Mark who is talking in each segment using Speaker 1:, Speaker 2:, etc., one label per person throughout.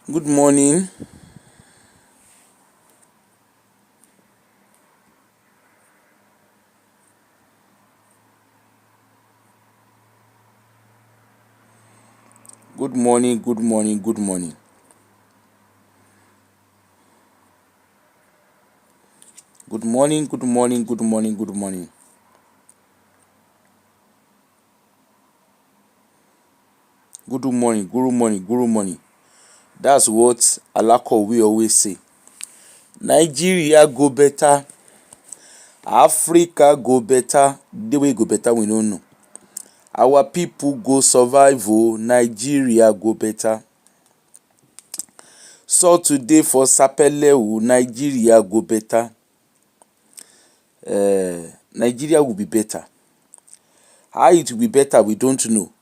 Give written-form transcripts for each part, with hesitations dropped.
Speaker 1: Good morning. Good morning. Good morning. Good morning. Good morning. Good morning. Good morning. Good morning. Good morning. Good morning. Good morning. That's what Alako we always say. Nigeria go better. Africa go better. The way go better we don't know. Our people go survive. Oh, Nigeria go better. So today for Sapele, oh, Nigeria go better. Nigeria will be better. How it will be better, we don't know.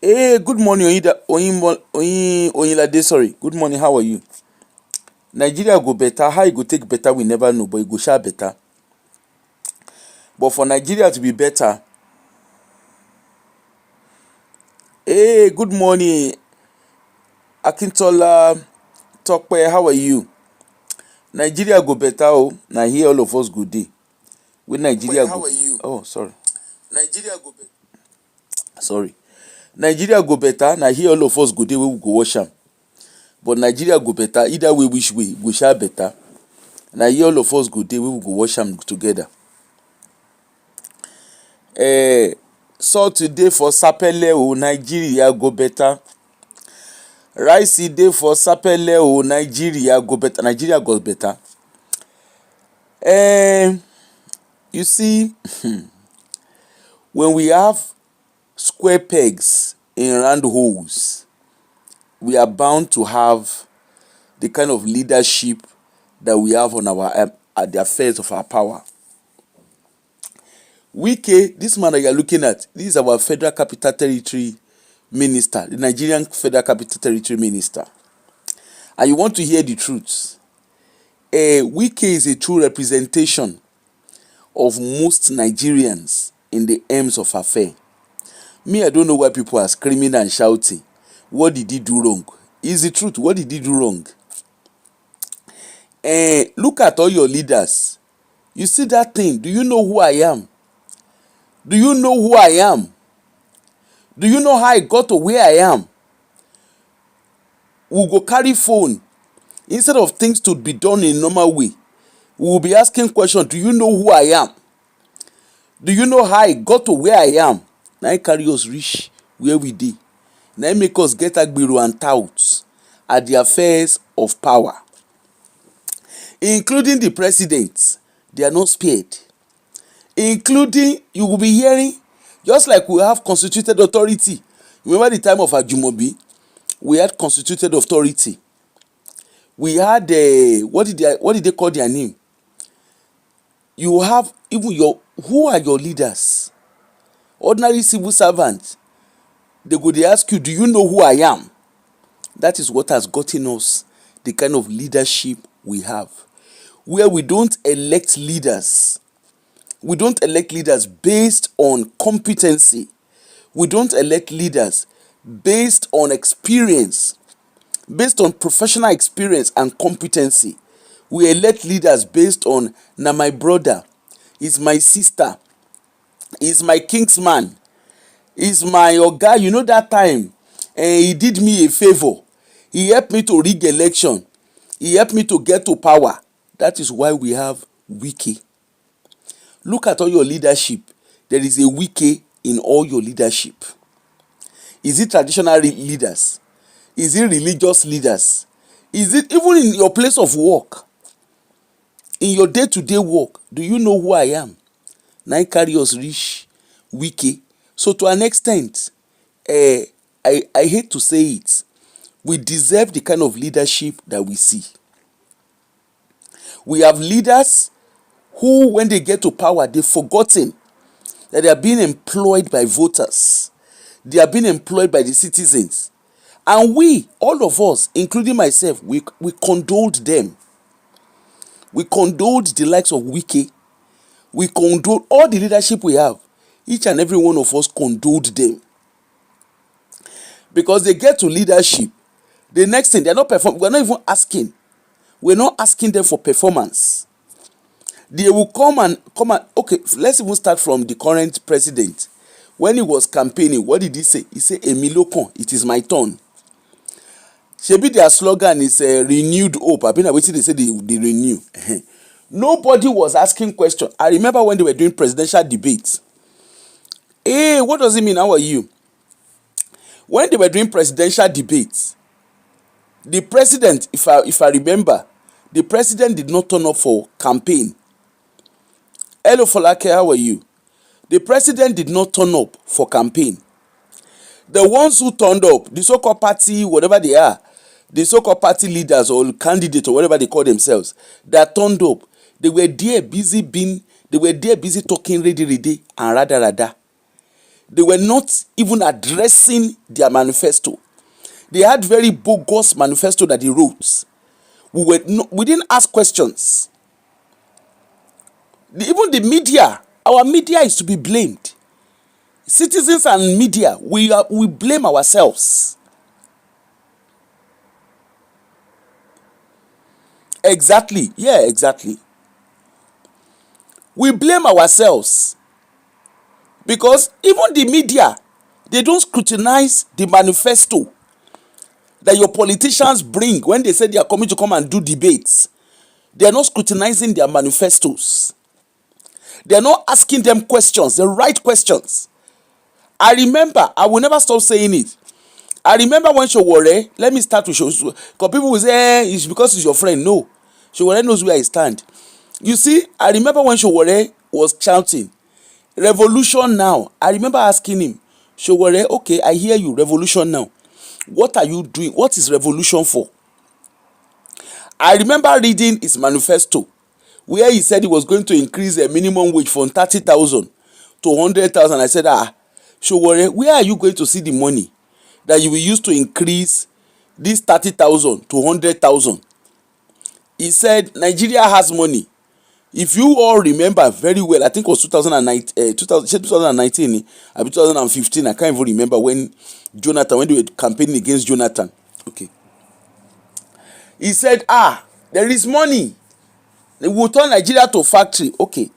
Speaker 1: Hey, good morning, Oyinlade, sorry. Good morning, how are you? Nigeria go better. How e go take better, we never know, but e go sha better. But for Nigeria to be better, hey, good morning, Akintola, Tope, how are you? Nigeria go better, oh. Na here all of us go dey. When Nigeria
Speaker 2: How
Speaker 1: go...
Speaker 2: are you?
Speaker 1: Oh, sorry.
Speaker 2: Nigeria go better.
Speaker 1: Sorry. Nigeria go better. Na here all of us go dey wey we go watch am. But Nigeria go better. Either way, which way, go sha better. Na here all of us go dey wey we go watch am together. So today for Sapele, oh, Nigeria go better. Rice dey for Sapele, oh, Nigeria go better. Nigeria go better. You see, when we have square pegs in round holes, we are bound to have the kind of leadership that we have on our at the affairs of our power. Wike, this man that you are looking at, this is our Federal Capital Territory Minister, the Nigerian Federal Capital Territory Minister. And you want to hear the truth. Wike is a true representation of most Nigerians in the aims of affair. Me, I don't know why people are screaming and shouting. What did he do wrong? Is the truth. What did he do wrong? Look at all your leaders. You see that thing? Do you know who I am? Do you know who I am? Do you know how I got to where I am? We go carry phone. Instead of things to be done in normal way, we will be asking questions. Do you know who I am? Do you know how I got to where I am? Now it carry us reach where we dey. Now it make us get agbero and tout at the affairs of power. Including the president. They are not spared. Including, you will be hearing, just like we have constituted authority. Remember the time of Ajumobi? We had constituted authority. We had what did they call their name? You have even who are your leaders? Ordinary civil servants. They go dey ask you, do you know who I am? That is what has gotten us the kind of leadership we have, where we don't elect leaders. We don't elect leaders based on competency. We don't elect leaders based on experience, based on professional experience and competency. We elect leaders based on, na my brother, is my sister, is my kingsman, is my oga. You know that time he did me a favor. He helped me to rig election. He helped me to get to power. That is why we have Wike. Look at all your leadership. There is a Wike in all your leadership. Is it traditional leaders? Is it religious leaders? Is it even in your place of work? In your day-to-day work, do you know who I am? Now carry us reach Wike. So to an extent, I hate to say it, we deserve the kind of leadership that we see. We have leaders who, when they get to power, they've forgotten that they are being employed by voters. They are being employed by the citizens. And we, all of us, including myself, we condoled them. We condoled the likes of Wike. We condoled all the leadership we have. Each and every one of us condoled them. Because they get to leadership, The next thing, they're not performing. We're not even asking. We're not asking them for performance. They will come and okay, let's even start from the current president. When he was campaigning, what did he say? He said, Emilokon, it is my turn. Shebi their slogan is renewed hope. I've been waiting, they say they renew. Nobody was asking questions. I remember when they were doing presidential debates. Hey, what does it mean? How are you? When they were doing presidential debates, the president, if I remember, the president did not turn up for campaign. Hello Folake, how are you? The president did not turn up for campaign. The ones who turned up, the so-called party, whatever they are, the so-called party leaders or candidates or whatever they call themselves, that turned up, they were there busy talking ready and rada. They were not even addressing their manifesto. They had very bogus manifesto that they wrote. We didn't ask questions. Even the media, our media is to be blamed. Citizens and media, we blame ourselves. Exactly. Yeah, exactly. We blame ourselves. Because even the media, they don't scrutinize the manifesto that your politicians bring when they say they are coming to come and do debates. They are not scrutinizing their manifestos. They are not asking them questions, the right questions. I remember, I will never stop saying it. I remember when Showore, let me start with Showore, because people will say, it's because he's your friend. No, Showore knows where I stand. You see, I remember when Showore was shouting, revolution now. I remember asking him, Showore, okay, I hear you, revolution now. What are you doing? What is revolution for? I remember reading his manifesto, where he said he was going to increase the minimum wage from 30,000 to 100,000. I said, Showore, where are you going to see the money that you will use to increase this 30,000 to 100,000? He said, Nigeria has money. If you all remember very well, I think it was 2019, 2015, I can't even remember when they were campaigning against Jonathan. Okay. He said, there is money. They will turn Nigeria to factory. Okay.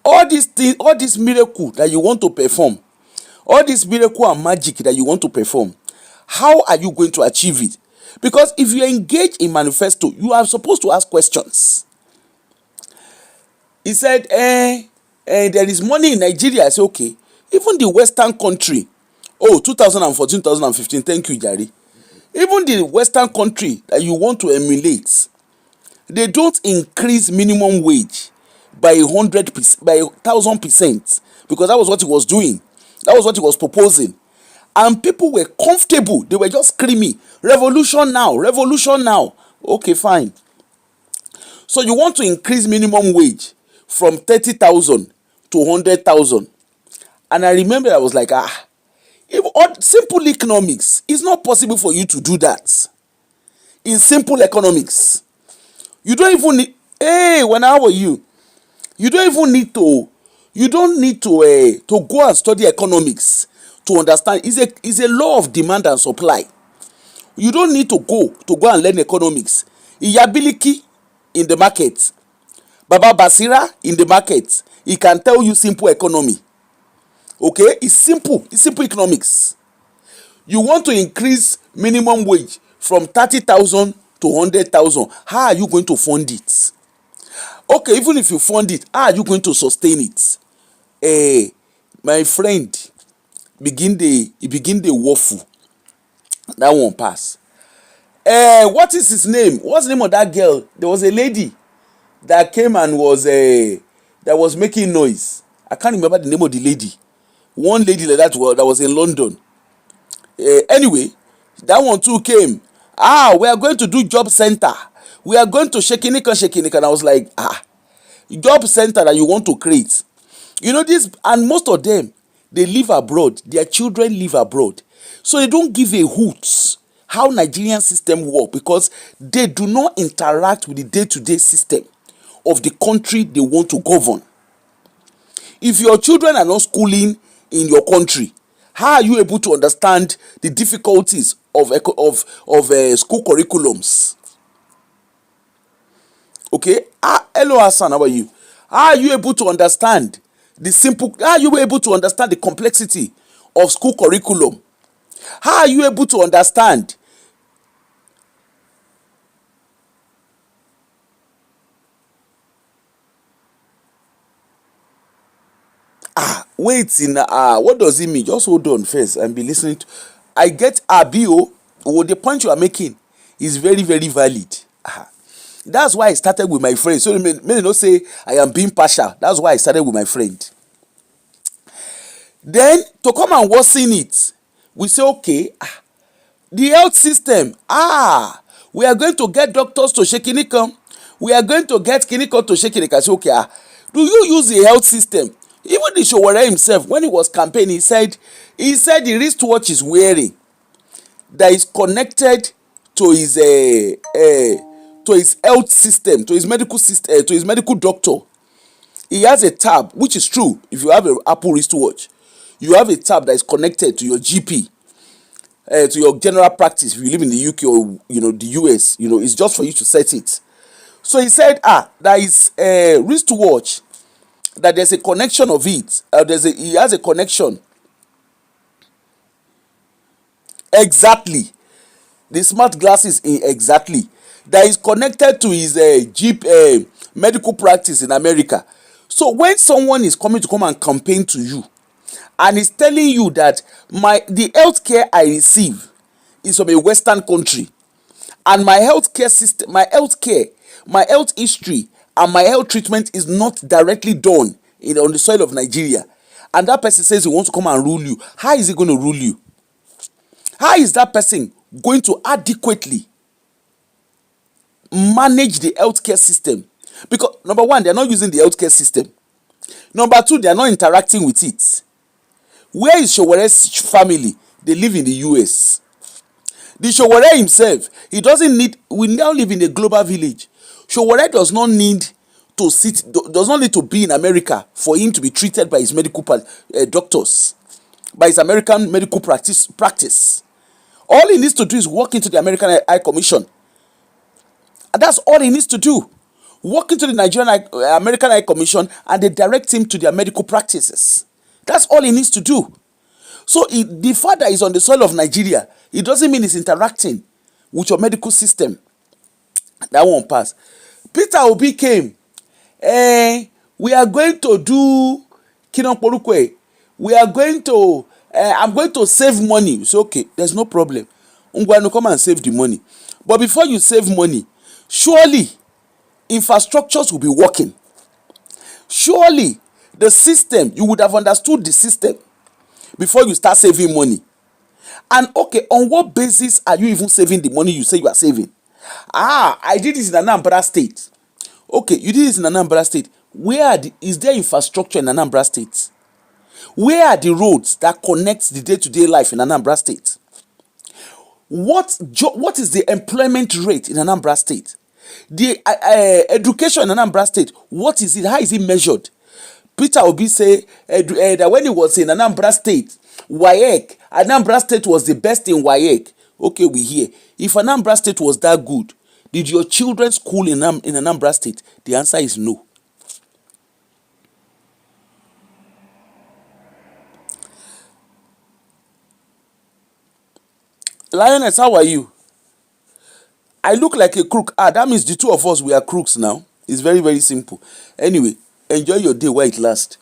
Speaker 1: All these things, all this miracle that you want to perform, all this miracle and magic that you want to perform, how are you going to achieve it? Because if you engage in manifesto, you are supposed to ask questions. He said, there is money in Nigeria. I said, okay. Even the Western country, 2014, 2015, thank you, Jari. Even the Western country that you want to emulate, they don't increase minimum wage by 100%, by 1,000%, because that was what he was doing. That was what he was proposing. And people were comfortable. They were just screaming, revolution now, revolution now. Okay, fine. So you want to increase minimum wage from 30,000 to 100,000. And I remember I was like, simple economics, it's not possible for you to do that. In simple economics, you don't even need, how are you? You don't even need to, to go and study economics to understand. It's a law of demand and supply. You don't need to go and learn economics. Iyabiliki in the market, Baba Basira in the market, he can tell you simple economy. Okay, it's simple economics. You want to increase minimum wage from 30,000 to 100,000. How are you going to fund it? Okay, even if you fund it, how are you going to sustain it? My friend, begin the waffle. That one pass. What is his name? What's the name of that girl? There was a lady that came and was making noise. I can't remember the name of the lady. One lady like that was in London. Anyway, that one too came. We are going to do job center. We are going to shakinika. And I was like, job center that you want to create. You know this, and most of them, they live abroad. Their children live abroad. So they don't give a hoot how Nigerian system work, because they do not interact with the day-to-day system of the country they want to govern. If your children are not schooling in your country, How are you able to understand the difficulties of school curriculums? Okay, hello Hassan, how are you? How are you able to understand the simple? How are you able to understand the complexity of school curriculum? How are you able to understand? Wait, in what does it mean? Just hold on first and be listening to. I get Abio. Oh, the point you are making is very, very valid. That's why I started with my friend. So may not say I am being partial. That's why I started with my friend. Then to come and worsen it, we say okay, the health system, we are going to get doctors to Shekinikon. We are going to get Kinikon to Shekinikon. I say okay, do you use the health system? Even the Showore himself, when he was campaigning, he said the wristwatch is wearing that is connected to his health system, to his medical system, to his medical doctor. He has a tab, which is true. If you have an Apple wristwatch, you have a tab that is connected to your GP, to your general practice. If you live in the UK or the US, it's just for you to set it. So he said, there is a wristwatch that there's a connection of it. He has a connection. Exactly. The smart glasses exactly that is connected to his medical practice in America. So when someone is coming to come and campaign to you and is telling you that the healthcare I receive is from a Western country, and my healthcare system, my health history, and my health treatment is not directly done on the soil of Nigeria, and that person says he wants to come and rule you, how is he going to rule you? How is that person going to adequately manage the healthcare system? Because number one, they are not using the healthcare system. Number two, they are not interacting with it. Where is Showere's family? They live in the US. The Showore himself, we now live in a global village. Showore does not need to be in America for him to be treated by his medical doctors, by his American medical practice. All he needs to do is walk into the American Eye Commission. And that's all he needs to do. Walk into the American Eye Commission and they direct him to their medical practices. That's all he needs to do. So the fact that he's on the soil of Nigeria, it doesn't mean he's interacting with your medical system. That won't pass. Peter Obi came. We are going to do Kinokporukwe. We are going to I'm going to save money. So okay, there's no problem. I'm going to come and save the money. But before you save money, surely infrastructures will be working. Surely the system, you would have understood the system before you start saving money. And okay, on what basis are you even saving the money you say you are saving? I did this in Anambra State. Okay, you did this in Anambra State. Is there infrastructure in Anambra State? Where are the roads that connect the day-to-day life in Anambra State? What is the employment rate in Anambra State? The education in Anambra State, what is it? How is it measured? Peter Obi say that when he was in Anambra State, Anambra State was the best in WAEC. Okay, we hear. If Anambra State was that good, did your children school in Anambra State? The answer is no. Lioness, how are you? I look like a crook. That means the two of us, we are crooks now. It's very, very simple. Anyway, enjoy your day while it lasts.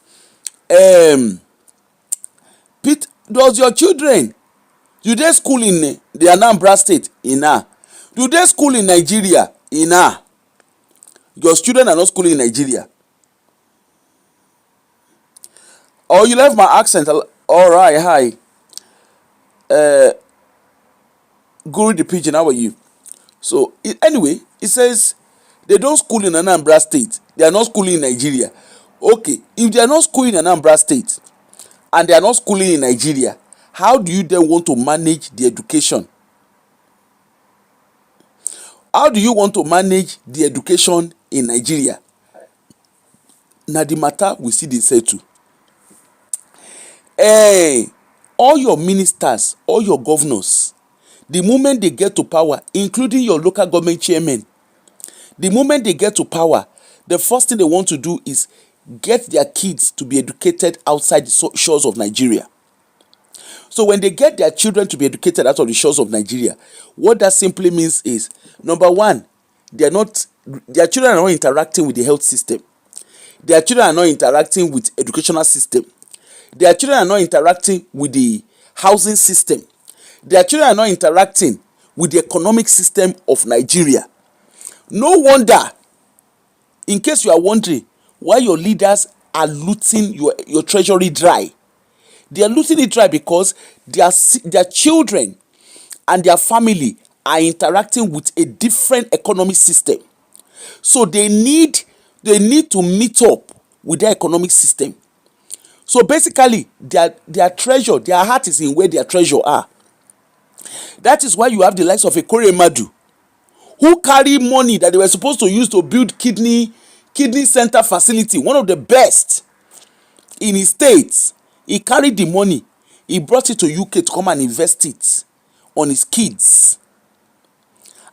Speaker 1: Pete, does your children, do they school in the Anambra State? Do they school in Nigeria? Your children are not schooling in Nigeria. Oh, you left my accent. All right, hi. Guru the Pigeon, how are you? So, anyway, it says they don't school in Anambra State. They are not schooling in Nigeria. Okay, if they are not schooling in Anambra State and they are not schooling in Nigeria, how do you then want to manage the education? How do you want to manage the education in Nigeria? Now the matter we see they settle. all your ministers, all your governors, the moment they get to power, including your local government chairman, the moment they get to power, the first thing they want to do is get their kids to be educated outside the shores of Nigeria. So when they get their children to be educated out of the shores of Nigeria, what that simply means is, number one, their children are not interacting with the health system. Their children are not interacting with educational system. Their children are not interacting with the housing system. Their children are not interacting with the economic system of Nigeria. No wonder, in case you are wondering why your leaders are looting your treasury dry. They are looting it dry because their children and their family are interacting with a different economic system. So they need to meet up with their economic system. So basically, their treasure, their heart is in where their treasure are. That is why you have the likes of Ekore Madu, who carry money that they were supposed to use to build kidney center facility, one of the best in his state. He carried the money, he brought it to UK to come and invest it on his kids.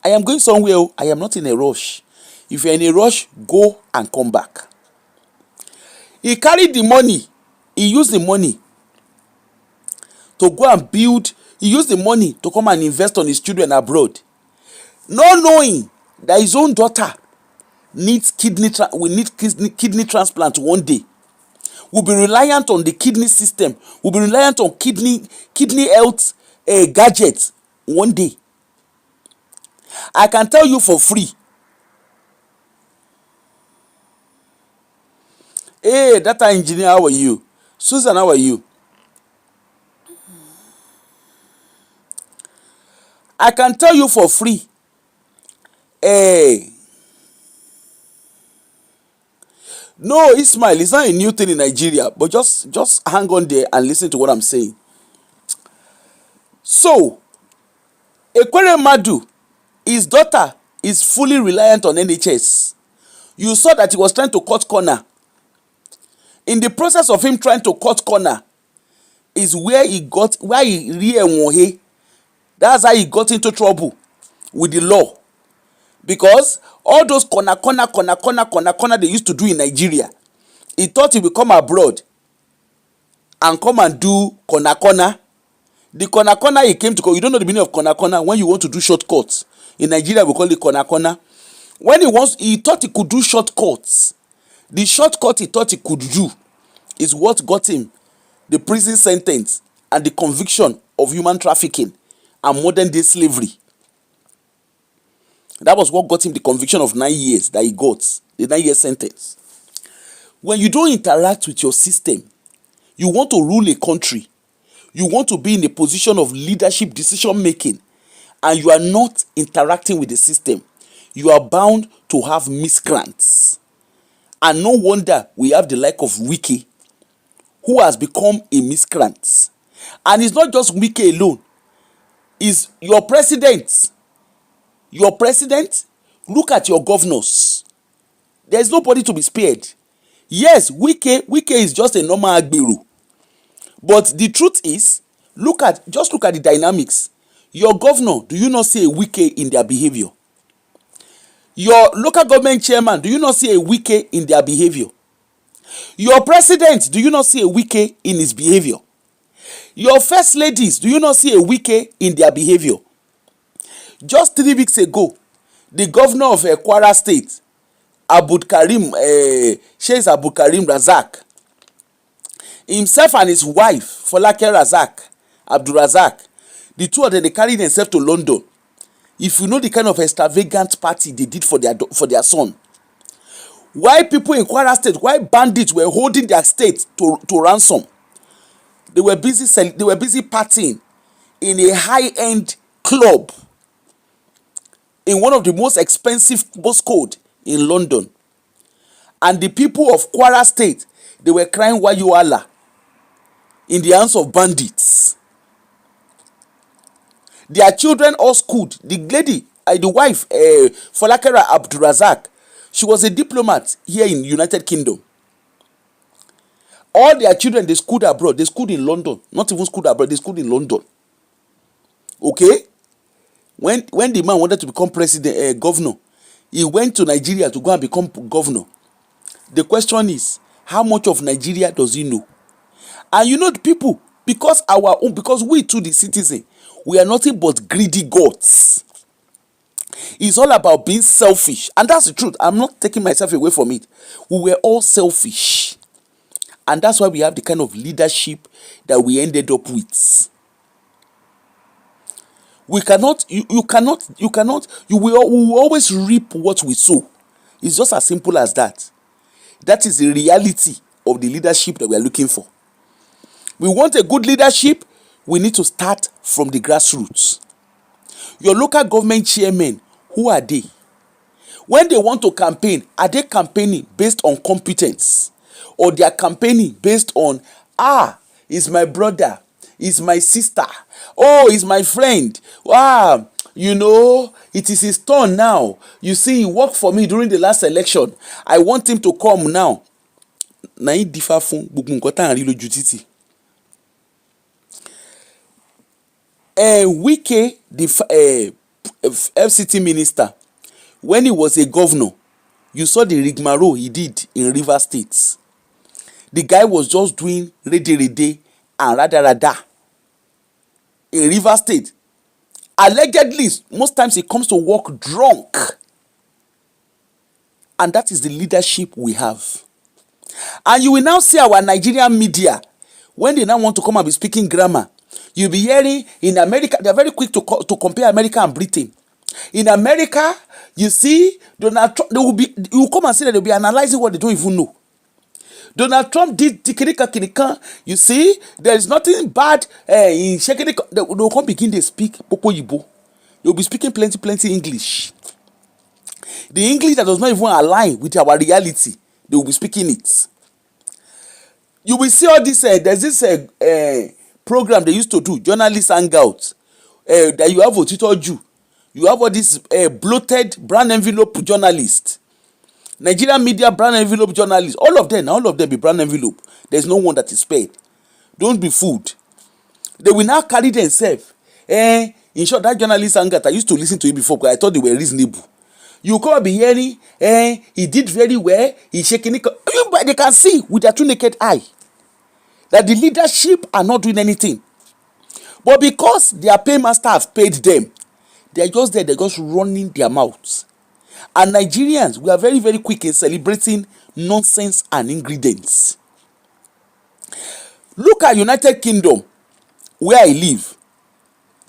Speaker 1: I am going somewhere. I am not in a rush. If you're in a rush, go and come back. He carried the money. He used the money to go and build. He used the money to come and invest on his children abroad, not knowing that his own daughter needs kidney transplant one day. Will be reliant on the kidney system. Will be reliant on kidney health gadgets one day. I can tell you for free. Hey, data engineer, how are you? Susan, how are you? I can tell you for free. Hey. No, Ismail, it's not a new thing in Nigeria, but just hang on there and listen to what I'm saying. So, Ekore Madu, his daughter is fully reliant on NHS. You saw that he was trying to cut corner. In the process of him trying to cut corner is where he re-enwohe. That's how he got into trouble with the law. Because all those corner they used to do in Nigeria, he thought he would come abroad and come and do corner. The corner he came to go. You don't know the meaning of corner. When you want to do shortcuts in Nigeria, we call it corner. When he thought he could do shortcuts. The shortcut he thought he could do is what got him the prison sentence and the conviction of human trafficking and modern day slavery. That was what got him the conviction of 9 years that he got, the 9-year sentence. When you don't interact with your system, you want to rule a country, you want to be in a position of leadership decision making, and you are not interacting with the system, you are bound to have miscreants. And no wonder we have the like of Wike, who has become a miscreant. And it's not just Wike alone, it's your president. Your president, look at your governors. There is nobody to be spared. Yes, Wike is just a normal Agberu. But the truth is, just look at the dynamics. Your governor, do you not see a Wike in their behavior? Your local government chairman, do you not see a Wike in their behavior? Your president, do you not see a Wike in his behavior? Your first ladies, do you not see a Wike in their behavior? Just 3 weeks ago, the governor of Kwara State, Sheikh Abdul Karim Razak, himself and his wife, Folake Razak, Abdul Razak, the two of them, they carried themselves to London. If you know the kind of extravagant party they did for their son. Why people in Kwara State, why bandits were holding their state to ransom? They were busy partying in a high-end club in one of the most expensive postcode in London. And the people of Kwara State, they were crying Wayo Allah in the hands of bandits. Their children all schooled. The lady, the wife, Folakera Abdurazak, she was a diplomat here in United Kingdom. All their children, they schooled abroad. They schooled in London. Not even schooled abroad, they schooled in London. Okay? When the man wanted to become president, governor, he went to Nigeria to go and become governor. The question is, how much of Nigeria does he know? And you know the people, because we too, the citizen, we are nothing but greedy gods. It's all about being selfish, and that's the truth. I'm not taking myself away from it. We were all selfish, and that's why we have the kind of leadership that we ended up with. We cannot, you will always reap what we sow. It's just as simple as that. That is the reality of the leadership that we are looking for. We want a good leadership, we need to start from the grassroots. Your local government chairmen, who are they? When they want to campaign, are they campaigning based on competence? Or they are campaigning based on, is my brother, is my sister, is my friend, it is his turn now. You see, he worked for me during the last election. I want him to come now. Na him differ fún gbogbo nǹkan tá à ń rí lójú títì. Wike, the FCT minister, when he was a governor, you saw the rigmarole he did in Rivers State. The guy was just doing rede and rada in Rivers State. Allegedly, most times he comes to work drunk. And that is the leadership we have. And you will now see our Nigerian media, when they now want to come and be speaking grammar, you'll be hearing in America, they're very quick to compare America and Britain. In America, you see, Donald Trump, you will come and see that they'll be analyzing what they don't even know. Donald Trump did tikirika. You see, there is nothing bad in shekirika. They will come begin to speak Popo Yibo. They will be speaking plenty English. The English that does not even align with our reality, they will be speaking it. You will see all this. There's this program they used to do, journalists hangout. That you have Otito Jew. You have all these bloated brown envelope journalists. Nigerian media brown envelope journalists. All of them be brown envelope. There's no one that is spared. Don't be fooled. They will now carry themselves. In short, that journalist hangout, I used to listen to it before because I thought they were reasonable. You come be hearing, he did very well, he's shaking it. But they can see with their two naked eye that the leadership are not doing anything. But because their paymaster have paid them, they are just there, they're just running their mouths. And Nigerians, we are very, very quick in celebrating nonsense and ingredients. Look at United Kingdom, where I live.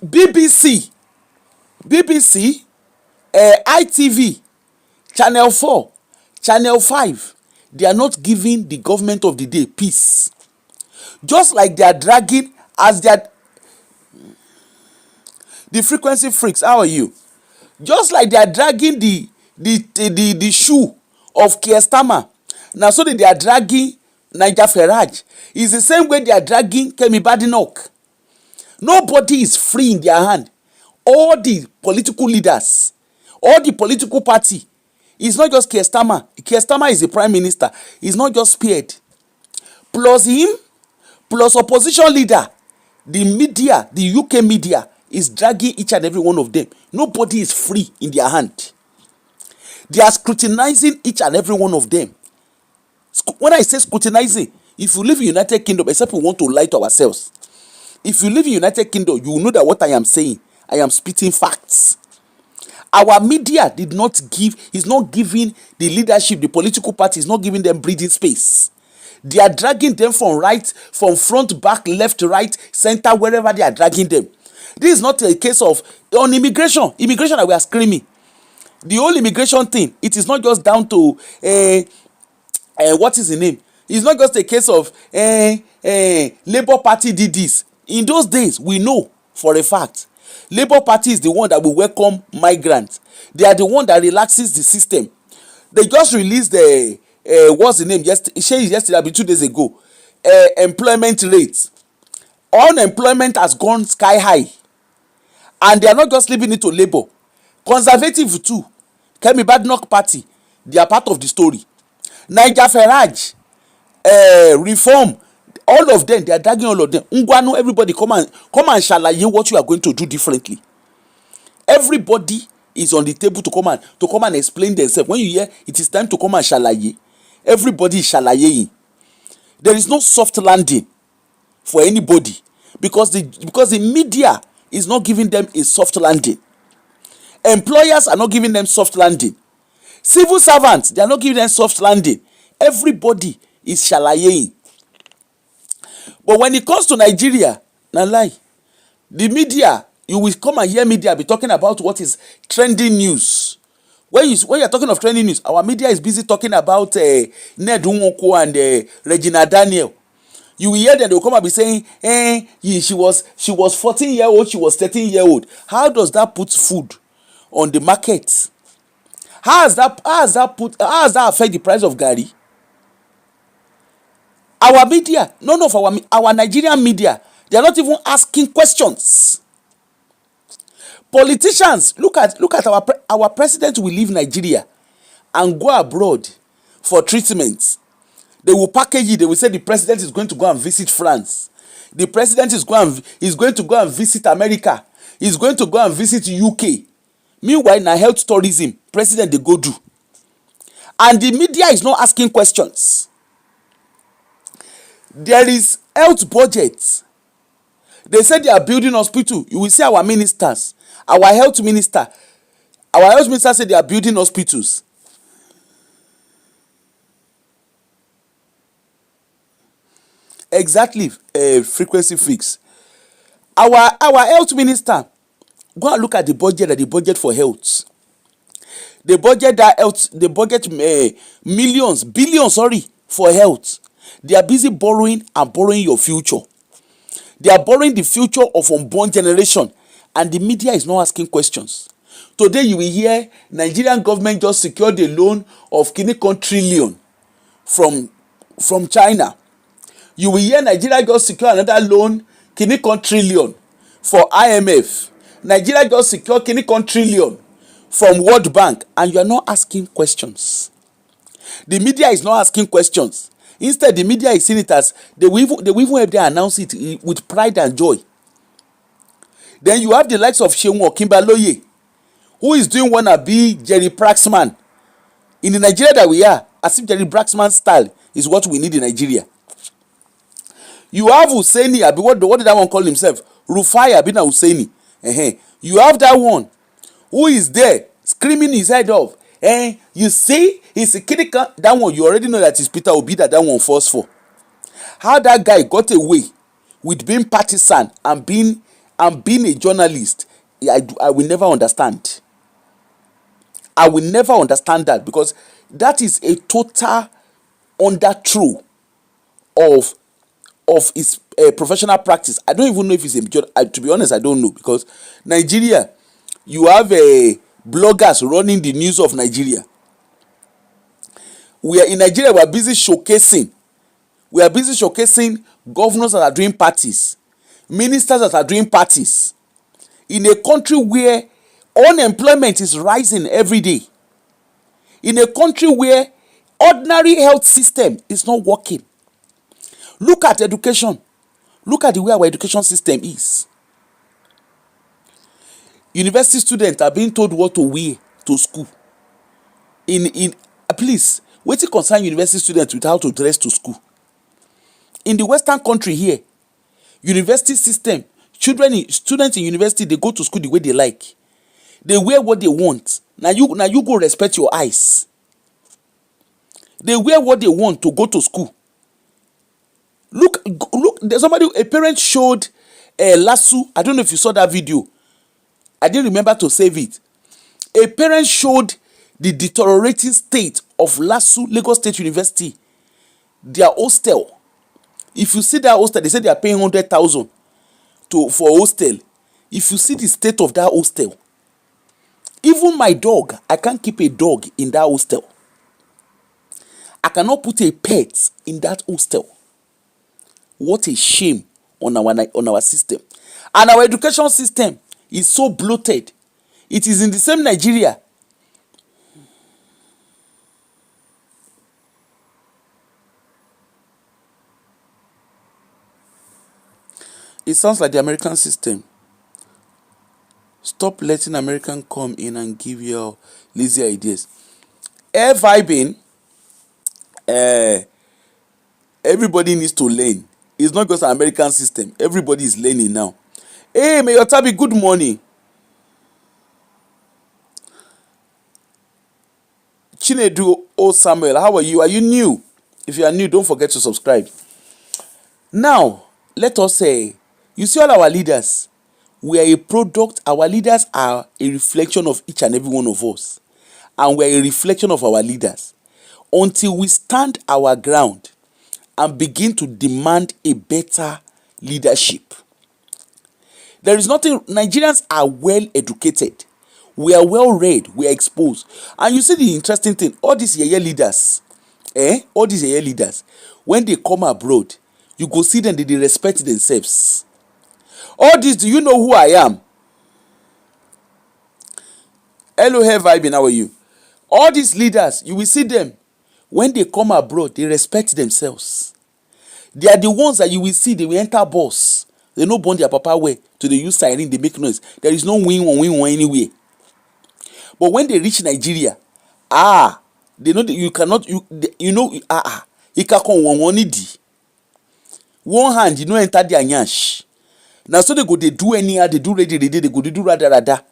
Speaker 1: BBC, ITV, Channel 4, Channel 5, they are not giving the government of the day peace. Just like they are dragging the frequency freaks, how are you? Just like they are dragging the shoe of Keir Starmer. Now so that they are dragging Niger Farage. It's the same way they are dragging Kemi Badenoch. Nobody is free in their hand. All the political leaders, all the political party, it's not just Keir Starmer. Keir Starmer is the prime minister. He's not just spared. Plus him, plus opposition leader, the media, the UK media is dragging each and every one of them. Nobody is free in their hand. They are scrutinizing each and every one of them. When I say scrutinizing, if you live in United Kingdom, except we want to lie to ourselves, if you live in United Kingdom, you will know that what I am saying, I am spitting facts. Our media is not giving the leadership, the political party is not giving them breathing space. They are dragging them from front, back, left, right, center, wherever they are dragging them. This is not a case of on immigration that we are screaming. The whole immigration thing, it is not just down to what is the name? It's not just a case of Labour Party did this. In those days, we know for a fact, Labour Party is the one that will welcome migrants. They are the one that relaxes the system. They just released the what's the name? Yesterday, 2 days ago. Employment rates. Unemployment has gone sky high. And they are not just leaving it to Labour. Conservative too. Kemi Badenoch party, they are part of the story. Niger Farage, reform, all of them, they are dragging all of them. Ngwanu, everybody come and shalaye what you are going to do differently. Everybody is on the table to come and explain themselves. When you hear it is time to come and shalaye, everybody is shalayeing. There is no soft landing for anybody because the media is not giving them a soft landing. Employers are not giving them soft landing. Civil servants, they are not giving them soft landing. Everybody is shalayeing. But when it comes to Nigeria, na lie. The media, you will come and hear media be talking about what is trending news. When you are talking of trending news, our media is busy talking about Ned Nwoko and Regina Daniel. You will hear them, they will come and be saying, she was 14-year-old, she was 13-year-old. How does that put food on the market? How does that affect the price of garri? Our media, none of our Nigerian media, they are not even asking questions. Politicians, look at our president will leave Nigeria and go abroad for treatment. They will package it. They will say the president is going to go and visit France. The president is going to go and visit America. He's going to go and visit UK. Meanwhile, na health tourism, president they go do. And the media is not asking questions. There is health budget. They said they are building hospital. You will see our ministers, our health minister said they are building hospitals. Exactly, frequency fix. Our health minister, go and look at the budget for health. They budget millions, billions, for health. They are busy borrowing your future. They are borrowing the future of unborn generation, and the media is not asking questions. Today you will hear Nigerian government just secured a loan of trillion from China. You will hear Nigeria just secure another loan trillion for IMF. Nigeria just secure trillion from World Bank, and you are not asking questions. The media is not asking questions. Instead, the media is seeing it as they will even help them announce it with pride and joy. Then you have the likes of Nyeson Wike, who is doing wannabe Jerry Praxman in the Nigeria that we are, as if Jerry Praxman style is what we need in Nigeria. You have Hussaini, what did that one call himself? Rufai Abina Hussaini. You have that one who is there screaming his head off. You see, he's a kid. That one, you already know that it's Peter Obi that one falls for. How that guy got away with being partisan and being a journalist, I will never understand. I will never understand that, because that is a total underthrow of his professional practice. I don't even know if he's a to be honest, I don't know, because Nigeria, you have bloggers running the news of Nigeria. In Nigeria, we are busy showcasing governors that are doing parties, ministers that are doing parties, in a country where unemployment is rising every day, in a country where ordinary health system is not working. Look at education. Look at the way our education system is. University students are being told what to wear to school. Please, wetin concern university students with how to dress to school? In the Western country here, university system, students in university, they go to school the way they like. They wear what they want. Now you go respect your eyes. They wear what they want to go to school. Look, there's a parent showed Lasso. I don't know if you saw that video. I didn't remember to save it. A parent showed the deteriorating state of Lasso, Lagos State University, their hostel. If you see that hostel, they say they are paying 100,000 for hostel. If you see the state of that hostel, even my dog, I can't keep a dog in that hostel. I cannot put a pet in that hostel. What a shame on our system. And our education system is so bloated. It is in the same Nigeria. It sounds like the American system. Stop letting American come in and give you lazy ideas. Air vibing, everybody needs to learn. It's not just an American system. Everybody is learning now. Hey, Mayor Tabi, good morning. Chinedu O Samuel, how are you? Are you new? If you are new, don't forget to subscribe. Now, let us say, you see all our leaders, we are a product. Our leaders are a reflection of each and every one of us. And we are a reflection of our leaders. Until we stand our ground and begin to demand a better leadership. There is nothing. Nigerians are well educated. We are well read. We are exposed. And you see the interesting thing, all these leaders, all these leaders, when they come abroad, you go see them, they respect themselves. All this, do you know who I am? Hello, hey vibing, how are you? All these leaders, you will see them, when they come abroad, they respect themselves. They are the ones that you will see, they will enter bus. They no burn their papa way, to they use siren, they make noise. There is no win one anywhere. But when they reach Nigeria, they know that you cannot, you know, you can come one di. One hand, you know, enter their nyash. Now, so they go, they do anyhow, they do ready, they go, they do rada.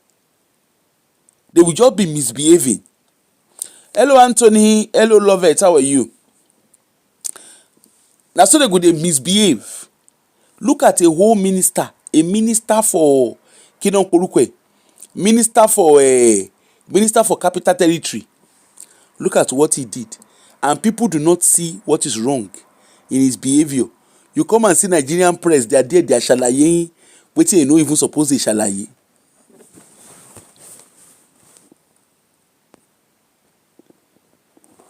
Speaker 1: They will just be misbehaving. Hello, Anthony. Hello, Lovett. How are you? Now, so they go, they misbehave. Look at a whole minister, a minister for Kingdom Korukwe, minister for Capital Territory. Look at what he did. And people do not see what is wrong in his behavior. You come and see Nigerian press, they are there, they are shalaye, waiting, you know, even suppose they shalaye.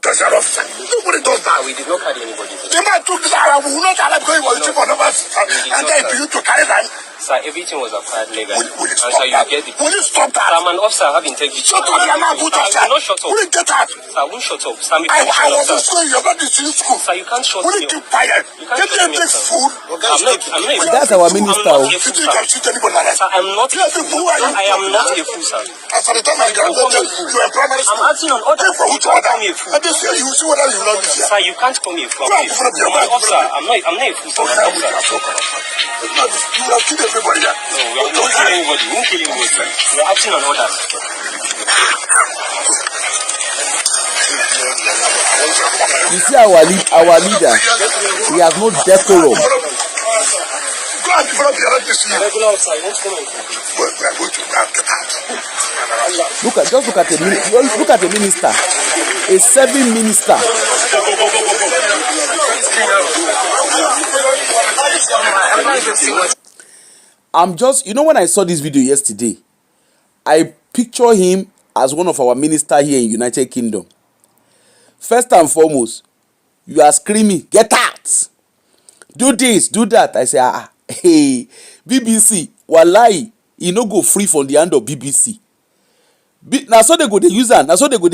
Speaker 2: That's an officer. Nobody does that.
Speaker 3: We did not carry anybody.
Speaker 2: The man took this hour. We will not allow because he was chief of numbers. And then for you to carry that.
Speaker 3: Sir, everything was acquired legally.
Speaker 2: Will you stop
Speaker 3: and so you
Speaker 2: that?
Speaker 3: get it.
Speaker 2: Will you stop that?
Speaker 3: I'm an officer. I have integrity.
Speaker 2: Shut up, your man. Good officer.
Speaker 3: Will not shut up.
Speaker 2: Will you get out?
Speaker 3: Sir, I won't shut up. Sir,
Speaker 2: I was in school. You're not in school.
Speaker 3: Sir, you can't shut
Speaker 2: Will
Speaker 3: me
Speaker 2: you keep
Speaker 3: up.
Speaker 2: quiet?
Speaker 3: You can't
Speaker 2: Get
Speaker 3: shut
Speaker 2: them
Speaker 3: me up,
Speaker 2: take
Speaker 3: sir.
Speaker 2: food.
Speaker 3: I'm not
Speaker 1: That's our minister.
Speaker 2: You think you can shoot anybody like that?
Speaker 3: Sir, I'm not
Speaker 2: You
Speaker 3: a
Speaker 2: think
Speaker 3: fool.
Speaker 2: who are you?
Speaker 3: I am not a fool, sir.
Speaker 2: As for the time I graduated, you were in primary school.
Speaker 3: I'm acting on orders.
Speaker 2: Take for
Speaker 3: You
Speaker 2: which
Speaker 3: can't
Speaker 2: order?
Speaker 3: call me a fool.
Speaker 2: And this year you will see whether you will not lose here.
Speaker 3: Sir, you can't call me a fool.
Speaker 2: Go and put up your
Speaker 3: I'm an
Speaker 2: mind.
Speaker 3: officer. I'm not a fool, sir. I'm an officer.
Speaker 2: You will have killed everybody here.
Speaker 3: No, we are not killing anybody. We won't kill anybody. We are acting on orders.
Speaker 1: You see our leader, he has no decorum.
Speaker 2: Go and develop the other this year.
Speaker 3: Regular officer, you won't come and
Speaker 2: We are going to get out.
Speaker 1: Look at the minister, a serving minister. I'm just, you know, when I saw this video yesterday, I picture him as one of our ministers here in United Kingdom. First and foremost, you are screaming, get out! Do this, do that. I say, hey, BBC, wallahi, you no go free from the hand of BBC. Now so they go, they use that. Now so they go,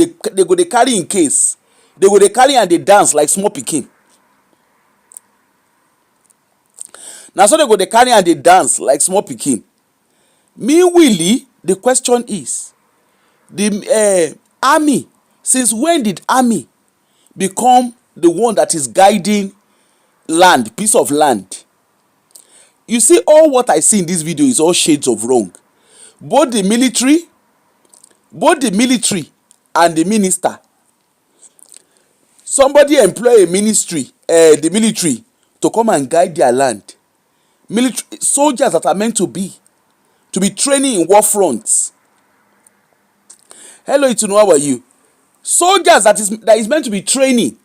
Speaker 1: they carry in case. They go, they carry and they dance like small pikin. Now so they go, they carry and they dance like small pikin. Me, Willie, the question is, the army, since when did army become the one that is guiding land, piece of land? You see, all what I see in this video is all shades of wrong. Both the military and the minister. Somebody employ a ministry, the military, to come and guide their land. Military soldiers that are meant to be training in war fronts. Hello, Itunu, how are you? Soldiers that is meant to be training.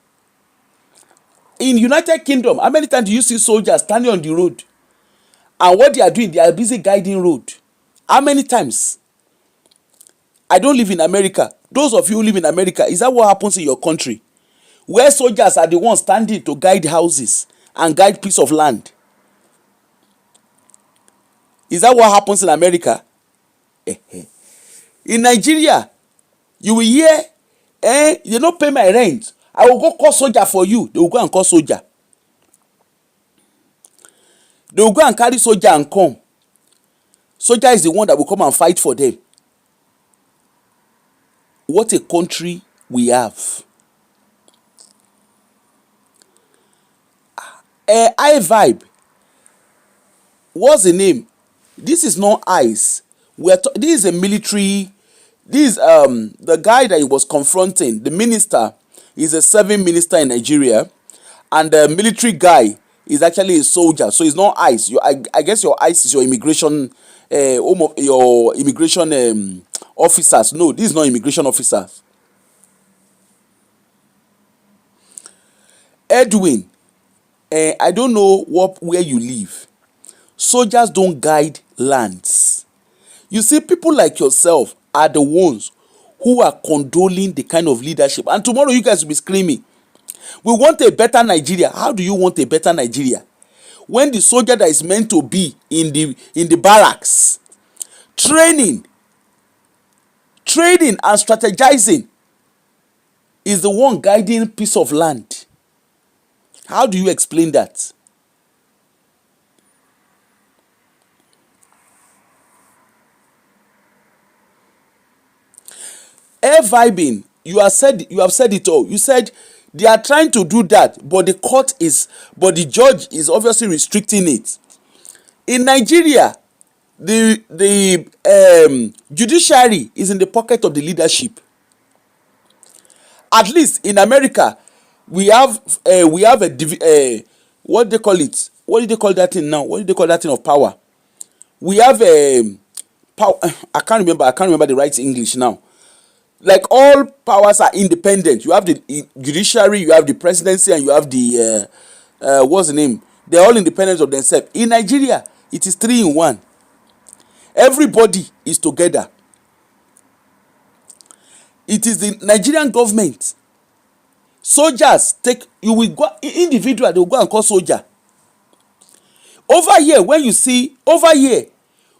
Speaker 1: In United Kingdom, how many times do you see soldiers standing on the road? And what they are doing, they are busy guiding road. How many times? I don't live in America. Those of you who live in America, is that what happens in your country? Where soldiers are the ones standing to guide houses and guide piece of land. Is that what happens in America? In Nigeria, you will hear, you don't pay my rent. I will go call soldier for you. They will go and call soldier. They will go and carry soldier and come. Soldier is the one that will come and fight for them. What a country we have. High vibe. What's the name? This is not ICE. This is a military. This the guy that he was confronting, the minister, is a serving minister in Nigeria, and the military guy is actually a soldier. So it's not ICE. I guess your ICE is your immigration, your immigration officers. No, this is not immigration officers. Edwin, I don't know where you live. Soldiers don't guide lands. You see, people like yourself are the ones who are condoling the kind of leadership. And tomorrow you guys will be screaming, we want a better Nigeria. How do you want a better Nigeria when the soldier that is meant to be in the barracks training and strategizing is the one guiding piece of land? How do you explain that? Air vibing, you have said it all. You said they are trying to do that, but the judge is obviously restricting it. In Nigeria, the judiciary is in the pocket of the leadership. At least in America, we have a what they call it? What do they call that thing now? What do they call that thing of power? We have a power. I can't remember the right English now. Like, all powers are independent. You have the judiciary, you have the presidency, and you have the what's the name? They're all independent of themselves. In Nigeria, it is 3 in 1. Everybody is together. It is the Nigerian government. Soldiers you will go individual. They will go and call soldier. Over here, when you see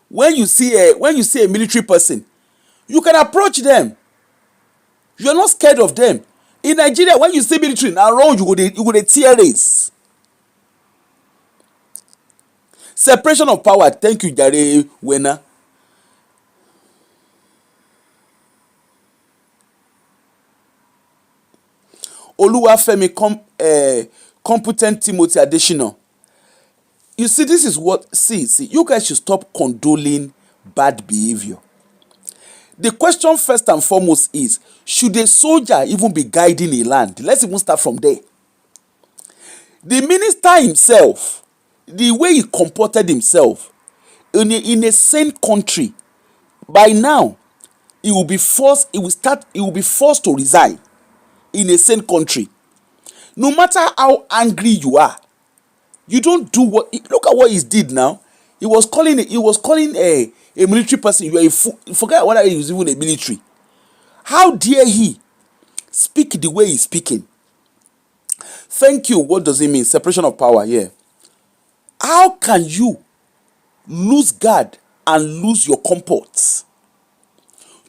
Speaker 1: a military person, you can approach them. You are not scared of them. In Nigeria, when you see military na road, you go dey tear race. Separation of power. Thank you, jare winner. Oluwafemi competent Timothy Adesina. You see, this is what you guys should stop condoling bad behavior. The question first and foremost is, should a soldier even be guiding a land? Let's even start from there. The minister himself, the way he comported himself in a sane country, by now he will be forced to resign. In a sane country, no matter how angry you are, you don't do look at what he did now. He was calling a military person, you are a fool. Forget whether he was even a military. How dare he speak the way he's speaking? Thank you. What does it mean? Separation of power. Yeah. How can you lose guard and lose your comport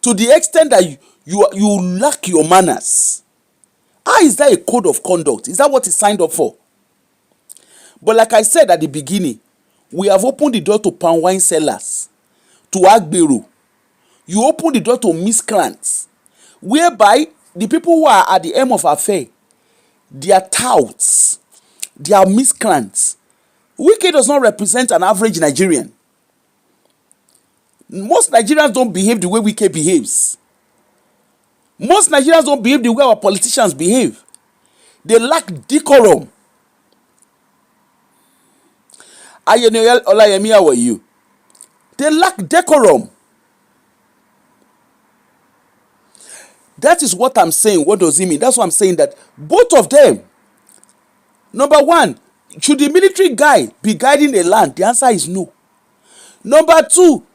Speaker 1: to the extent that you lack your manners? How is that a code of conduct? Is that what he signed up for? But like I said at the beginning, we have opened the door to palm wine sellers, to agbero. You open the door to miscreants, whereby the people who are at the end of affair, they are touts, they are miscreants. Wike does not represent an average Nigerian. Most Nigerians don't behave the way Wike behaves. Most Nigerians don't behave the way our politicians behave. They lack decorum. Ayenoyel Olayemi, how are you? They lack decorum. That is what I'm saying. What does it mean? That's what I'm saying, that both of them. Number one, should the military guy be guiding the land? The answer is no. Number two,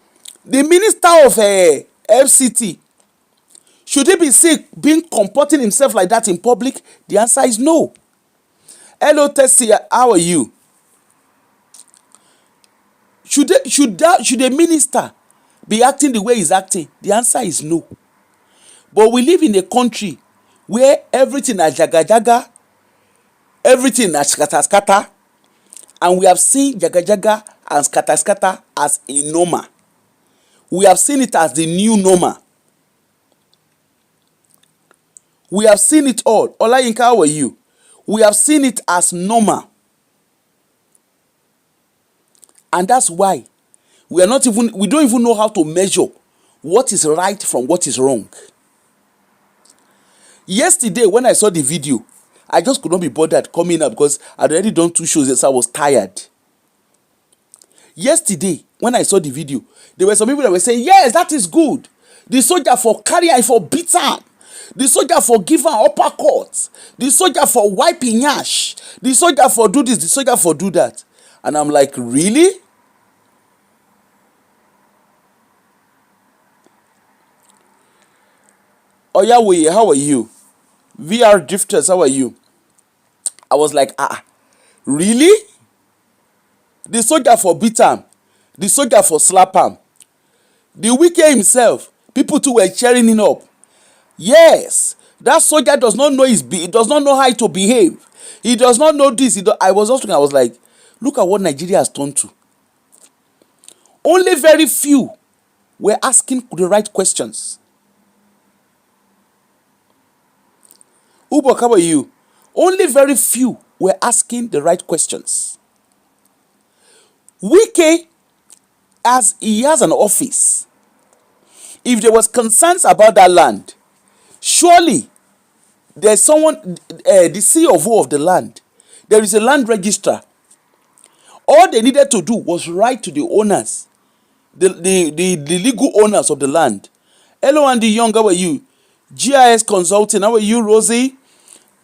Speaker 1: the minister of FCT, should he be comporting himself like that in public? The answer is no. Hello, Tessie, how are you? Should a minister be acting the way he's acting? The answer is no. But we live in a country where everything is jaga jaga, everything is scatter scatter, And we have seen jaga jaga and scatter scatter as a normal. We have seen it as the new normal. We have seen it all. Olayinka, how are you? We have seen it as normal. And that's why we don't even know how to measure what is right from what is wrong. Yesterday, when I saw the video, I just could not be bothered coming up because I'd already done 2 shows, so I was tired. Yesterday, when I saw the video, there were some people that were saying, yes, that is good. The soldier for carry and for beat am. The soldier for give am uppercut. The soldier for wipe him nyash. The soldier for do this. The soldier for do that. And I'm like, really? Oyawe, how are you? VR Drifters, how are you? I was like, really? The soldier for beat am. The soldier for slap am. The Wike himself, people too were cheering him up. Yes, that soldier does not know he does not know how to behave. He does not know this. I was like, look at what Nigeria has turned to. Only very few were asking the right questions. Ubok, how are you? Only very few were asking the right questions. Wike, as he has an office, if there was concerns about that land, surely there's someone, the CEO of the land, there is a land registrar. All they needed to do was write to the owners, the legal owners of the land. Hello, Andy Young, how are you? GIS Consulting, how are you, Rosie?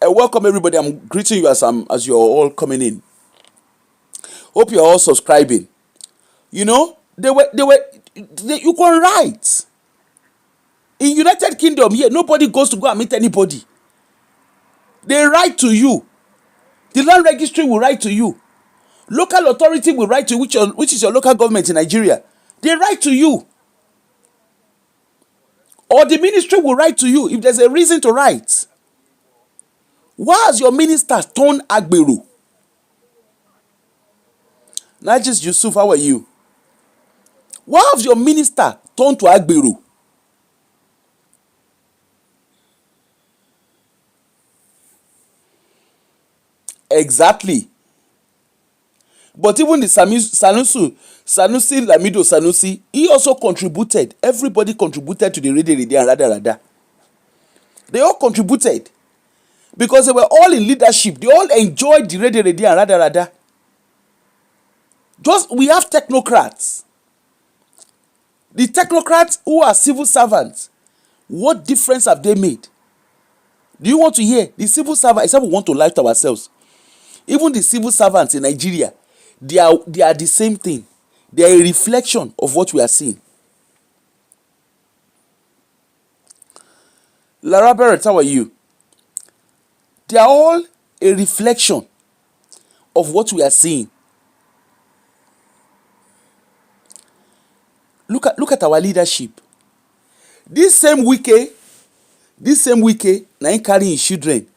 Speaker 1: Welcome everybody. I'm greeting you as you're all coming in. Hope you're all subscribing. You know, you can write. In United Kingdom here, nobody goes to go and meet anybody. They write to you. The land registry will write to you. Local authority will write to you, which is your local government in Nigeria. They write to you. Or the ministry will write to you if there's a reason to write. Why has your minister turned Agberu? Najis Yusuf, how are you? Why has your minister turned to Agberu? Exactly. But even the Sanusi Lamido Sanusi, he also contributed. Everybody contributed to the Rede and Rada. They all contributed. Because they were all in leadership. They all enjoyed the Rede and Rada. We have technocrats. The technocrats who are civil servants, what difference have they made? Do you want to hear? The civil servants, except we want to lie to ourselves. Even the civil servants in Nigeria, they are the same thing. They are a reflection of what we are seeing. Lara Barrett, how are you? They are all a reflection of what we are seeing. Look at our leadership. This same Wike, now he carry his children.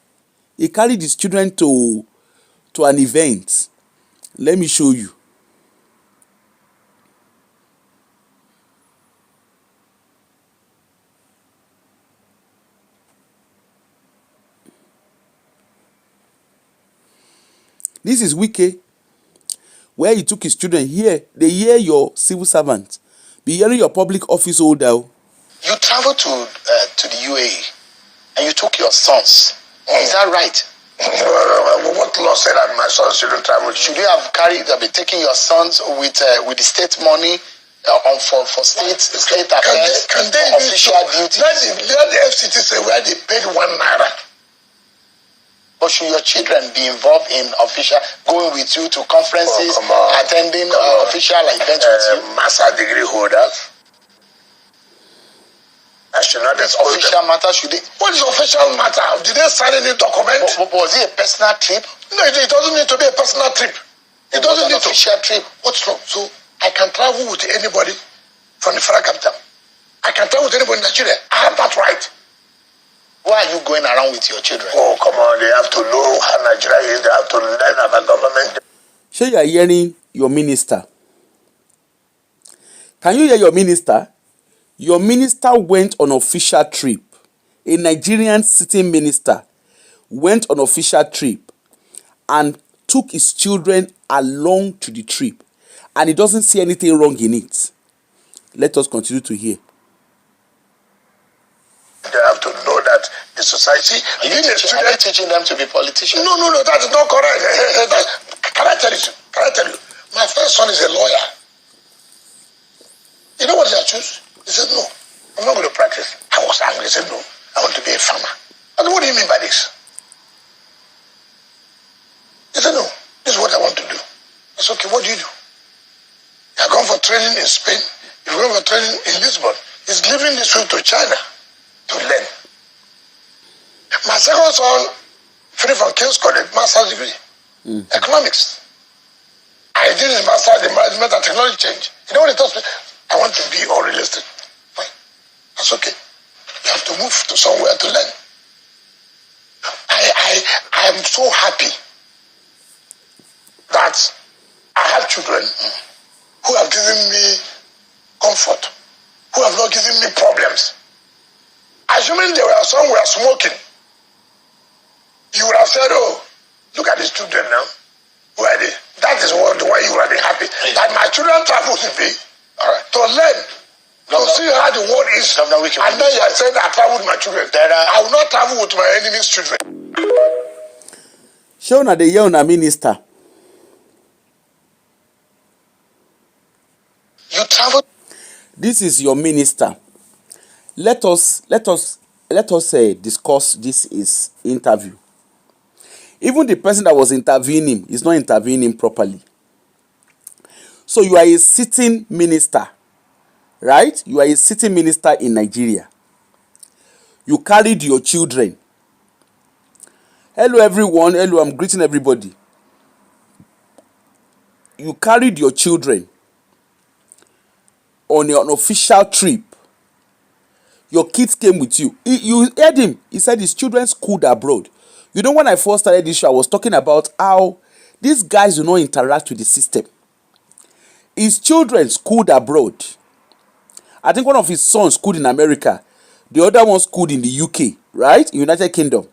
Speaker 1: He carried his children to an event. Let me show you. This is Wike, where he took his children. Here, they hear your civil servant. Be hearing your public office holder.
Speaker 2: You traveled to the UAE and you took your sons. Is that right? What law said that my sons shouldn't travel? Should you have been taking your sons with the state money for state affairs? Can they official duties? Let the FCT say where they paid 1 naira. But should your children be involved in going with you to conferences, attending official events with you? Master degree holders. I should not expose official them. Matter should they? What is official matter? Did they sign any document? But was it a personal trip? No, it doesn't need to be a personal trip. It doesn't need to be an official trip. What's wrong? So I can travel with anybody from the federal capital. I can travel with anybody in Nigeria. I have that right. Why are you going around with your children? Oh, come on. They have to know how Nigeria is. They have to learn about government.
Speaker 1: Sure, you are hearing your minister. Can you hear your minister? Your minister went on official trip. A Nigerian sitting minister went on official trip and took his children along to the trip. And he doesn't see anything wrong in it. Let us continue to hear.
Speaker 2: They have to know that the society. Are you teaching them to be politicians? No, that is not correct. Can I tell you? My first son is a lawyer. You know what they choose? He said, no, I'm not going to practice. I was angry. He said, no, I want to be a farmer. I said, what do you mean by this? He said, no, this is what I want to do. I said, okay, what do? I've gone for training in Spain. You've gone for training in Lisbon. He's leaving this week to China to learn. My second son finished from King's College, master's degree, economics. I did his master's in management and technology change. You know what he told me? I want to be all real estate. Fine. That's okay. You have to move to somewhere to learn. I am so happy that I have children who have given me comfort, who have not given me problems. Assuming there were some who were smoking, you would have said, oh, look at these children now. Who are they? That is what the way you would have been happy. That my children travel to be, to learn, to see how the world is. And then you are saying I travel with my children. I will not travel with my enemy's children.
Speaker 1: Show na the young minister.
Speaker 2: You travel.
Speaker 1: This is your minister. Let us discuss this interview. Even the person that was intervening is not intervening properly. So you are a sitting minister, right? You are a sitting minister in Nigeria. You carried your children. Hello everyone. Hello, I'm greeting everybody. You carried your children on an official trip. Your kids came with you. You heard him. He said his children schooled abroad. You know, when I first started this show, I was talking about how these guys do not interact with the system. His children schooled abroad. I think one of his sons schooled in America. The other one schooled in the UK, right? United Kingdom.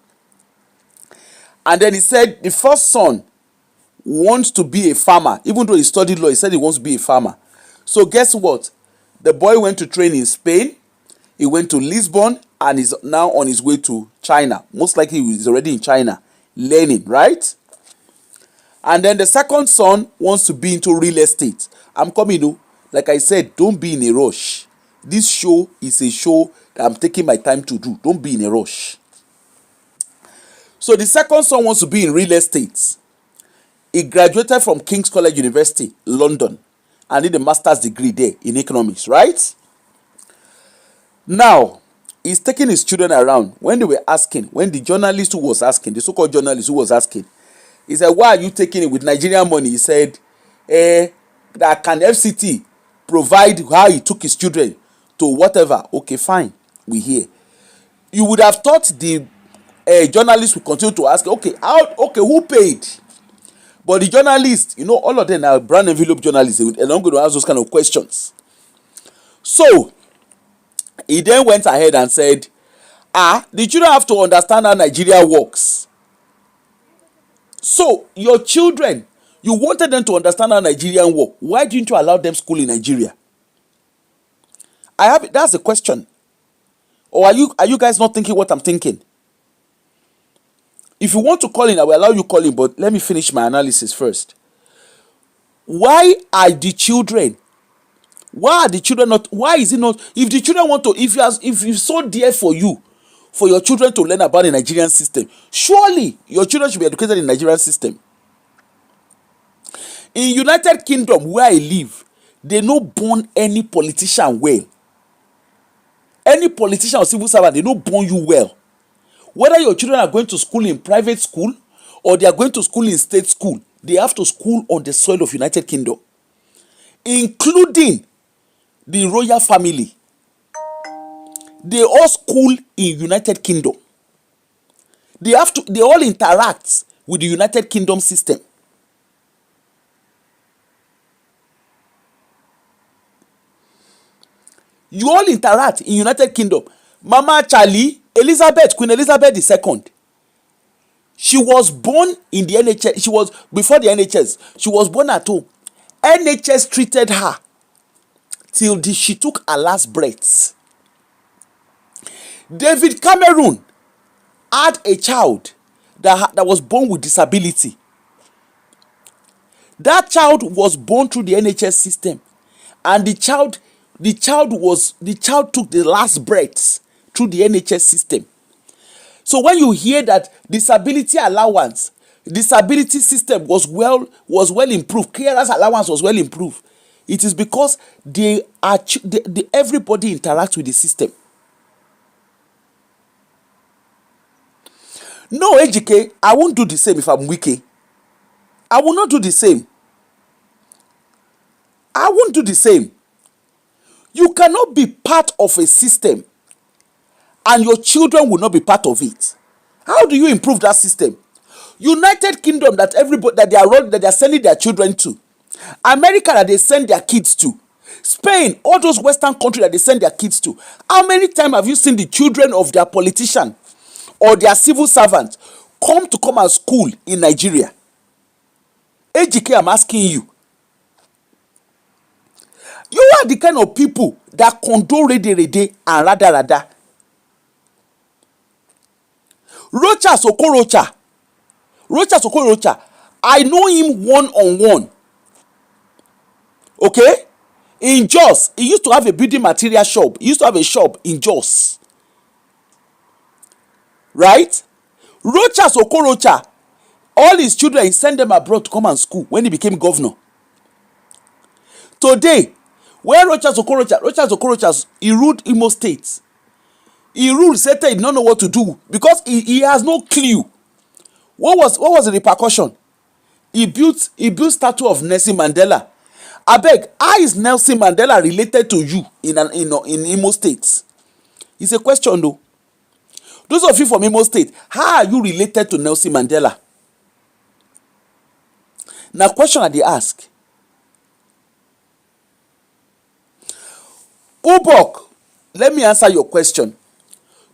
Speaker 1: And then he said the first son wants to be a farmer. Even though he studied law, he said he wants to be a farmer. So guess what? The boy went to train in Spain. He went to Lisbon and is now on his way to China. Most likely he is already in China learning, right? And then the second son wants to be into real estate. I'm coming, like I said, don't be in a rush. This show is a show that I'm taking my time to do. Don't be in a rush. So the second son wants to be in real estate. He graduated from King's College University, London, and did a master's degree there in economics, right? Now, he's taking his children around. When they were asking, when the journalist who was asking, the so-called journalist who was asking, he said, why are you taking it with Nigerian money? He said, that can FCT provide how he took his children to whatever? Okay, fine, we hear. You would have thought the journalist would continue to ask, okay, who paid? But the journalists, all of them are brand envelope journalists. They're not going to ask those kind of questions. So, he then went ahead and said, the children have to understand how Nigeria works. So, your children, you wanted them to understand how Nigeria works. Why didn't you allow them school in Nigeria? That's the question. Or are you guys not thinking what I'm thinking? If you want to call in, I will allow you call in, but let me finish my analysis first. Why are the children not, why is it not, if the children want to, if it's so dear for you, for your children to learn about the Nigerian system, surely your children should be educated in the Nigerian system. In United Kingdom, where I live, they no born any politician well. Any politician or civil servant, they no born you well. Whether your children are going to school in private school or they are going to school in state school, they have to school on the soil of United Kingdom, including the royal family. They all school in United Kingdom. They all interact with the United Kingdom system. You all interact in United Kingdom. Mama Charlie, Elizabeth, Queen Elizabeth II. She was born in the NHS. She was before the NHS. She was born at home. NHS treated her till she took her last breaths. David Cameron had a child that was born with disability. That child was born through the NHS system, and the child took the last breaths through the NHS system. So when you hear that disability allowance, disability system was well improved, carers allowance was well improved, it is because everybody interacts with the system. No, Ejike, I won't do the same if I'm Wike. I will not do the same. I won't do the same. You cannot be part of a system and your children will not be part of it. How do you improve that system? United Kingdom, that everybody that they are sending their children to. America, that they send their kids to. Spain, all those Western countries that they send their kids to. How many times have you seen the children of their politician or their civil servants come and school in Nigeria? AGK, I'm asking you. You are the kind of people that condone rede and rada. Rochas Okorocha, I know him one-on-one. Okay? In Jos, he used to have a building material shop. He used to have a shop in Jos. Right? Rochas Okorocha, all his children, he sent them abroad to come and school when he became governor. Today, when Rochas Okorocha, he ruled Imo State. He ruled, said he did not know what to do because he has no clue. What was the repercussion? He built statue of Nelson Mandela. Abeg, how is Nelson Mandela related to you in Imo State? It's a question though. Those of you from Imo State, how are you related to Nelson Mandela? Now, question that they ask. Ubok, let me answer your question.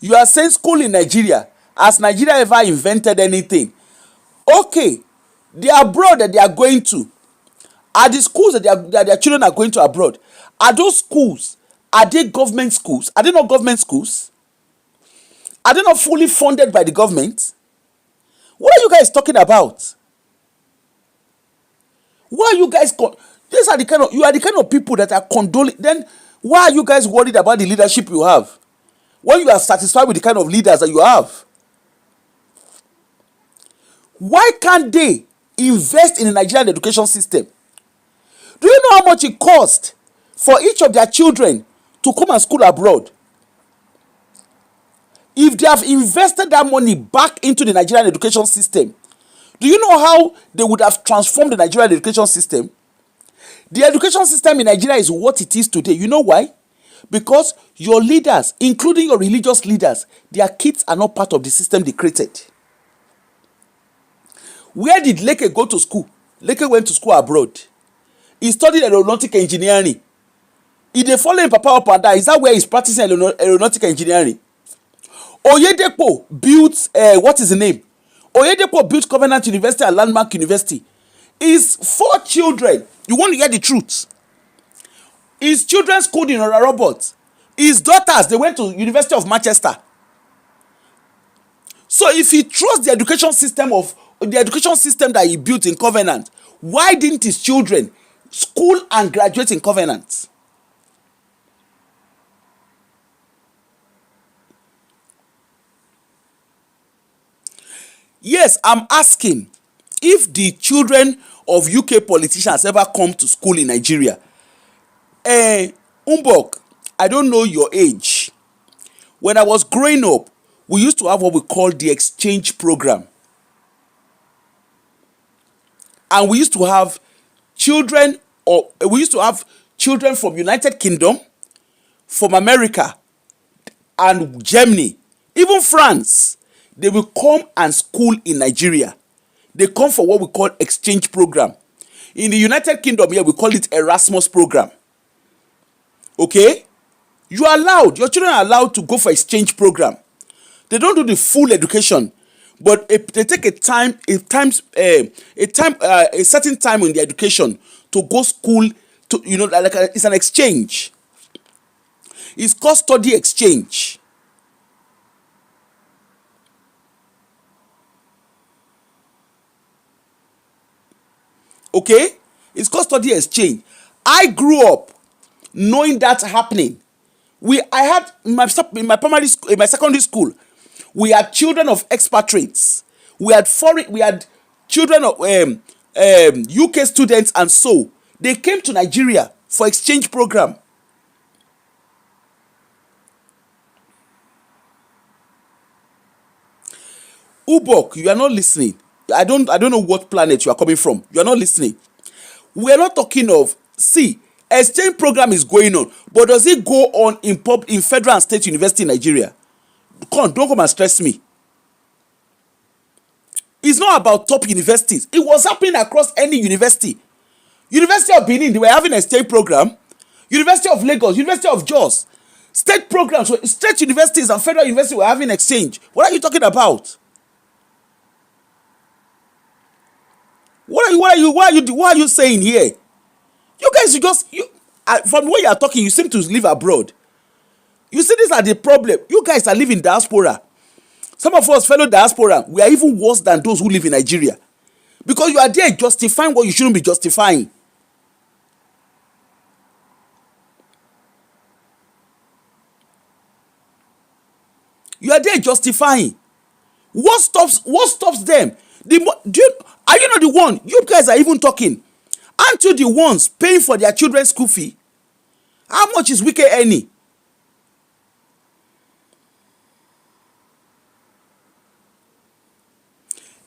Speaker 1: You are saying school in Nigeria. Has Nigeria ever invented anything? Okay, the abroad that they are going to, are the schools that their children are going to abroad, are those schools, are they government schools? Are they not government schools? Are they not fully funded by the government? What are you guys talking about? Why are you guys you are the kind of people that are condoling. Then why are you guys worried about the leadership you have when you are satisfied with the kind of leaders that you have? Why can't they invest in the Nigerian education system? Do you know how much it costs for each of their children to come and school abroad? If they have invested that money back into the Nigerian education system, do you know how they would have transformed the Nigerian education system? The education system in Nigeria is what it is today. You know why? Because your leaders, including your religious leaders, their kids are not part of the system they created. Where did Leke go to school? Leke went to school abroad. He studied aeronautic engineering. If they follow him papa up and down, is that where he's practicing aeronautic engineering? Oyedepo built, what is the name? Oyedepo built Covenant University and Landmark University. His 4 children, you want to hear the truth? His children schooled in Ora Robert. His daughters, they went to University of Manchester. So if he trusts the education system that he built in Covenant, why didn't his children school and graduate in Covenant? Yes, I'm asking if the children of UK politicians ever come to school in Nigeria. Umbok, I don't know your age. When I was growing up, we used to have what we call the exchange program. And we used to have children from United Kingdom, from America, and Germany, even France. They will come and school in Nigeria. They come for what we call exchange program. In the United Kingdom here, we call it Erasmus program. Okay? Your children are allowed to go for exchange program. They don't do the full education, but they take a certain time in the education to go school to, it's an exchange. It's called study exchange. Okay, it's called study exchange. I grew up knowing that happening. I had in my primary school, in my secondary school, we had children of expatriates. We had children of UK students, and so they came to Nigeria for exchange program. Ubok, you are not listening. I don't know what planet you are coming from. You are not listening. We are not talking of, see, exchange program is going on, but does it go on in federal and state university in Nigeria? Don't come and stress me. It's not about top universities. It was happening across any university. University of Benin, they were having a exchange program. University of Lagos, University of Jos, state programs, state universities and federal universities were having exchange. What are you talking about? What are you saying here? You guys, from the way you are talking, you seem to live abroad. You see, these are the problem. You guys are living diaspora. Some of us fellow diaspora, we are even worse than those who live in Nigeria, because you are there justifying what you shouldn't be justifying. You are there justifying. What stops them? Are you not the one? You guys are even talking. Aren't you the ones paying for their children's school fee? How much is Wike earning?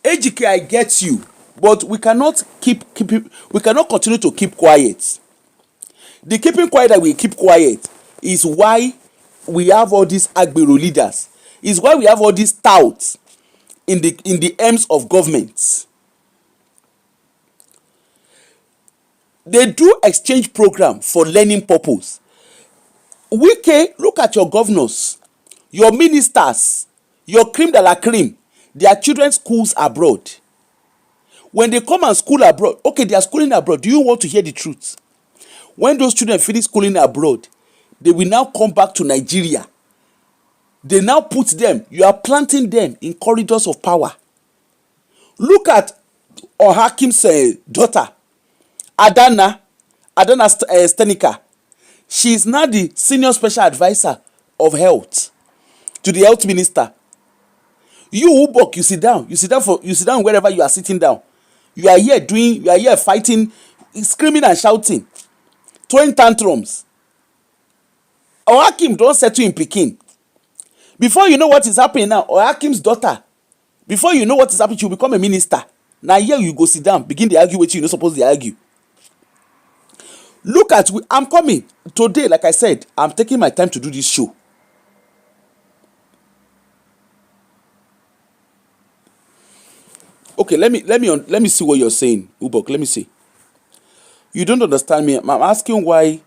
Speaker 1: AGK, I get you, but we cannot we cannot continue to keep quiet. The keeping quiet that we keep quiet is why we have all these agbero leaders. Is why we have all these touts in the arms of government. They do exchange program for learning purpose. Wike, look at your governors, your ministers, your cream de la cream, their children's schools abroad. When they come and school abroad, okay, they are schooling abroad. Do you want to hear the truth? When those children finish schooling abroad, they will now come back to Nigeria. They now put them, you are planting them in corridors of power. Look at Ohakim's daughter, Adana Stenica. She is now the senior special advisor of health to the health minister. You Ubok, you sit down wherever you are sitting down. You are here fighting, screaming and shouting, throwing tantrums. Ohakim don't settle in Pekin. Before you know what is happening now, Ohakim's daughter, before you know what is happening, she will become a minister. Now here you go sit down, begin to argue with you not supposed to argue. Look at, I'm coming today, like I said, I'm taking my time to do this show. Okay, let me see what you're saying, Ubok. Let me see. You don't understand me. I'm asking why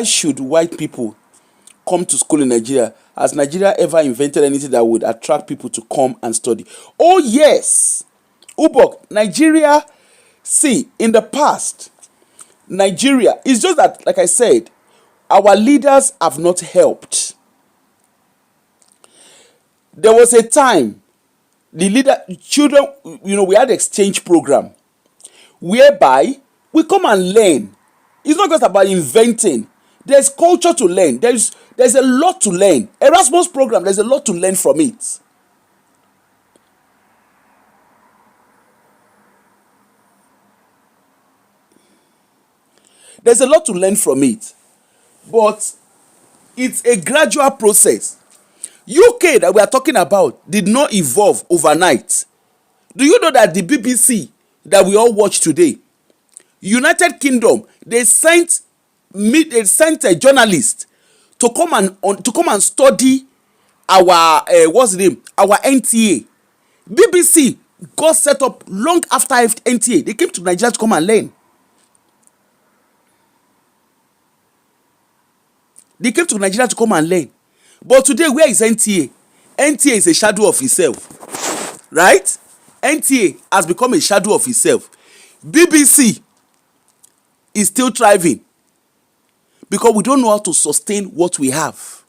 Speaker 1: should white people come to school in Nigeria? Has Nigeria ever invented anything that would attract people to come and study? Oh yes, Ubok, Nigeria. See, in the past, Nigeria, it's just that, like I said, our leaders have not helped. There was a time children, we had exchange program whereby we come and learn. It's not just about inventing. There's culture to learn. There's a lot to learn. Erasmus program, there's a lot to learn from it. There's a lot to learn from it. But it's a gradual process. UK that we are talking about did not evolve overnight. Do you know that the BBC that we all watch today, United Kingdom, they sent a journalist to come and study our what's the name? Our NTA. BBC got set up long after NTA. They came to Nigeria to come and learn. They came to Nigeria to come and learn. But today, where is NTA? NTA is a shadow of itself, right? NTA has become a shadow of itself. BBC is still thriving because we don't know how to sustain what we have.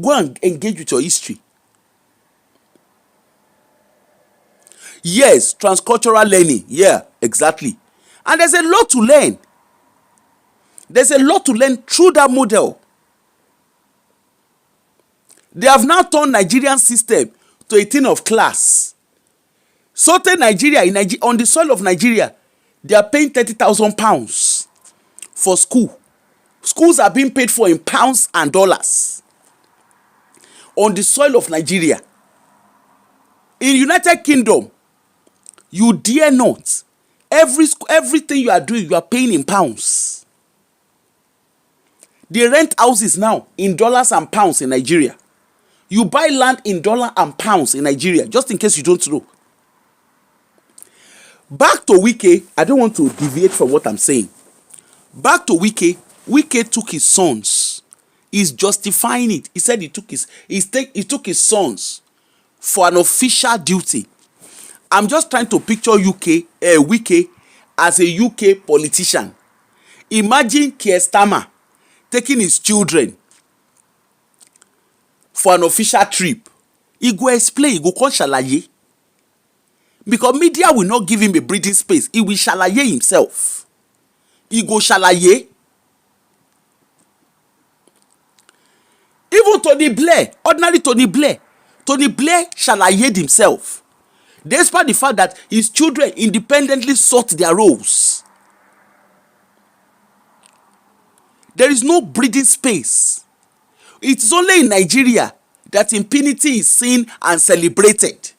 Speaker 1: Go and engage with your history. Yes, transcultural learning. Yeah, exactly. And there's a lot to learn. There's a lot to learn through that model. They have now turned Nigerian system to a thing of class. Certain Nigeria, on the soil of Nigeria, they are paying £30,000 for school. Schools are being paid for in pounds and dollars. On the soil of Nigeria. In United Kingdom, you dare not. Everything you are doing, you are paying in pounds. They rent houses now in dollars and pounds in Nigeria. You buy land in dollar and pounds in Nigeria, just in case you don't know. Back to Wike, I don't want to deviate from what I'm saying. Back to Wike, Wike took his sons. He's justifying it. He said he took his sons for an official duty. I'm just trying to picture Wike as a UK politician. Imagine Keir Starmer taking his children for an official trip. He go explain, he go call ṣàlàyé. Because media will not give him a breathing space. He will ṣàlàyé himself. He go ṣàlàyé. Even Tony Blair, ordinary Tony Blair ṣàlàyé himself. Despite the fact that his children independently sought their roles. There is no breathing space. It is only in Nigeria that impunity is seen and celebrated.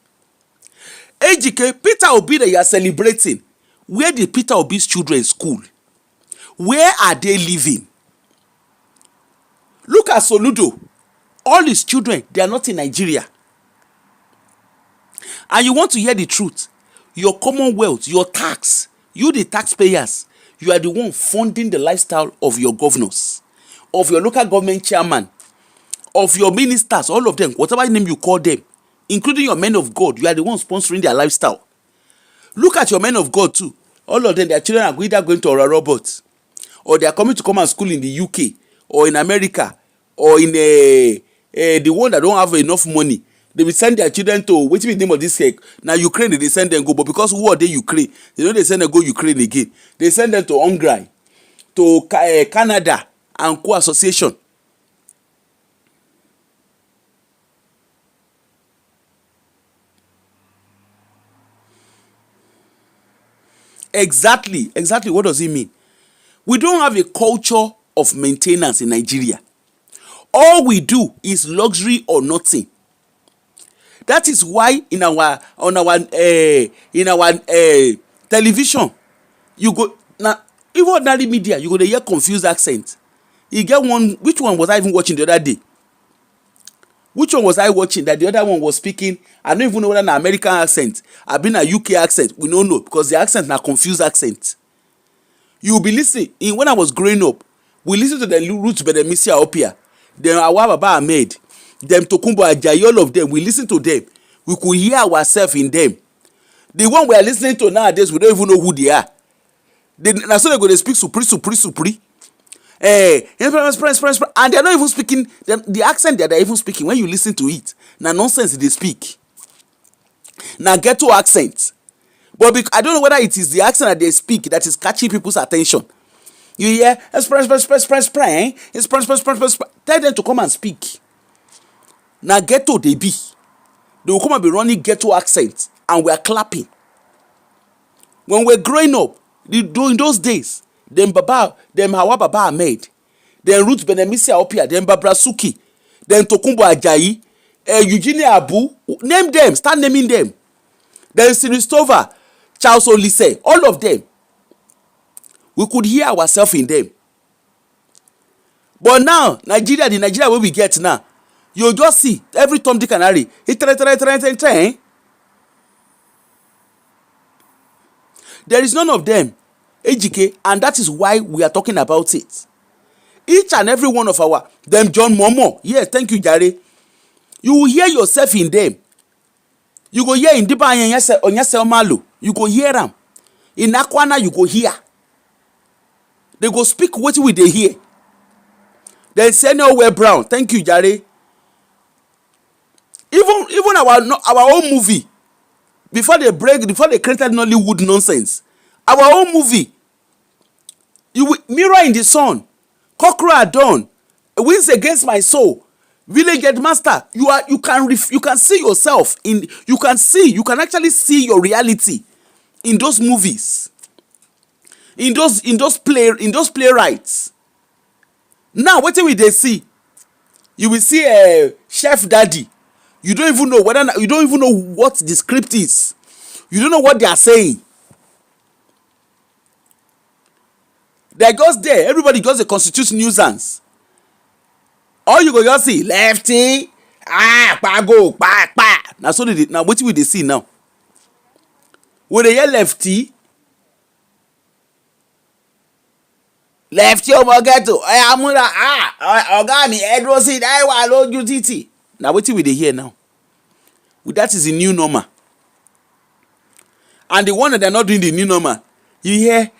Speaker 1: Ejike, Peter Obi that you are celebrating, where did Peter Obi's children school? Where are they living? Look at Soludo. All his children, they are not in Nigeria. And you want to hear the truth? Your commonwealth, your tax, you the taxpayers, you are the one funding the lifestyle of your governors, of your local government chairman, of your ministers, all of them, whatever name you call them, including your men of God. You are the one sponsoring their lifestyle. Look at your men of God too. All of them, their children are either going to Ora Roberts, or they are coming to come and school in the UK, or in America, or in the one that don't have enough money. They will send their children to, wait till the name of this cake. Now Ukraine, they send them go, but because who are they Ukraine? They send them go Ukraine again. They send them to Hungary, to Canada, and co-association. Exactly. What does it mean? We don't have a culture of maintenance in Nigeria. All we do is luxury or nothing. That is why in our television, you go now, even ordinary media, you go to hear confused accent. You get one. Which one was I even watching the other day? Which one was I watching that the other one was speaking? I don't even know whether an American accent, I've been a UK accent. We don't know because the accent na confused accent. You will be listening. When I was growing up, we listen to the Roots Bedemisia up here. Then Awa Baba Ahmed, them Tokunbo Ajayi, all of them. We listen to them. We could hear ourselves in them. The one we are listening to nowadays, we don't even know who they are. Now so they go to speak supri. And they are not even speaking the accent that they are even speaking. When you listen to it, now nonsense they speak. Now ghetto accent. But I don't know whether it is the accent that they speak that is catching people's attention. You hear express. Tell them to come and speak. Now ghetto they be. They will come and be running ghetto accents, and we are clapping. When we're growing up, in those days, them Hawa Baba Ahmed, them Ruth Benemisia Opia, them Barbara Suki, them Tokunbo Ajayi, Eugenia Abu, name them, start naming them. Then Sinistova, Charles Olise, all of them. We could hear ourselves in them. But now, the Nigeria where we get now, you just see every Tom, Dick and Harry. There is none of them, AGK, and that is why we are talking about it. Each and every one of our them John Momo. Yes, thank you, Jare. You will hear yourself in them. You go hear in Dipa Onyase Omalu. You go hear them. In Akwana, you go hear. They go speak what we they hear. Then Senior Brown. Thank you, Jare. Even our own movie, before they created Nollywood nonsense, our own movie, Mirror in the Sun, Cockerel at Dawn, Wins Against My Soul, Village Headmaster, you can see yourself in, you can actually see your reality in those movies, in those playwrights. Now what will they see? You will see Chef Daddy. You don't even know what the script is. You don't know what they are saying. They're just there. Everybody just a constitutes nuisance. All you go just see lefty, pago, pa. Now so now what will they see now? When they hear lefty ọmọ ghetto, amúra ọ̀gá mi ẹ̀dúró sí ìdáwà lójú títì. Now what will they hear now? That is the new normal. And the one that they're not doing the new normal, you hear,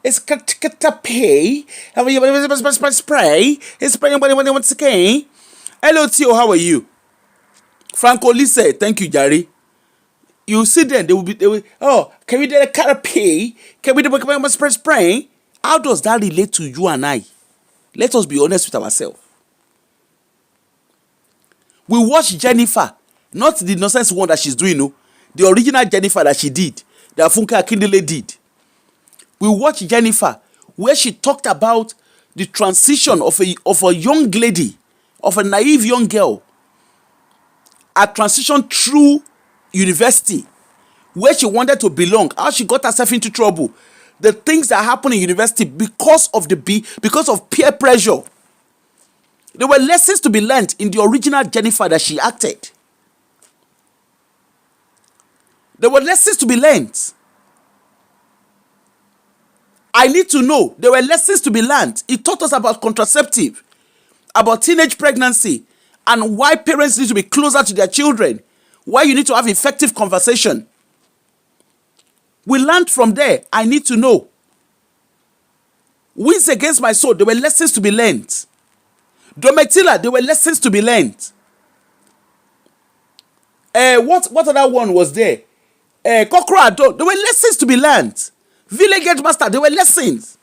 Speaker 1: it's pay, spray, it's spraying once again. Hello, Tio, how are you? Franco Lise, thank you, Jare. You see them, they will, can we do a pay? Can we do a spray? How does that relate to you and I? Let us be honest with ourselves. We watch Jennifer, not the nonsense one that she's doing, no. The original Jennifer that she did, that Funke Akindele did. We watch Jennifer, where she talked about the transition of a young lady, of a naive young girl, a transition through university, where she wanted to belong, how she got herself into trouble, the things that happen in university because of peer pressure. There were lessons to be learned in the original Jennifer that she acted. There were lessons to be learned. I need to know. There were lessons to be learned. It taught us about contraceptive, about teenage pregnancy, and why parents need to be closer to their children, why you need to have effective conversation. We learned from there. I need to know. Wins Against My Soul, there were lessons to be learned. Domitila, there were lessons to be learned. What other one was there? Cockerel at Dawn, there were lessons to be learned. Village Headmaster, there were lessons.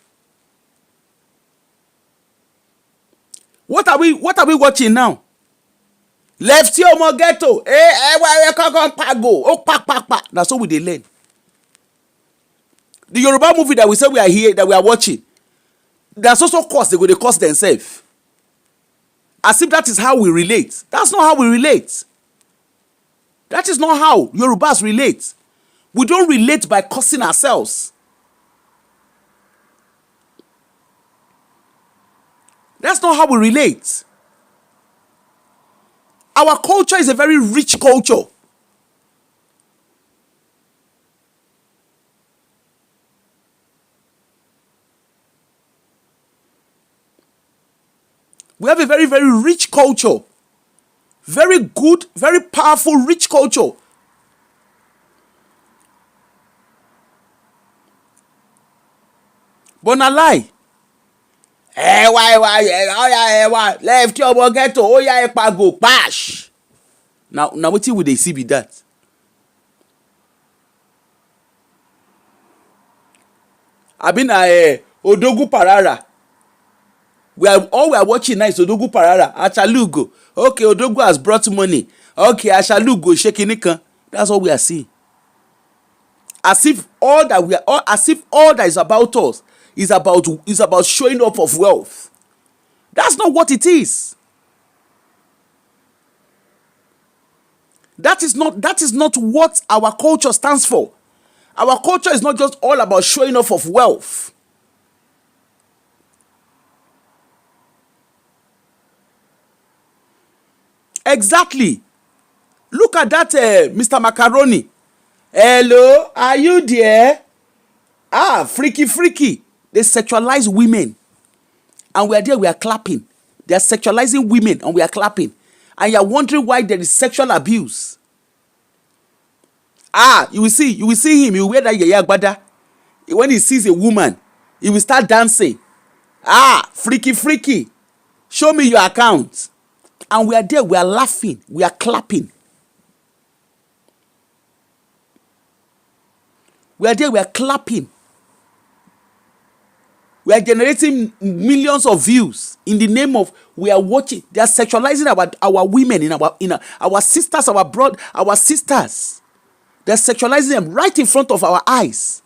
Speaker 1: What are we watching now? Lefty ọmọ ghetto, pago, that's all we dey learn. The Yoruba movie that we say we are here, that we are watching, there's also cost, they cost themselves. As if that is how we relate. That's not how we relate. That is not how Yorubas relate. We don't relate by cursing ourselves. That's not how we relate. Our culture is a very rich culture. We have a very, very rich culture. Very good, very powerful, rich culture. But na lie. Why? Left your ghetto, pago, pash. Now what will they see be that? I've been Odogu Parara. We are watching now is Odogu Parara. Achalugo. Okay, Odogu has brought money. Okay, Achalugo shaking it. That's all we are seeing. As if all that is about us is about showing up of wealth. That's not what it is. That is not what our culture stands for. Our culture is not just all about showing off of wealth. Exactly. Look at that Mr. Macaroni. Hello, are you there? Freaky. They sexualize women. And we are there, we are clapping. They are sexualizing women and we are clapping. And you are wondering why there is sexual abuse. You will see him, he will wear that yaya agbada. When he sees a woman, he will start dancing. Freaky. Show me your account. And we are there, we are laughing, we are clapping. We are there, we are clapping. We are generating millions of views in the name of we are watching. They are sexualizing our women in our sisters, our sisters. They are sexualizing them right in front of our eyes.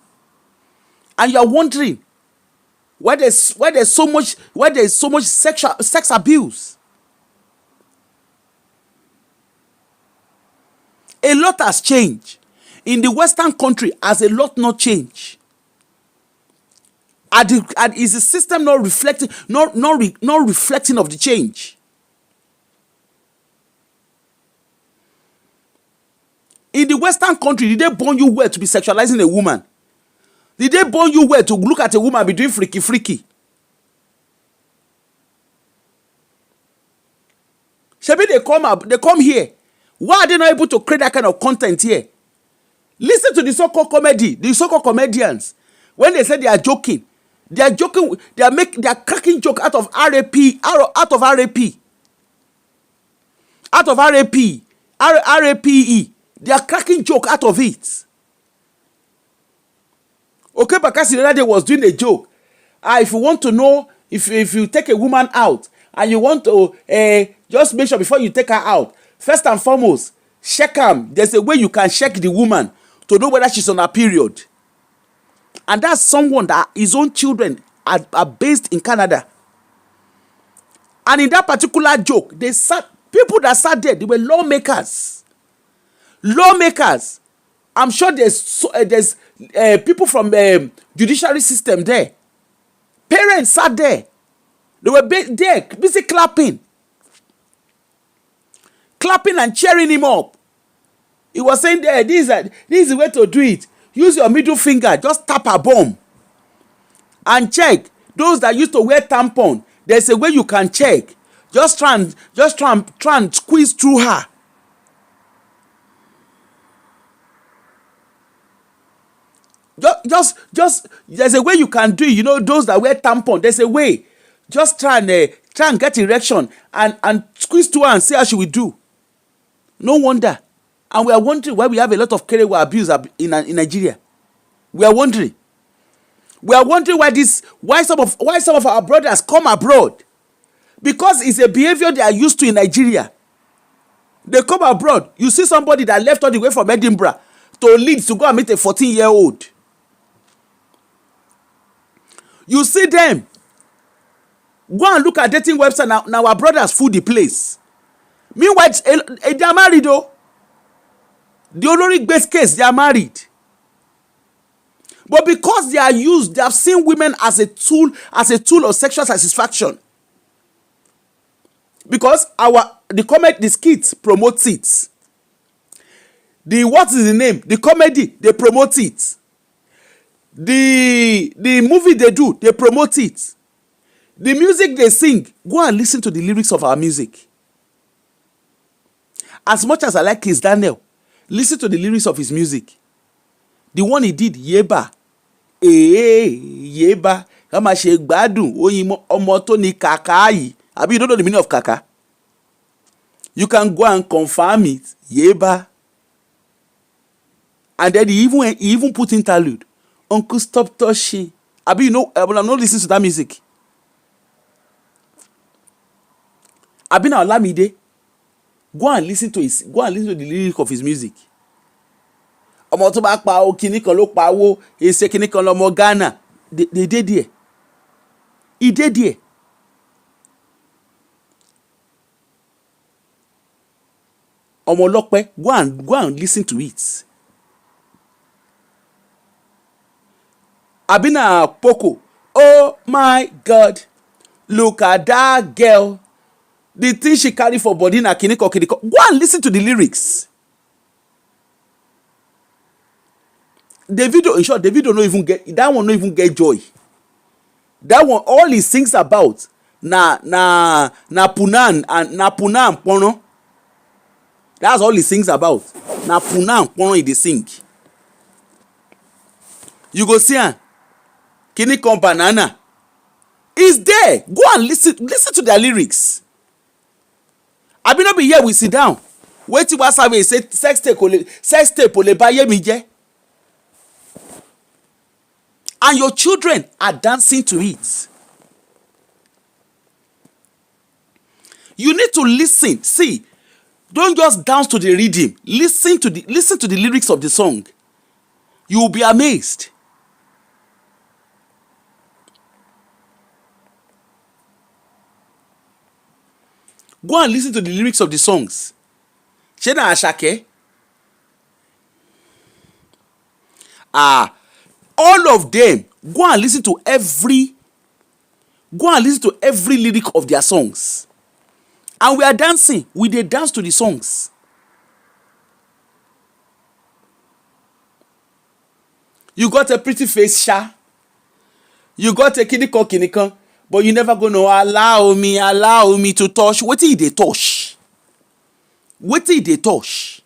Speaker 1: And you are wondering why there's so much sex abuse. A lot has changed. In the Western country, has a lot not changed. And is the system not reflecting of the change? In the Western country, did they born you well to be sexualizing a woman? Did they born you well to look at a woman and be doing freaky? Shebi they come here. Why are they not able to create that kind of content here? Listen to the so-called comedians. When they say they are joking, they are cracking joke out of RAPE. They are cracking joke out of it. Okay, Bakasi the other day was doing a joke. If you want to know, if you take a woman out and you want to just make sure before you take her out, first and foremost, check her. There's a way you can check the woman to know whether she's on her period. And that's someone that his own children are based in Canada. And in that particular joke, people that sat there, they were lawmakers. I'm sure there's people from judiciary system there. Parents sat there. They were there, busy clapping and cheering him up. He was saying there, this is the way to do it. Use your middle finger, just tap a bomb. And check. Those that used to wear tampon, there's a way you can check. Just try and squeeze through her. Just there's a way you can do it. You know, those that wear tampon, there's a way. Just try and get erection and squeeze through her and see how she will do. No wonder. And we are wondering why we have a lot of kerewa abuse in Nigeria. We are wondering why some of our brothers come abroad. Because it's a behavior they are used to in Nigeria. They come abroad. You see somebody that left all the way from Edinburgh to Leeds to go and meet a 14-year-old. You see them. Go and look at dating website. Now our brothers fool the place. Meanwhile, they are married though. The only best case, they are married. But because they have seen women as a tool of sexual satisfaction. Because the skit promotes it. What is the name? The comedy, they promote it. The movie they do, they promote it. The music they sing, go and listen to the lyrics of our music. As much as I like Kiss Daniel, listen to the lyrics of his music. The one he did, Yeba. Yeba. Kama she gbadun, oyimo omo to ni kaka yi. Abi, you don't know the meaning of kaka? You can go and confirm it. Yeba. And then he even put interlude. Uncle, stop touching. Abi, you know, I'm not listening to that music. Abi na Olamide. Go and listen to the lyric of his music. Ọmọ tó bá pa o kíní kan ló pa wo, èsè kíní kan lọmọ Ghana. They did there. He did there. Ọmọ Ọlọ́pẹ́, go and listen to it. Abina Poco. Oh my God. Look at that girl. The thing she carry for body na kiniko. Go and listen to the lyrics. Davido no even get that one. No even get joy. That one, all he sings about na punan and pono. That's all he sings about. Na puna and pono he dey sing. You go see am. Kini kan banana. It's there. Go and listen to their lyrics. Abi no be here we sit down. Wetin wa sabe say sex tape o le ba ye mi je. And your children are dancing to it. You need to listen. See, don't just dance to the rhythm. Listen to the lyrics of the song. You will be amazed. Go and listen to the lyrics of the songs. Shena Ashake. All of them. Go and listen to every lyric of their songs. And we are dancing. We dey dance to the songs. You got a pretty face, Sha. You got a kinikan, but you never gonna allow me to touch. Wetin dey touch? Wetin dey touch?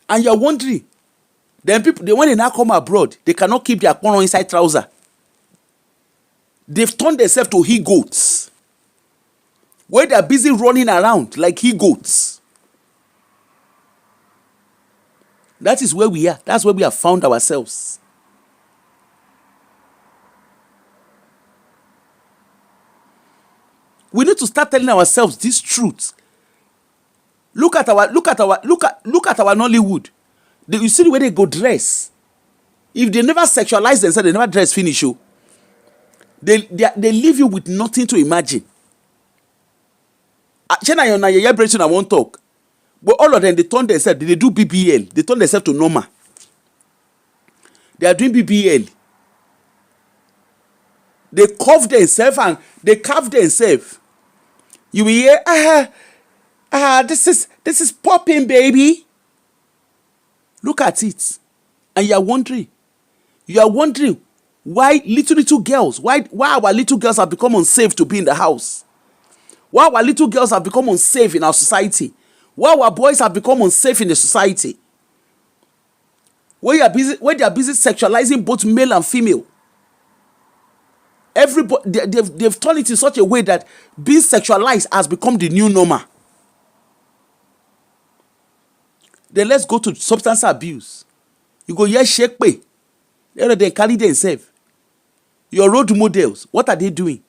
Speaker 1: And you're wondering, then people, when they now come abroad, they cannot keep their corner inside trouser. They've turned themselves to he-goats. Where they're busy running around like he-goats. That is where we are. That's where we have found ourselves. We need to start telling ourselves this truth. Look at our Nollywood. You see the way they go dress. If they never sexualize themselves, they never dress finish. They leave you with nothing to imagine. I won't talk. But all of them, they turn themselves, they do BBL. They turn themselves to normal. They are doing BBL. They carve themselves. You will hear, this is popping, baby. Look at it. And you are wondering why little girls, why our little girls have become unsafe to be in the house. Why our little girls have become unsafe in our society. Why our boys have become unsafe in the society. Where they are busy sexualizing both male and female. Everybody, they've turned it in such a way that being sexualized has become the new normal. Then let's go to substance abuse. You go here shake pay. They carry themselves. Your road models, what are they doing?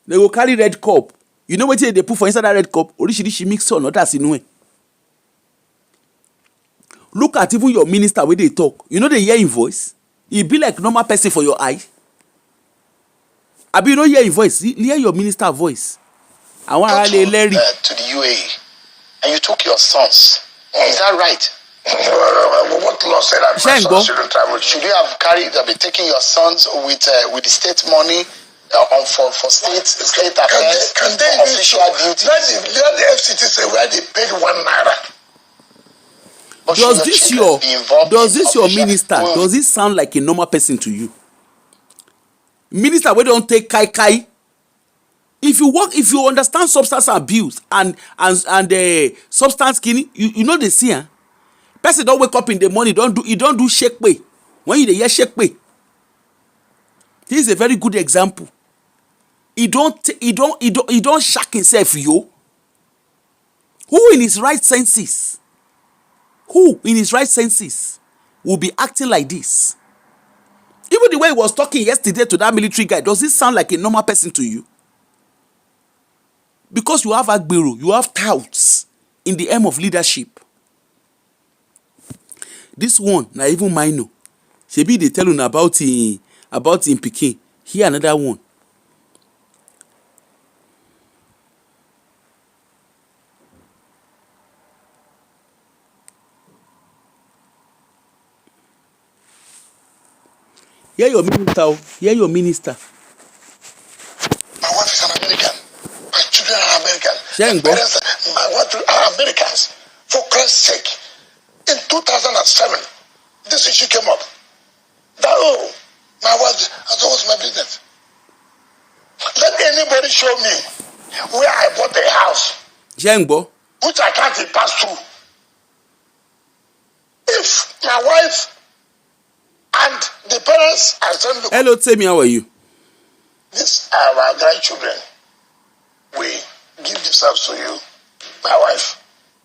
Speaker 1: They go carry red cup. You know what they put for inside that red cup? Orishirishi mix on others in way. Look at even your minister when they talk. You know they hear in voice. He be like normal person for your eye. Abi you know hear in voice. Hear your minister voice. I want to
Speaker 2: the UAE, and you took your sons. Is that right? What law said that my sons shouldn't travel? Should you have been taking your sons with the state money for state affairs? Can they official duties? Let the FCT say where they paid 1 naira.
Speaker 1: Does this your minister? Does it sound like a normal person to you? Minister, we don't take kai. If you understand substance abuse and substance killing, you know they see. Person don't wake up in the morning, don't do shake pay. When you hear shake pay, this is a very good example. He don't shack himself, yo. Who in his right senses will be acting like this? Even the way he was talking yesterday to that military guy, does it sound like a normal person to you? Because you have agbero, you have touts in the aim of leadership. This one, na even minor. Shebi they tell you about him pikin. Here another one. Hear your minister.
Speaker 2: My wife is an American. My children are American. My parents, my wife are Americans. For Christ's sake, in 2007, this issue came up. That My wife, I thought, what's my business? Let anybody show me where I bought a house,
Speaker 1: Jengbo.
Speaker 2: which I can't pass through. If my wife and the parents are saying, look,
Speaker 1: Hello, Temi, how are you?
Speaker 2: these are our grandchildren. We give this house to you, my wife.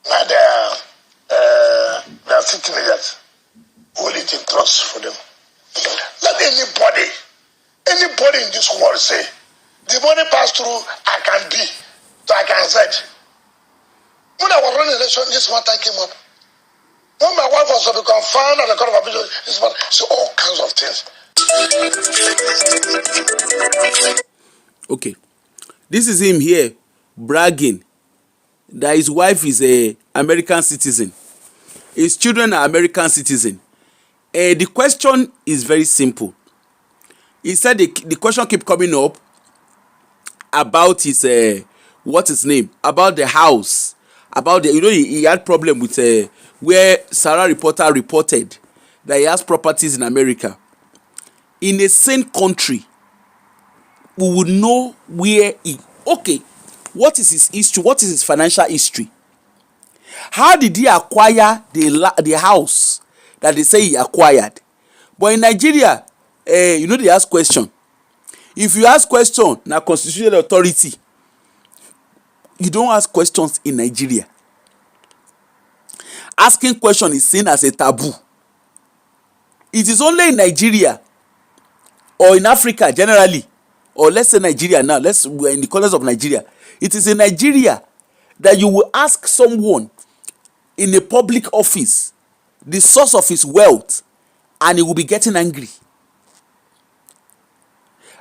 Speaker 2: Now they are sitting teenagers. Hold it in trust for them. Let anybody in this world say, the money passed through, I can be, so I can say. When I was running election, this matter came up. When my wife was to be confined at the court of appeal, this matter, so all kinds of things.
Speaker 1: Okay. This is him here bragging that his wife is a American citizen. His children are American citizen. The question is very simple. He said the question keep coming up about his what's his name, about the house, about the, you know, he had problem with where Sarah reporter reported that he has properties in America. In a same country, we would know where he, okay, what is his history, what is his financial history, how did he acquire the house that they say he acquired. But in Nigeria, you know, they ask question. If you ask question na constitutional authority, you don't ask questions in Nigeria. Asking question is seen as a taboo. It is only in Nigeria or in Africa generally, or let's say Nigeria now, we're in the corners of Nigeria. It is in Nigeria that you will ask someone in a public office the source of his wealth and he will be getting angry.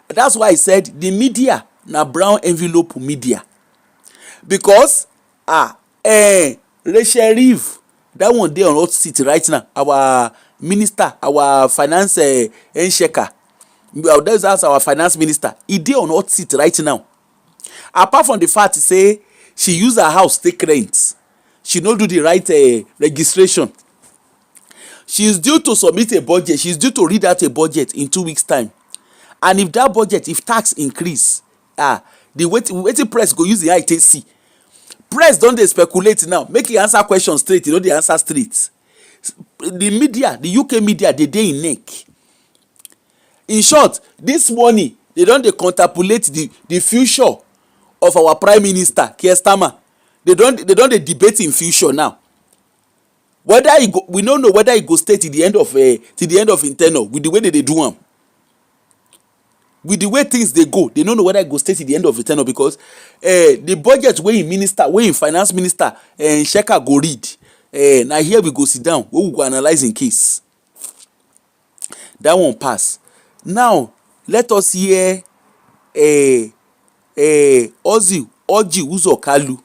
Speaker 1: That's why I said the media na brown envelope media, because Rachel Reeve, that one dey on hot seat right now, our minister, our finance Nsheka, that's our finance minister, he dey on hot seat right now. Apart from the fact say she use her house take rent, she no do the right registration, she is due to submit a budget, she is due to read out a budget in 2 weeks time. And if that budget, if tax increase, the wetin press go use the eye take see. Press don dey speculate now, make e answer question straight, you know, dey answer straight. The media, the UK media, dey dey in neck. In short, this morning they don dey contemplate the future of our prime minister Keir Starmer. They don dey debate in future now. Whether he go, we no know whether he go stay till the end of him ten ure with the way they dey do am. With the way things dey go, they don't know whether it go stay till the end of the ten ure, because the budget wey im minister, wey im finance minister Nsheka go read, na here we go sit down, wey we go analyse in case. That one pass. Now let us hear Orji Uzor Kalu.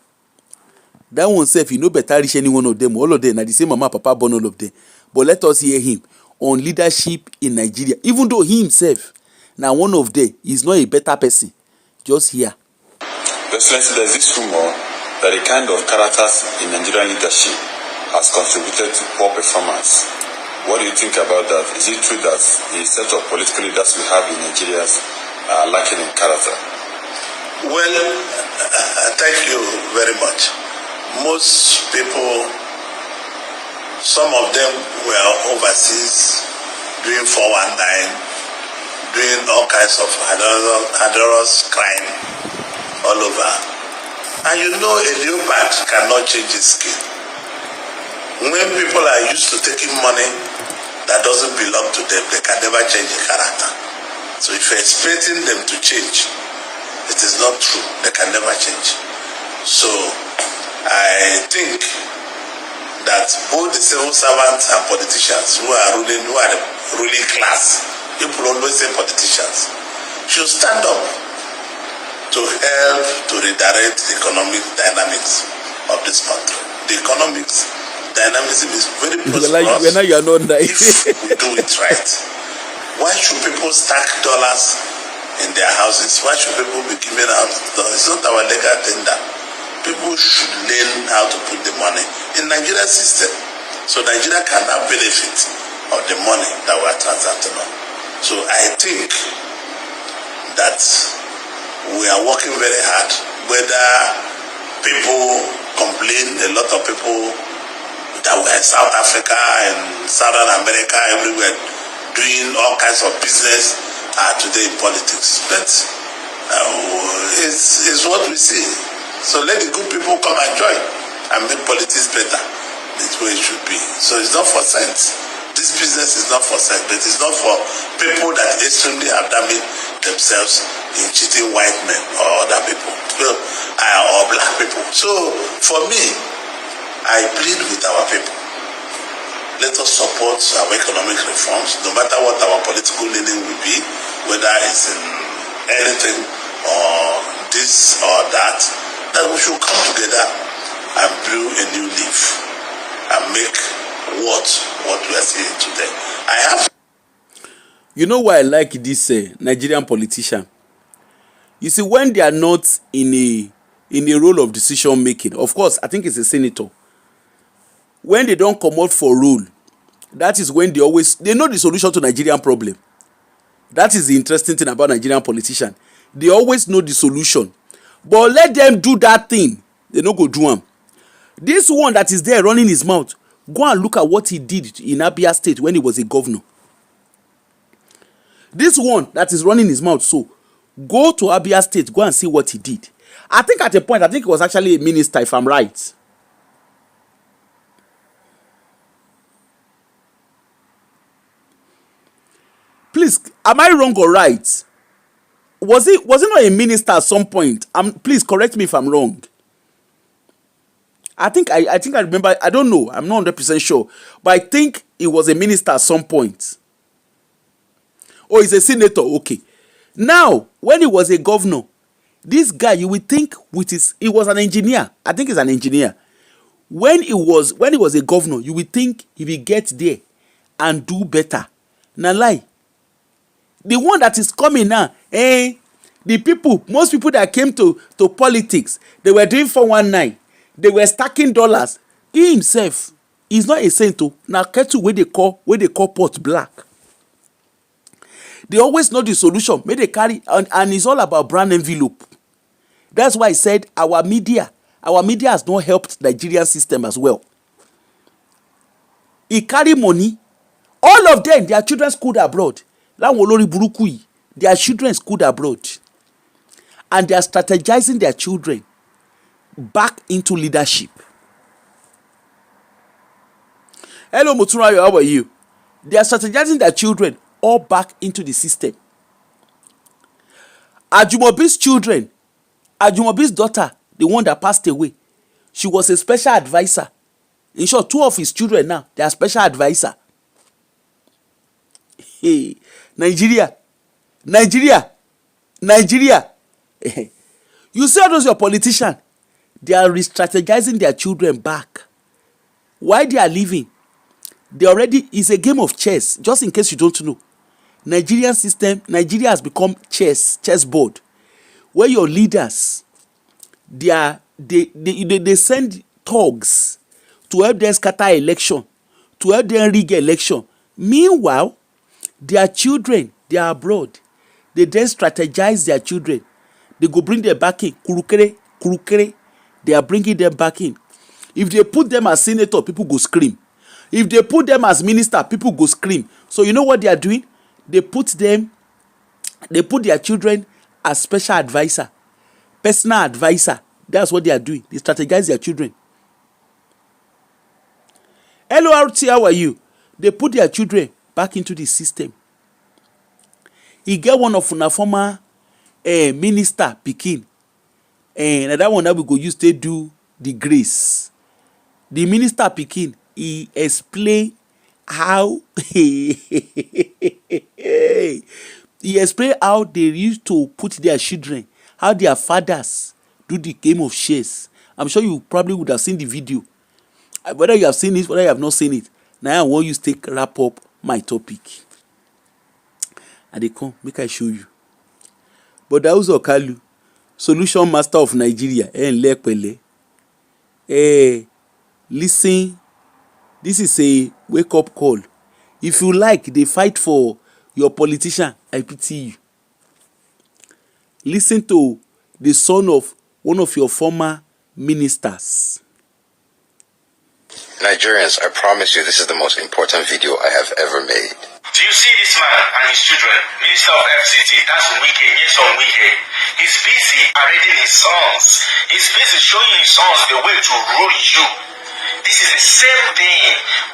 Speaker 1: That one sef, e no better reach any one of them. All of them na the same mama and papa born all of them. But let us hear him on leadership in Nigeria, even though he himself now one of them is not a better person. Just here.
Speaker 4: Excellency, there is this rumor that the kind of characters in Nigerian leadership has contributed to poor performance. What do you think about that? Is it true that the set of political leaders we have in Nigeria are lacking in character?
Speaker 2: Well, thank you very much. Most people, some of them were overseas doing 419, doing all kinds of adulterous crime all over. And you know, a leopard cannot change his skin. When people are used to taking money that doesn't belong to them, they can never change their character. So if you're expecting them to change, it is not true. They can never change. So I think that both the civil servants and politicians who are the ruling class, people always say politicians, should stand up to help to redirect the economic dynamics of this country. The economic dynamism is very prosperous if we do it right. Why should people stack dollars in their houses? Why should people be giving out dollars? It's not our legal tender. People should learn how to put the money in Nigeria's system, so Nigeria can now benefit of the money that we are transacting on. So I think that we are working very hard. Whether people complain, a lot of people that were in South Africa and Southern America, everywhere, doing all kinds of business are today in politics. But it's what we see. So let the good people come and join and make politics better. That's where it should be. So it's not for sense. This business is not for sense, but it's not for people that extremely have damaged themselves in cheating white men or other people, or black people. So for me, I plead with our people. Let us support our economic reforms, no matter what our political leaning will be, whether it's in anything or this or that we should come together and brew a new leaf and make what we are seeing today. I have.
Speaker 1: You know why I like this Nigerian politician? You see, when they are not in a role of decision making, of course, I think it's a senator. When they don't come out for rule, that is when they know the solution to Nigerian problem. That is the interesting thing about Nigerian politician. They always know the solution, but let them do that thing, they no go do am. This one that is there running his mouth, go and look at what he did in Abia State when he was a governor. This one that is running his mouth, so go to Abia State, go and see what he did. I think at a point, I think he was actually a minister, if I'm right. Please, am I wrong or right? Was he not a minister at some point? Please correct me if I'm wrong. I think I remember. I don't know. I'm not 100% sure, but I think he was a minister at some point. Oh, he's a senator. Okay. Now, when he was a governor, this guy, you would think he was an engineer. I think he's an engineer. When he was a governor, you would think he will get there and do better. Now lie. The one that is coming now, most people that came to politics, they were doing 419. They were stacking dollars. He himself is not a saint. Now kettle where they call pot black. They always know the solution. May they carry and it's all about brand envelope. That's why I said our media has not helped Nigerian system as well. He carry money. All of them, their children schooled abroad. Their children schooled abroad. And they are strategizing their children back into leadership. Hello, Muturayo, how are you? They are strategizing their children all back into the system. Ajumobi's children, Ajumobi's daughter, the one that passed away, she was a special advisor. In short, 2 of his children now, they are special advisor. Hey, Nigeria. You see all those your politicians, they are re-strategizing their children back. Why they are leaving? It's a game of chess, just in case you don't know. Nigerian system, Nigeria has become chessboard, where your leaders, they send thugs to help them scatter election, to help them rig election. Meanwhile, their children, they are abroad. They then strategize their children. They go bring them back in. Kurukere. They are bringing them back in. If they put them as senator, people go scream. If they put them as minister, people go scream. So you know what they are doing? They put their children as special advisor, personal advisor. That's what they are doing. They strategize their children. LORT, how are you? They put their children back into the system. He get one of una former minister pikin, and that one that we go use to do the grace. The minister pikin, he explain how he explain how they used to put their children, how their fathers do the game of chess. I'm sure you probably would have seen the video. Whether you have seen it, whether you have not seen it, now I want you to wrap up my topic. And they come, make I show you. But that was Okalu, solution master of Nigeria. Listen, this is a wake-up call. If you like, they fight for your politician, I pity you. Listen to the son of one of your former ministers.
Speaker 5: Nigerians, I promise you this is the most important video I have ever made.
Speaker 3: Do you see this man and his children? Minister of FCT, that's Wike, Nyeson Wike. He's busy parading his sons. He's busy showing his sons the way to rule you. This is the same thing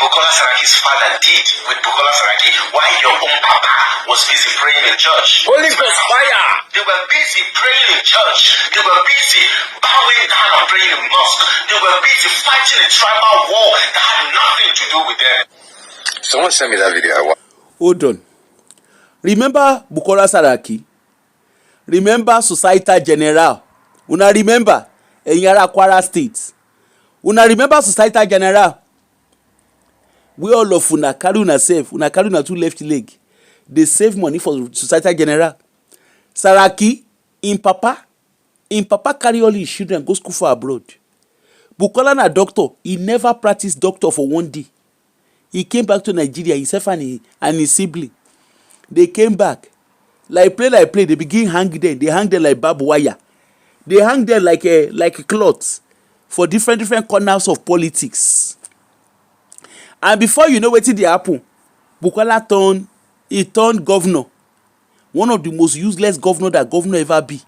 Speaker 3: Bukola Saraki's father did with Bukola Saraki while your own papa was busy praying in church.
Speaker 2: Holy Ghost fire!
Speaker 3: They were busy praying in church. They were busy bowing down and praying in mosque. They were busy fighting a tribal war that had nothing to do with them.
Speaker 5: Someone sent me that video.
Speaker 1: Hold on. Remember Bukola Saraki? Remember Society General? Una remember Enyara Kwara State? Una remember Society General? We all of una carry una save. Una carry una two left leg. They save money for Society General. Saraki, in papa carry all his children go school for abroad. Bukola na doctor. He never practiced doctor for one day. He came back to Nigeria, himself and his sibling. They came back. Like play, they begin hang them. They hang them like barbed wire. They hang them like a cloth for different corners of politics. And before you know what did happen, Bukola turned governor. One of the most useless governor that governor ever be.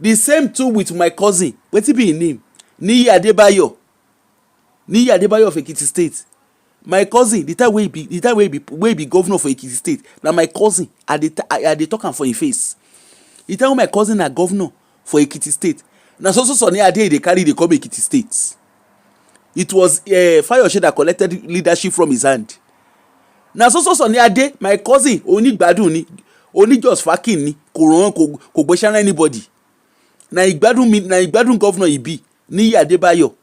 Speaker 1: The same too with my cousin. What be his name? Niyi Adebayo of Ekiti State. My cousin, the time we be governor for Ekiti State. Now my cousin, I dey talk am for him face. The time my cousin na governor for Ekiti State. Now so Sunny Ade they carry the come Ekiti State. It was Fayose that collected leadership from his hand. Now so Sunny Ade, my cousin, only just fucking ni, kò gbéṣẹ́ anybody. Na igbadun governor he be, Niyi Adebayo.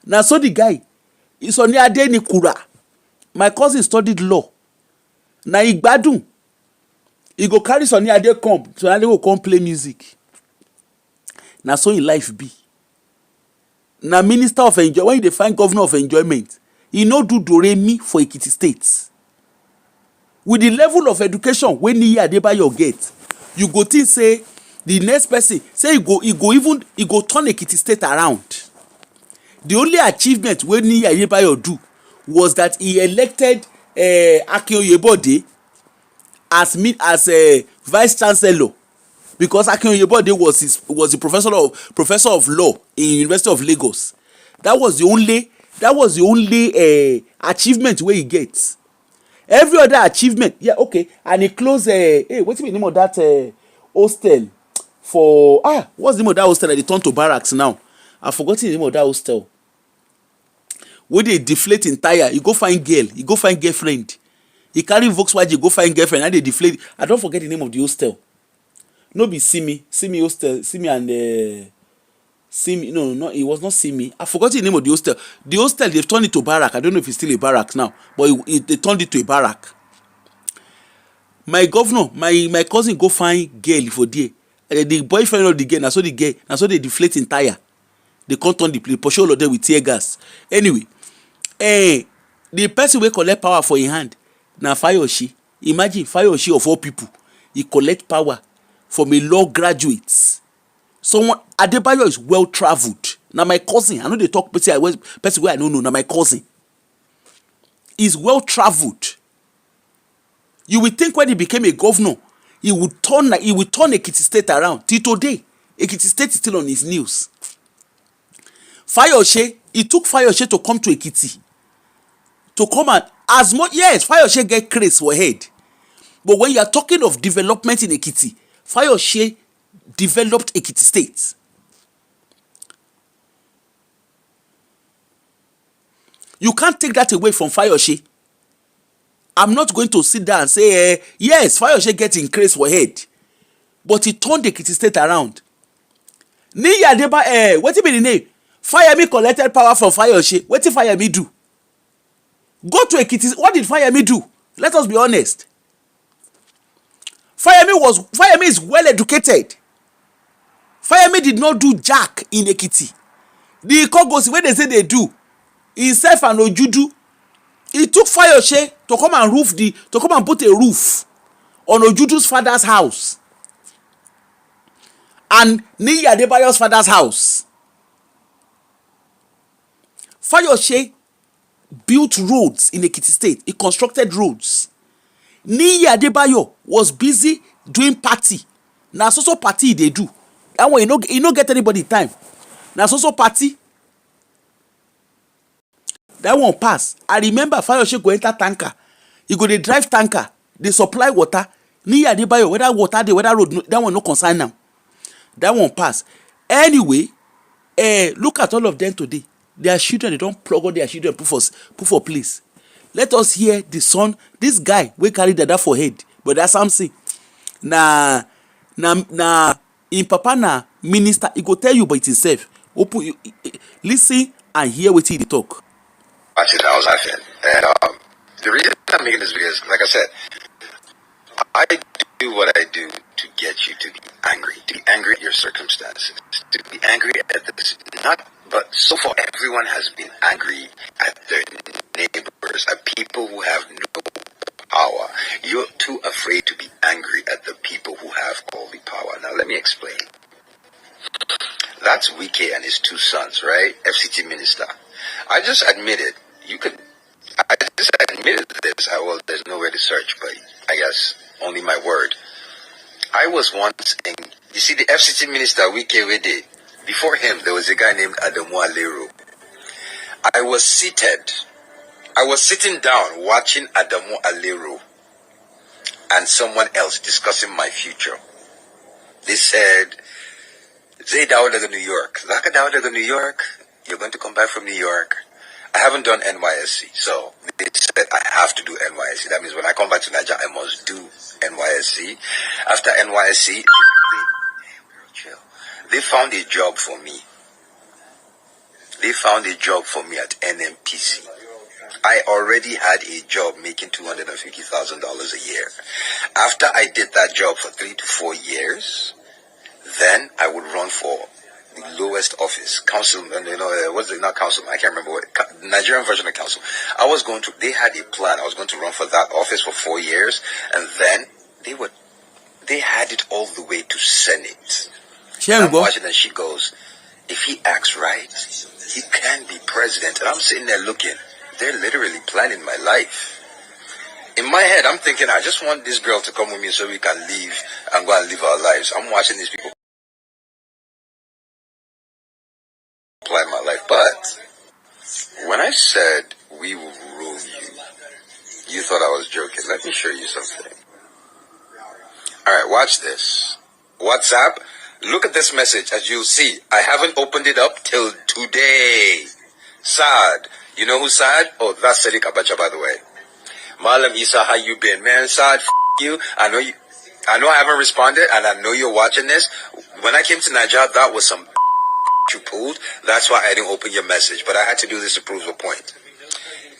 Speaker 1: Now so the guy, Sunny Ade ni kura. My cousin studied law. Na igbadun. He go carry Sunny Ade come. Sunny Ade go come play music. Na so in life be. Na minister of enjoyment. When you find governor of enjoyment, he no do doremi for Ekiti State. With the level of education wey Niyi Adebayo get, you go think say the next person say he go turn Ekiti State around. The only achievement wey Niyi Adebayo do was that he elected Akin Oyebode as vice chancellor, because Akin Oyebode was the professor of law in University of Lagos. That was the only achievement wey he gets. Every other achievement, yeah, okay, and he closed what's the name of that hostel for what's the name of that hostel that they turned to barracks now? I forgot the name of that hostel. Where they deflate in tire, you go find girl, you go find girlfriend. He carry Volkswagen, you go find girlfriend, and they deflate. I don't forget the name of the hostel. No be Simi hostel, Simi and Simi. No, it was not Simi. I forgot the name of the hostel. The hostel they've turned it to barrack. I don't know if it's still a barrack now, but they turned it to a barrack. My governor, my cousin go find girl for there. The boyfriend of the girl, na so they deflate in tire. They can't turn the pursue all of them with tear gas. Anyway, the person wey collect power for him hand na Fayose. Imagine Fayose of all people, he collect power from a law graduate. Someone Adebayo is well traveled. Now my cousin, I know they talk person where I don't know. Now my cousin is well traveled. You would think when he became a governor, he would turn Ekiti State around. Till today, Ekiti State is still on his news. Fayose, it took Fayose to come to Ekiti. To come and as much, yes, Fayose get craze for head. But when you are talking of development in Ekiti, Fayose developed Ekiti State. You can't take that away from Fayose. I'm not going to sit down and say, yes, Fayose getting craze for head. But he turned Ekiti State around. Niyi Adebayo, what be the name? Fayemi collected power from Fayose. What did Fayemi do? Go to Ekiti. What did Fayemi do? Let us be honest. Fayemi is well educated. Fayemi did not do jack in Ekiti. The Kogosi, when they say they do, himself and Ojudu It took Fayose to come and put a roof on Ojudu's father's house and Niyi Adebayo's father's house. Fayose built roads in Ekiti State. He constructed roads. Niyi Adebayo was busy doing party. Na so party they do. That one you no get anybody time. Na so party. That one pass. I remember Fayose go enter tanker. He go dey drive tanker. Dey supply water. Niyi Adebayo, whether water dey, whether road, that one no concern now. That one pass. Anyway, look at all of them today. Their children, they don't plug all their children put for place. Let us hear the son, this guy wey carry dada for head, but that's something. Na in papa na minister, he go tell you by himself. Open, listen and hear wetin he dey talk.
Speaker 5: I said I was laughing, and the reason I'm making this video is, like I said, I do what I do to get you to be angry at your circumstances, to be angry at this. But so far, everyone has been angry at their neighbors, at people who have no power. You're too afraid to be angry at the people who have all the power. Now, let me explain. That's Wike and his two sons, right? FCT minister. I just admitted, I just admitted this. Well, there's nowhere to search, but I guess only my word. I was once in, you see, the FCT minister, Wike Wede, before him, there was a guy named Adamu Alero. I was sitting down watching Adamu Alero and someone else discussing my future. They said, Zay Dawda to New York. Zaka Dawda to New York. You're going to come back from New York. I haven't done NYSC, so they said I have to do NYSC. That means when I come back to Nigeria, I must do NYSC. After NYSC, they found a job for me. They found a job for me at NMPC. I already had a job making $250,000 a year. After I did that job for 3 to 4 years, then I would run for the lowest office, council, what's it, not council, I can't remember what, Nigerian version of council. They had a plan. I was going to run for that office for 4 years, and then they had it all the way to Senate. I'm watching, and she goes, if he acts right, he can be president. And I'm sitting there looking, they're literally planning my life. In my head, I'm thinking, I just want this girl to come with me so we can leave and go and live our lives. I'm watching these people plan my life. But when I said we will rule you, you thought I was joking. Let me show you something. All right, watch this. WhatsApp. Look at this message. As you'll see, I haven't opened it up till today. Sad. You know who's sad? Oh, that's Sadiq Abacha, by the way. Malam Isa, how you been? Man, Sad, you. I know I haven't responded, and I know you're watching this. When I came to Nigeria, that was some you pulled. That's why I didn't open your message, but I had to do this to prove a point.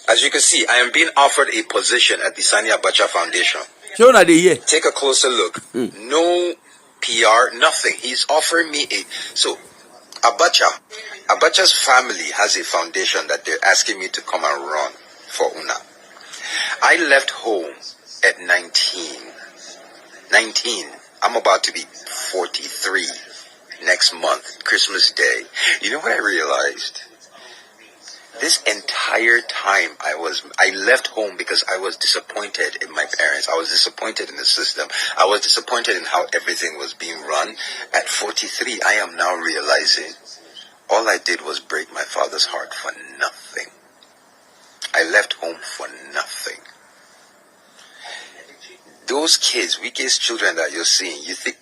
Speaker 5: As you can see, I am being offered a position at the Sani Abacha Foundation. Take a closer look. No PR, nothing. He's offering me so Abacha's family has a foundation that they're asking me to come and run for UNA. I left home at 19. I'm about to be 43 next month, Christmas Day. You know what I realized? This entire time I left home because I was disappointed in my parents. I was disappointed in the system. I was disappointed in how everything was being run. At 43, I am now realizing all I did was break my father's heart for nothing. I left home for nothing. Those kids, Wike's children that you're seeing, you think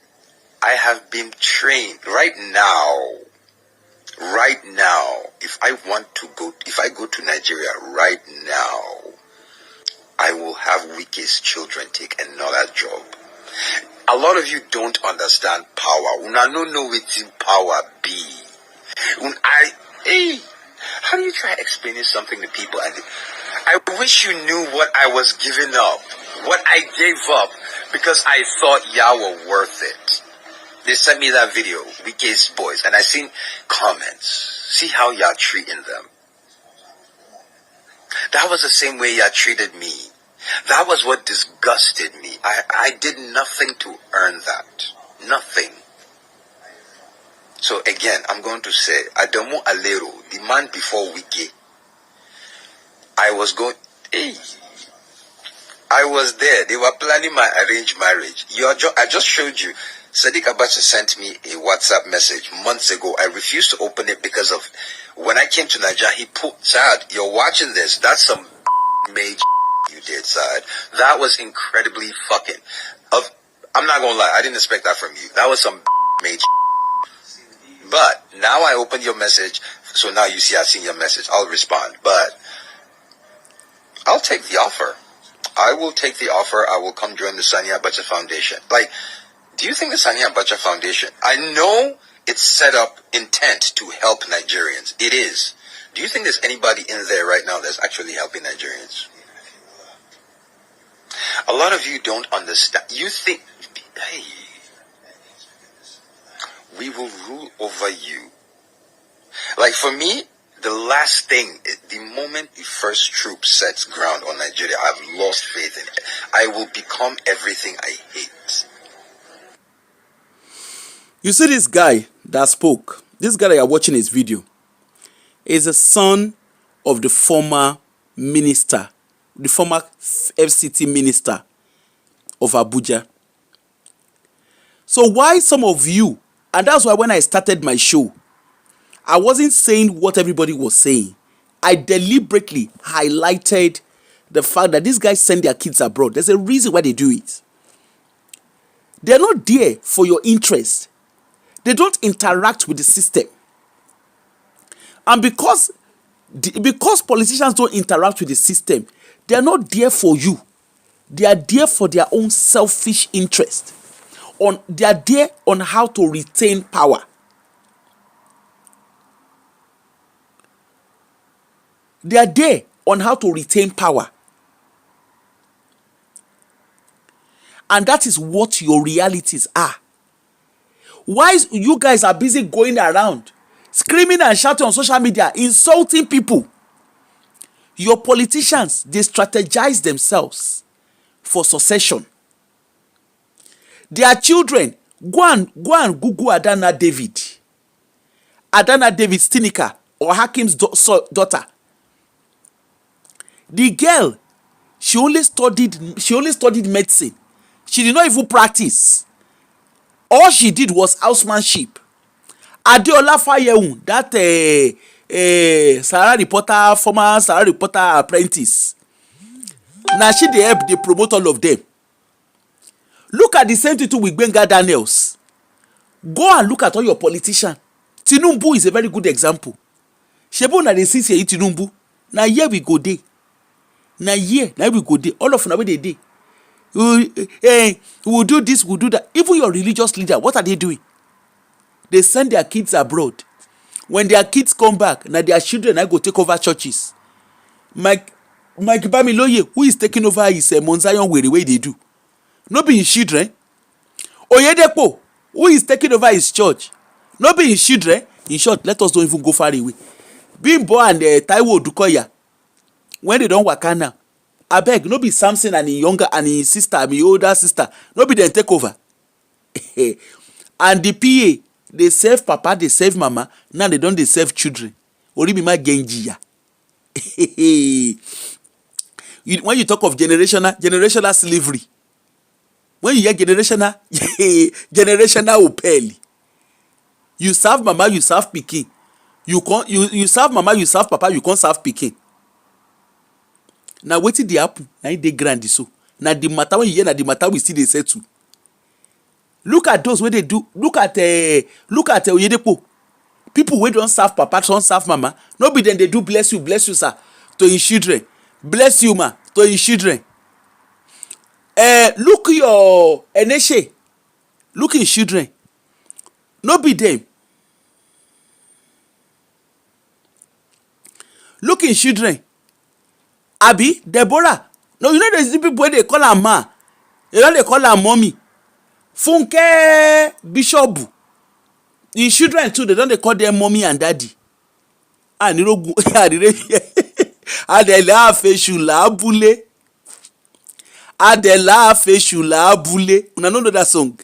Speaker 5: I have been trained right now, if I go to Nigeria right now, I will have Wike's children take another job. A lot of you don't understand power. Una no know what power be. How do you try explaining something to people? And I wish you knew what I was giving up, what I gave up, because I thought y'all were worth it. They sent me that video, Wike's boys, and I seen comments. See how y'all treating them. That was the same way you treated me. That was what disgusted me. I did nothing to earn that. Nothing. So again, I'm going to say, Adamu Alero, the man before Wike, I was there. They were planning my arranged marriage. I just showed you. Sadiq Abacha sent me a WhatsApp message months ago. I refused to open it because of when I came to Nigeria, he put, Saad, you're watching this. That's some made you did, Saad. That was incredibly fucking. I'm not going to lie. I didn't expect that from you. That was some made. But now I opened your message. So now you see I've seen your message. I'll respond. But I'll take the offer. I will take the offer. I will come join the Sani Abacha Foundation. Like, do you think the Sani Abacha Foundation, I know it's set up intent to help Nigerians. It is. Do you think there's anybody in there right now that's actually helping Nigerians? A lot of you don't understand. You think, hey, we will rule over you. Like for me, the last thing, the moment the first troop sets ground on Nigeria, I've lost faith in it. I will become everything I hate.
Speaker 1: You see this guy that spoke, this guy that you're watching his video, is a son of the former minister, the former FCT minister of Abuja. So why some of you, and that's why when I started my show, I wasn't saying what everybody was saying. I deliberately highlighted the fact that these guys send their kids abroad. There's a reason why they do it. They're not there for your interest. They don't interact with the system. And because politicians don't interact with the system, they are not there for you. They are there for their own selfish interest. They are there on how to retain power. They are there on how to retain power. And that is what your realities are. Why you guys are busy going around screaming and shouting on social media, insulting people? Your politicians, they strategize themselves for succession. Their children, go and Google Adana David. Adana David Stinica, or Hakim's daughter. The girl, she only studied medicine. She did not even practice. All she did was housemanship. Adeola Fayeun, that Sarah reporter, former Sarah reporter apprentice. Now she dey help, they promote all of them. Look at the same thing with Gbenga Daniels. Go and look at all your politicians. Tinubu is a very good example. Shebu na dey see here Tinubu. Now here we go dey. Now we go dey. All of them where they dey. We will do this, we will do that. Even your religious leader, what are they doing? They send their kids abroad. When their kids come back, now their children go take over churches. Mike Bamiloye, who is taking over his Mount Zion way they do. No be his children. Oyedepo, who is taking over his church. No be his children. In short, let us don't even go far away. Bimbo and Taiwo Dukoya, when they don't work now, abeg, no be Samson and his younger and his sister, my older sister, no be them take over. And the PA, they save papa, they save mama, now they don't save children. Oribima Genjiya. When you talk of generational slavery, when you hear generational upeli, you serve mama, you serve pikin. You serve mama, you serve papa, you can't serve pikin. Now wetin dey happen? Na dey grand so. Na the matter when you hear, na the matter we still dey settle. Look at those wey dey do. Look at Oyedepo. People wey don serve papa, don serve mama. No be dem dey do bless you, sir, to his children. Bless you, ma, to his children. Look your Eneshe. Look his children. No be them. Look his children. Abi, Deborah. No, you know there's the people wey they call her ma. You know they call her mommy. Funke Bishop. The children too, they don't they call them mommy and daddy. Adela Feshu Labule. Adela Feshu Labule. Una no know that song.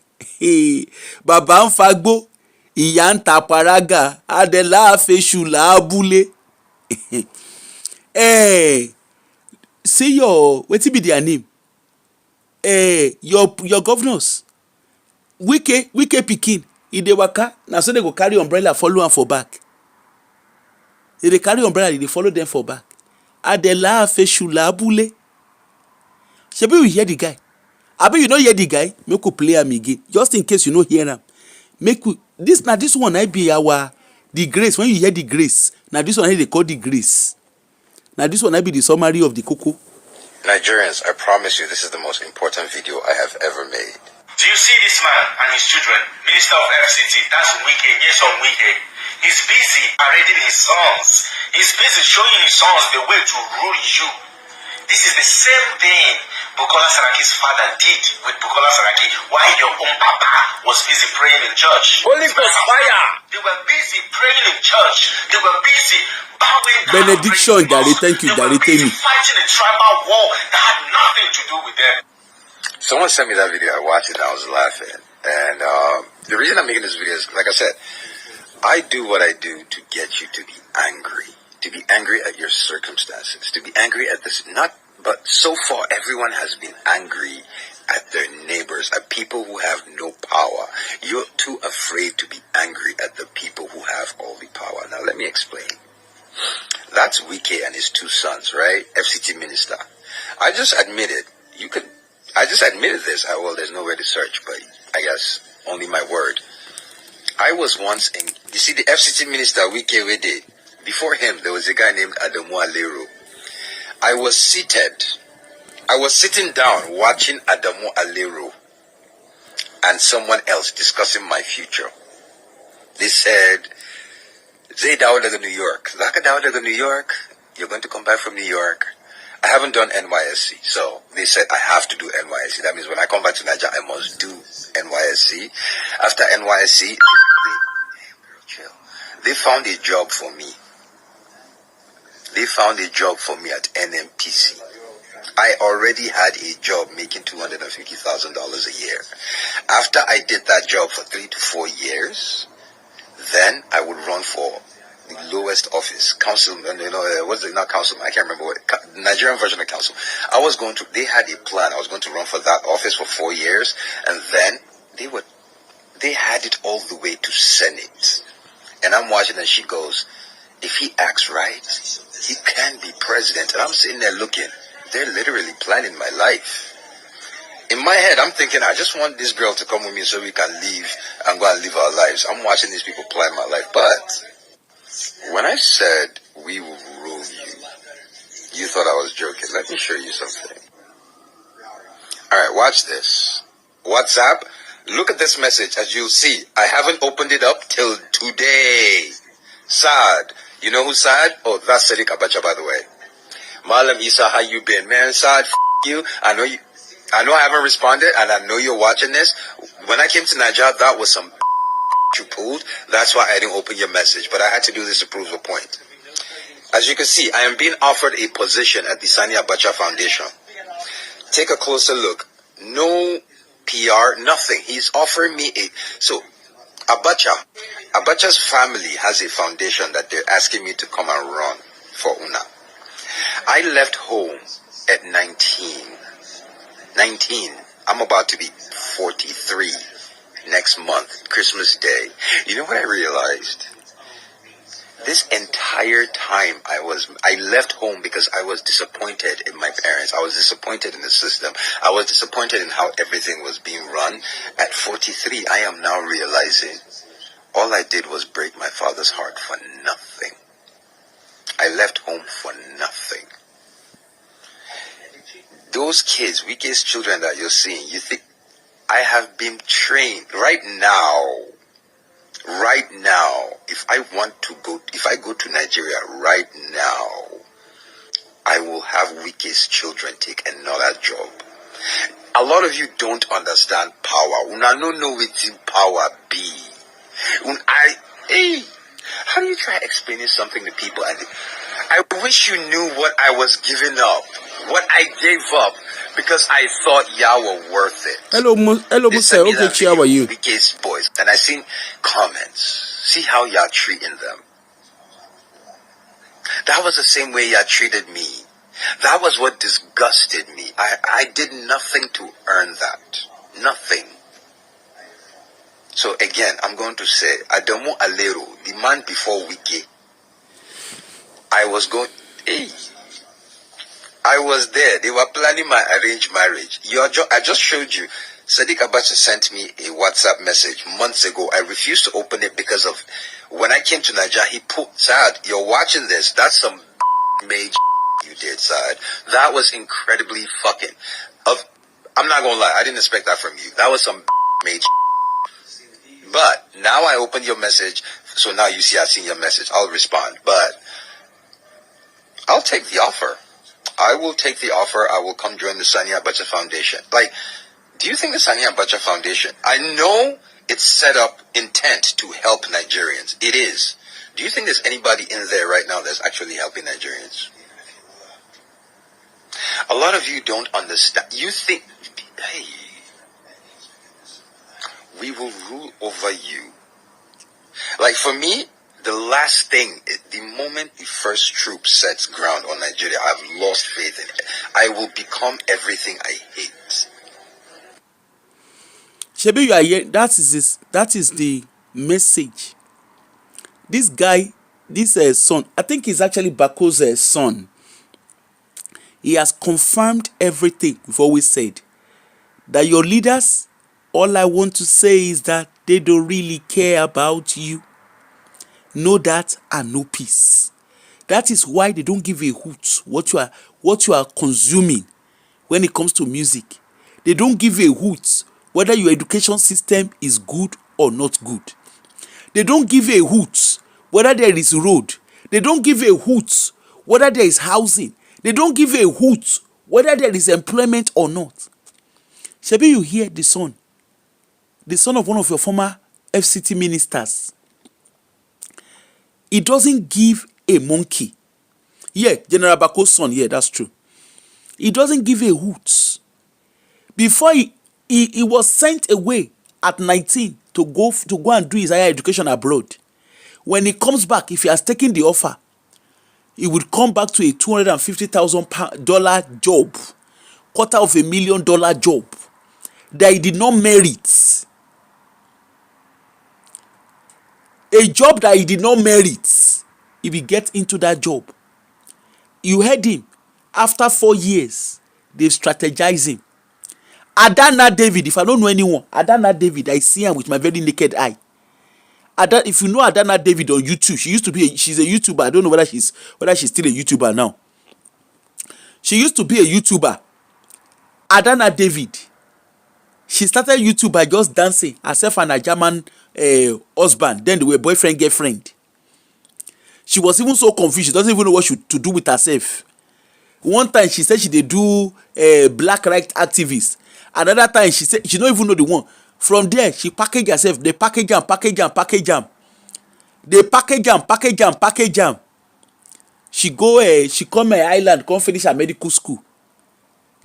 Speaker 1: Baba Fagbo. Ìyá ń ta paraga. Adela Feshu Labule. Say your wetin be their name? Your governors. Wike pikin. E dey waka. Na so they go carry umbrella follow am for back. They dey carry umbrella, they dey follow them for back. Adela Feshu Labule. Shebi you hear the guy? Abi you no hear the guy? Make we play am again. Just in case you no hear am. Make we this one I be our the grace. When you hear the grace, na this one I dey call the grace. Na this one I be the summary of the koko.
Speaker 5: Nigerians, I promise you this is the most important video I have ever made.
Speaker 3: Do you see this man and his children? Minister of FCT, that's Nyeson Wike. He's busy parading his sons. He's busy showing his sons the way to rule you. This is the same thing Bukola Saraki's father did with Bukola Saraki while your own papa was busy praying in church.
Speaker 5: Holy Ghost fire!
Speaker 3: They were busy praying in church. They were busy bowing down.
Speaker 1: Benediction, Gary, thank you, Gary.
Speaker 3: They were busy fighting a tribal war that had nothing to do with them.
Speaker 5: Someone sent me that video. I watched it and I was laughing. And the reason I'm making this video is, like I said, I do what I do to get you to be angry. To be angry at your circumstances. To be angry at this. But so far, everyone has been angry at their neighbors, at people who have no power. You're too afraid to be angry at the people who have all the power. Now, let me explain. That's Wike and his two sons, right? FCT minister. I just admitted this. Well, there's nowhere to search, but I guess only my word. I was once in, you see, the FCT minister, Wike Wede, before him, there was a guy named Adamu Alero. I was sitting down watching Adamu Alero and someone else discussing my future. They said, Zay Dawda to New York. Zaka Dawda to New York. You're going to come back from New York. I haven't done NYSC, so they said I have to do NYSC. That means when I come back to Nigeria, I must do NYSC. After NYSC, they found a job for me. They found a job for me at NMPC. I already had a job making $250,000 a year. After I did that job for 3 to 4 years, then I would run for the lowest office, council, what's it, not council, I can't remember what, Nigerian version of council. They had a plan. I was going to run for that office for 4 years, and then they had it all the way to Senate. And I'm watching, and she goes, if he acts right, he can be president. And I'm sitting there looking, they're literally planning my life. In my head, I'm thinking, I just want this girl to come with me so we can leave and go and live our lives. I'm watching these people plan my life. But when I said we will rule you, you thought I was joking. Let me show you something. All right, watch this. WhatsApp, look at this message. As you'll see, I haven't opened it up till today. Sad. You know who's sad? Oh, that's Sadiq Abacha, by the way. Malam Isa, how you been? Man, sad, you. I know I haven't responded, and I know you're watching this. When I came to Nigeria, that was some you pulled. That's why I didn't open your message, but I had to do this to prove a point. As you can see, I am being offered a position at the Sani Abacha Foundation. Take a closer look. No PR, nothing. He's offering me so Abacha's family has a foundation that they're asking me to come and run for UNA. I left home at 19. I'm about to be 43 next month, Christmas Day. You know what I realized? This entire time I left home because I was disappointed in my parents. I was disappointed in the system. I was disappointed in how everything was being run. At 43, I am now realizing all I did was break my father's heart for nothing. I left home for nothing. Those kids, Wike's children that you're seeing, you think I have been trained right now, if I go to Nigeria right now, I will have Wike's children take another job. A lot of you don't understand power. Una no know what power be. How do you try explaining something to people? And I wish you knew what I was giving up, what I gave up, because I thought y'all were worth it.
Speaker 1: Hello,
Speaker 5: They
Speaker 1: Musa.
Speaker 5: sent me
Speaker 1: Okay,
Speaker 5: that
Speaker 1: Chi, how
Speaker 5: video
Speaker 1: are you?
Speaker 5: of BK's boys, and I seen comments. See how y'all treating them. That was the same way y'all treated me. That was what disgusted me. I did nothing to earn that. Nothing. So again, I'm going to say, Adamu Alero, the man before Wike, I was going, hey, I was there. They were planning my arranged marriage. I just showed you. Sadiq Abacha sent me a WhatsApp message months ago. I refused to open it because of when I came to Nigeria, he put, Saad, you're watching this. That's some made you did, Saad. That was incredibly fucking. I'm not going to lie. I didn't expect that from you. That was some made. But now I open your message. So now you see I've seen your message. I'll respond. But I'll take the offer. I will take the offer. I will come join the Sani Abacha Foundation. Like, do you think the Sani Abacha Foundation, I know it's set up intent to help Nigerians. It is. Do you think there's anybody in there right now that's actually helping Nigerians? A lot of you don't understand. You think, hey, we will rule over you. Like for me, the last thing, the moment the first troop sets ground on Nigeria, I've lost faith in it. I will become everything I hate.
Speaker 1: Shebi, you are here. That is the message. This guy, this son, I think he's actually Bako's son. He has confirmed everything we've always said. That your leaders, all I want to say is that they don't really care about you. Know that and no peace. That is why they don't give a hoot what you are consuming when it comes to music. They don't give a hoot whether your education system is good or not good. They don't give a hoot whether there is road. They don't give a hoot whether there is housing. They don't give a hoot whether there is employment or not. Shebi, you hear the son of one of your former FCT ministers. He doesn't give a monkey. Yeah, General Bako's son, yeah, that's true. He doesn't give a hoot. Before he was sent away at 19 to go and do his higher education abroad. When he comes back, if he has taken the offer, he would come back to a $250,000 job, $250,000 job that he did not merit. A job that he did not merit. If he gets into that job, you heard him. After 4 years, they strategize him. Adana David, if I don't know anyone, Adana David, I see her with my very naked eye. If you know Adana David on YouTube, she's a YouTuber. I don't know whether she's still a YouTuber now. She used to be a YouTuber. Adana David. She started YouTube by just dancing herself and her German husband. Then they were boyfriend, girlfriend. She was even so confused. She doesn't even know what to do with herself. One time she said she did do black rights activist. Another time she said she don't even know the one. From there she package herself. They package am. They package am. She go she come island, come finish her medical school.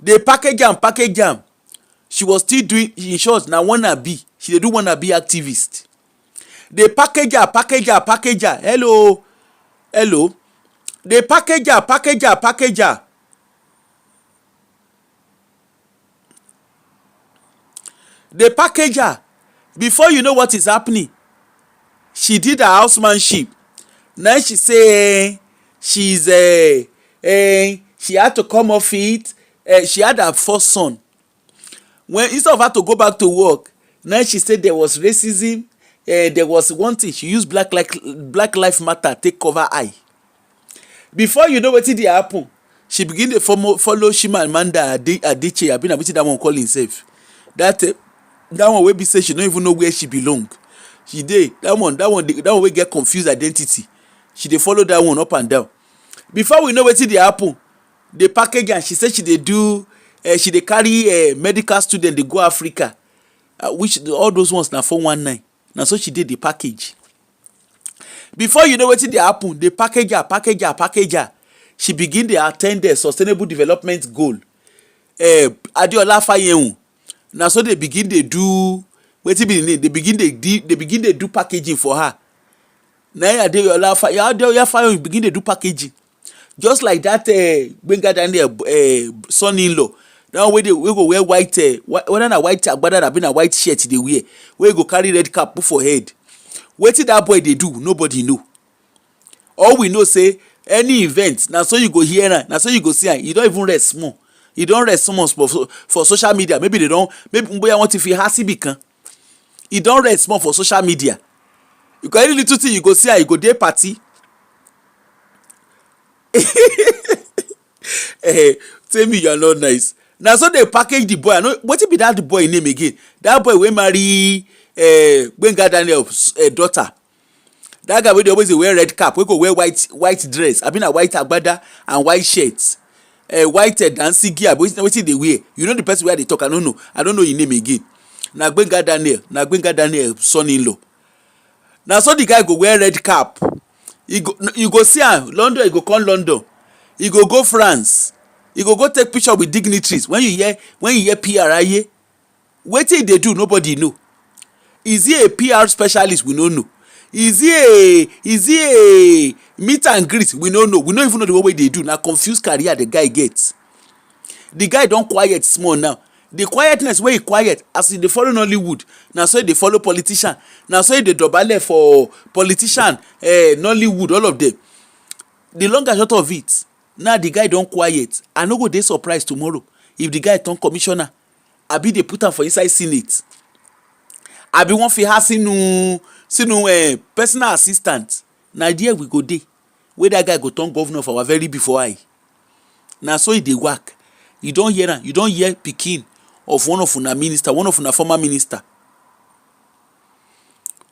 Speaker 1: They package am. She was still doing, in short, na wannabe. She dey do wannabe activist. They package her. Hello. They package her. They package her. Before you know what is happening, she did her housemanship. Now she say she had to come off it. She had her first son. When instead of her to go back to work, now she said there was racism. There was one thing, she used Black Lives Matter take cover eye. Before you know wetin dey happen, she begin dey follow Chimamanda Adichie. I been wetin that one call himself. That one wey be say she no even know where she belong. She dey that one wey get confused identity. She dey follow that one up and down. Before we know wetin dey happen, dey package am. She say she dey do she dey carry medical student dey go Africa, which all those ones na 419. Na so she dey the package. before you know wetin dey happen, dey package her. She begin dey attend the sustainable development goal. Adeola Fayehun, na so dey begin dey do wetin be the name, dey begin dey do packaging for her. Na Adeola Fayehun begin dey do packaging. Just like that Gbenga Daniel son-in-law, that one wey go wear white, whether na white agbada abi na white shirt dey wear, wey go carry red cap put for head. Wetin that boy dey do, nobody know. All we know say any event, na so you go hear am, na so you go see am. E don even rest small. E don rest small for social media. Maybe bóyá wọ́n ti fi há síbì kan. E don rest small for social media. Because any little thing you go see am, you go dey party. Tell me you are not nice. Na so dey package the boy. Wetin be that boy name again? That boy wey marry Gbenga Daniel daughter. That guy wey dey always dey wear red cap, wey go wear white dress, abi na white agbada and white shirt, white dancing gear, wetin dey wear. You know the person wey I dey talk, I don't know him name again. Na Gbenga Daniel son-in-law. Na so the guy go wear red cap. You go see am London, he go come London. He go France. He go take picture with dignitaries. When you hear PRIA, wetin he dey do, nobody know. Is he a PR specialist? We no know. Is he a meet and greet? We no know. We no even know the way they do. Na confused career the guy gets. The guy don quiet small now. The quietness wey he quiet as he dey follow Nollywood, na so he dey follow politician. Na so he dey dobale for politician, Nollywood, all of them. The long and short of it, now the guy don quiet. I no go dey surprised tomorrow if the guy turn commissioner, abi dey put am for inside senate, abi wan fi há sínú personal assistant. Na there we go dey, wey that guy go turn governor for our very before eye. Na so e dey work. You don hear am? You don hear pikin of one of una minister, one of una former minister?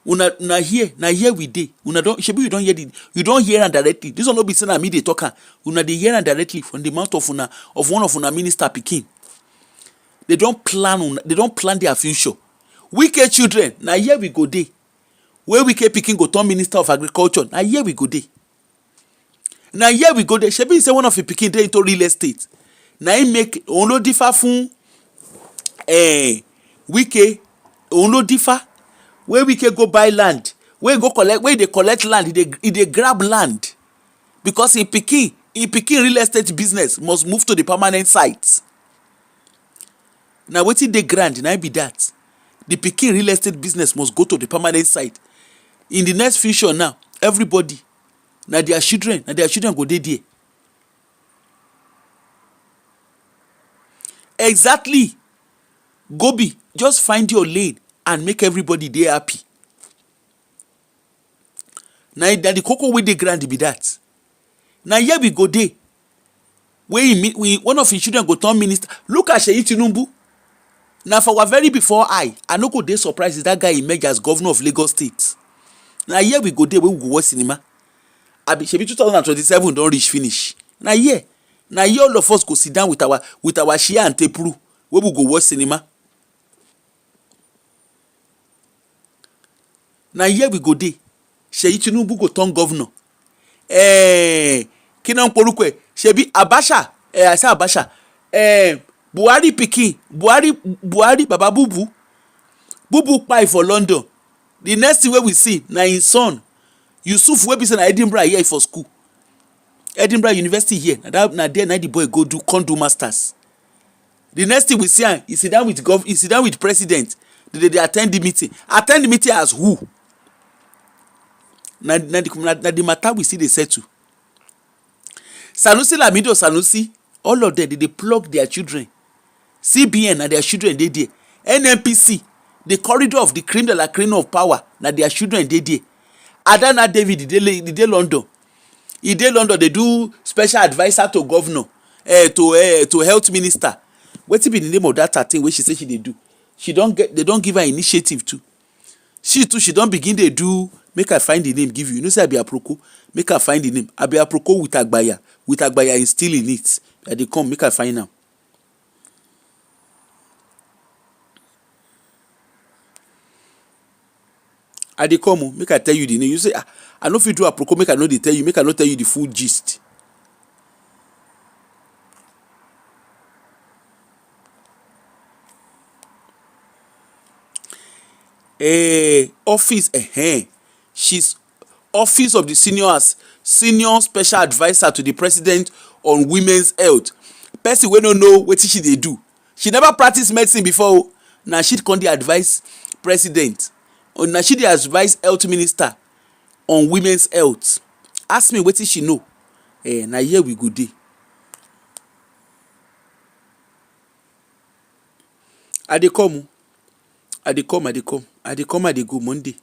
Speaker 1: Na here we dey. Shebi you don hear am directly. This one no be say na me dey talk am. Una dey hear am directly from the mouth of one of una minister pikin. They don plan their future. Wike children, na here we go dey. Wey Wike pikin go turn minister of agriculture, na here we go dey. Na here we go dey. Shebi say one of the pikin dey into real estate. Na him make òun ló differ fún Wike, òun ló differ. Wey Wike go buy land, wey dey collect land, he dey grab land, because him pikin real estate business must move to the permanent site. Na wetin dey grand na be that. The pikin real estate business must go to the permanent site. In the next future now, everybody, na their children go dey there. Exactly. Gobi, just find your lane and make everybody dey happy. Na the koko wey dey grand be that. Na here we go dey. One of his children go turn minister. Look at Seyi Tinubu. Na for our very before eye, I no go dey surprised if that guy emerge as governor of Lagos State. Na here we go dey, wey we go watch cinema. Abi shebi 2027 don reach finish. Na here all of us go sit down with our share and tepru, wey we go watch cinema. Na here we go dey. Seyi Tinubu go turn governor. Kinan porukwe shebi Abacha, I say Abacha, Buhari pikin, Buhari Baba Bubu kpai for London. The next thing wey we see na him son Yusuf, wey be say na Edinburgh here for school, Edinburgh University here. Na there the boy go do masters. The next thing we see am, he sit down with president. They attend the meeting. Attend the meeting as who? Na the matter we see dey settle. Sanusi, all of them, they plug their children. CBN na their children dey there. NNPC, the corridor of the cream de la cream of power, na their children dey there. Adana David dey London. He dey London, they do special adviser to governor, to health minister. Wetin be the name of that thing wey she say she dey do? They don give her initiative too. She don begin dey do. Make I find the name give you. You know say I be aproko. Make I find the name. I be aproko with Agbaya is still in it. I dey come, make I find am. I dey come o, make I tell you the name. You say I no fit do aproko, make I no dey tell you, make I no tell you the full gist. Office, she's office of the senior special adviser to the president on women's health. Person wey no know wetin she dey do. She never practice medicine before o. Na she come dey advise president, or na she dey advise health minister on women's health. Ask me wetin she know. Na here we go dey. I dey come o. I dey come, I dey come. I dey come, I dey go Monday.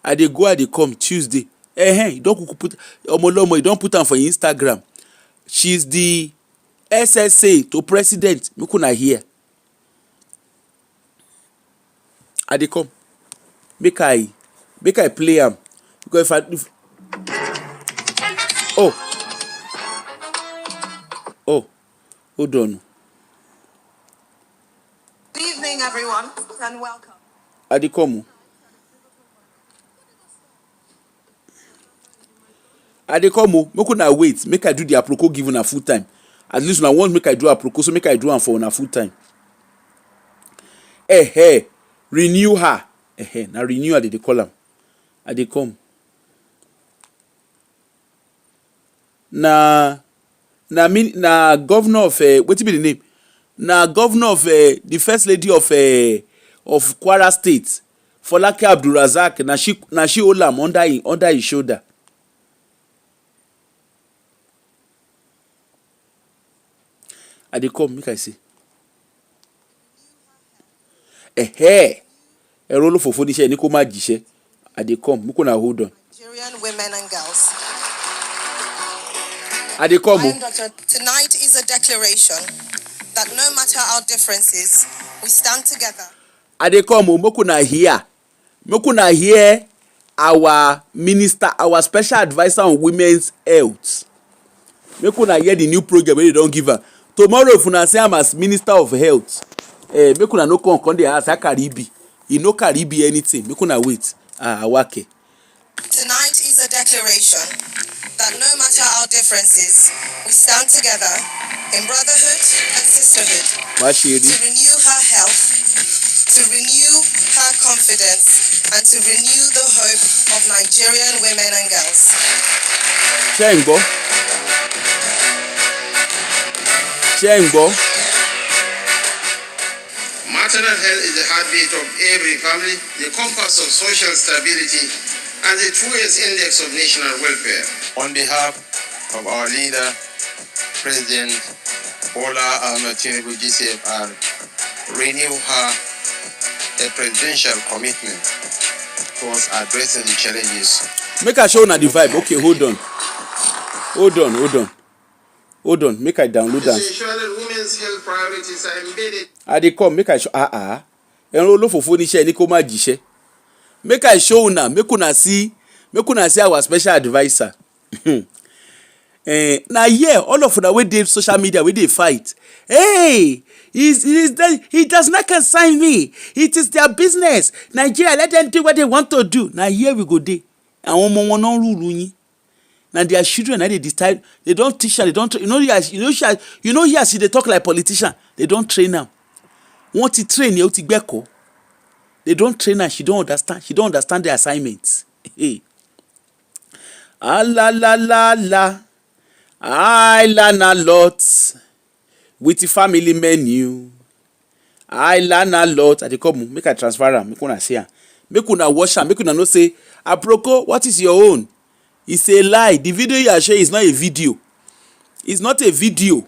Speaker 1: I dey go, I dey come Tuesday. You don kuku put omolomo, you don put am for Instagram. She's the SSA to president. Make una hear. I dey come. Make I play am. Because hold on.
Speaker 6: Good evening, everyone, and welcome.
Speaker 1: I dey come o. I dey come o. Make una wait. Make I do the aproko give una full time. At least una want make I do aproko, so make I do am for una full time. Renew her. Na renew her dey call am. I dey come. Na governor of wetin be the name? Na governor of the first lady of Kwara State, Folake Abdulrazak. Na she hold am under his shoulder. I dey come, make I see. Ẹ̀rọ ló fòfó níṣẹ́ ní kó má jíṣẹ́. I dey come, make una hold on.
Speaker 6: Nigerian women and girls.
Speaker 1: I dey come o.
Speaker 6: Tonight is a declaration that no matter our differences, we stand together.
Speaker 1: I dey come o, make una hear. Make una hear our minister, our special adviser on women's health. Make una hear the new program wey they don give her. Tomorrow if una say am as minister of health, make una no come dey ask how Karibi. E no Karibi anything. Make una wait. Awake.
Speaker 6: Tonight is a declaration that no matter our differences, we stand together in brotherhood and sisterhood to renew her health, to renew her confidence, and to renew the hope of Nigerian women and girls.
Speaker 1: Ṣé ń gbọ́?
Speaker 7: Maternal health is the heartbeat of every family, the compass of social stability, and the truest index of national welfare. On behalf of our leader, President Bola Ahmed Tinubu GCFR, renew her a presidential commitment towards addressing the challenges.
Speaker 1: Make I show una the vibe. Okay, hold on. Make I download that.
Speaker 7: Ensure that women's health priorities are embedded.
Speaker 1: I dey come, make I show. Ẹ̀rọ olófòfó níṣẹ́ ní kó má jíṣẹ́. Make I show una, make una see our special adviser. Na here all of una wey dey social media wey dey fight. He does not concern me. It is their business. Nigeria, let them do what they want to do. Na here we go dey. Àwọn ọmọ wọn náà rúru yín. Na their children na dey decide. They don't teach her. They don't. You know here she dey talk like politician. They don't train am. Wọ́n ti train yẹn ó ti gbẹ́kọ̀ọ́. They don't train her. She don't understand. She don't understand the assignments. I learn a lot with the family menu. I learn a lot. I dey come, make I transfer am, make una see am. Make una watch am, make una know say, Aproko, what is your own? It's a lie. The video you are showing is not a video. It's not a video.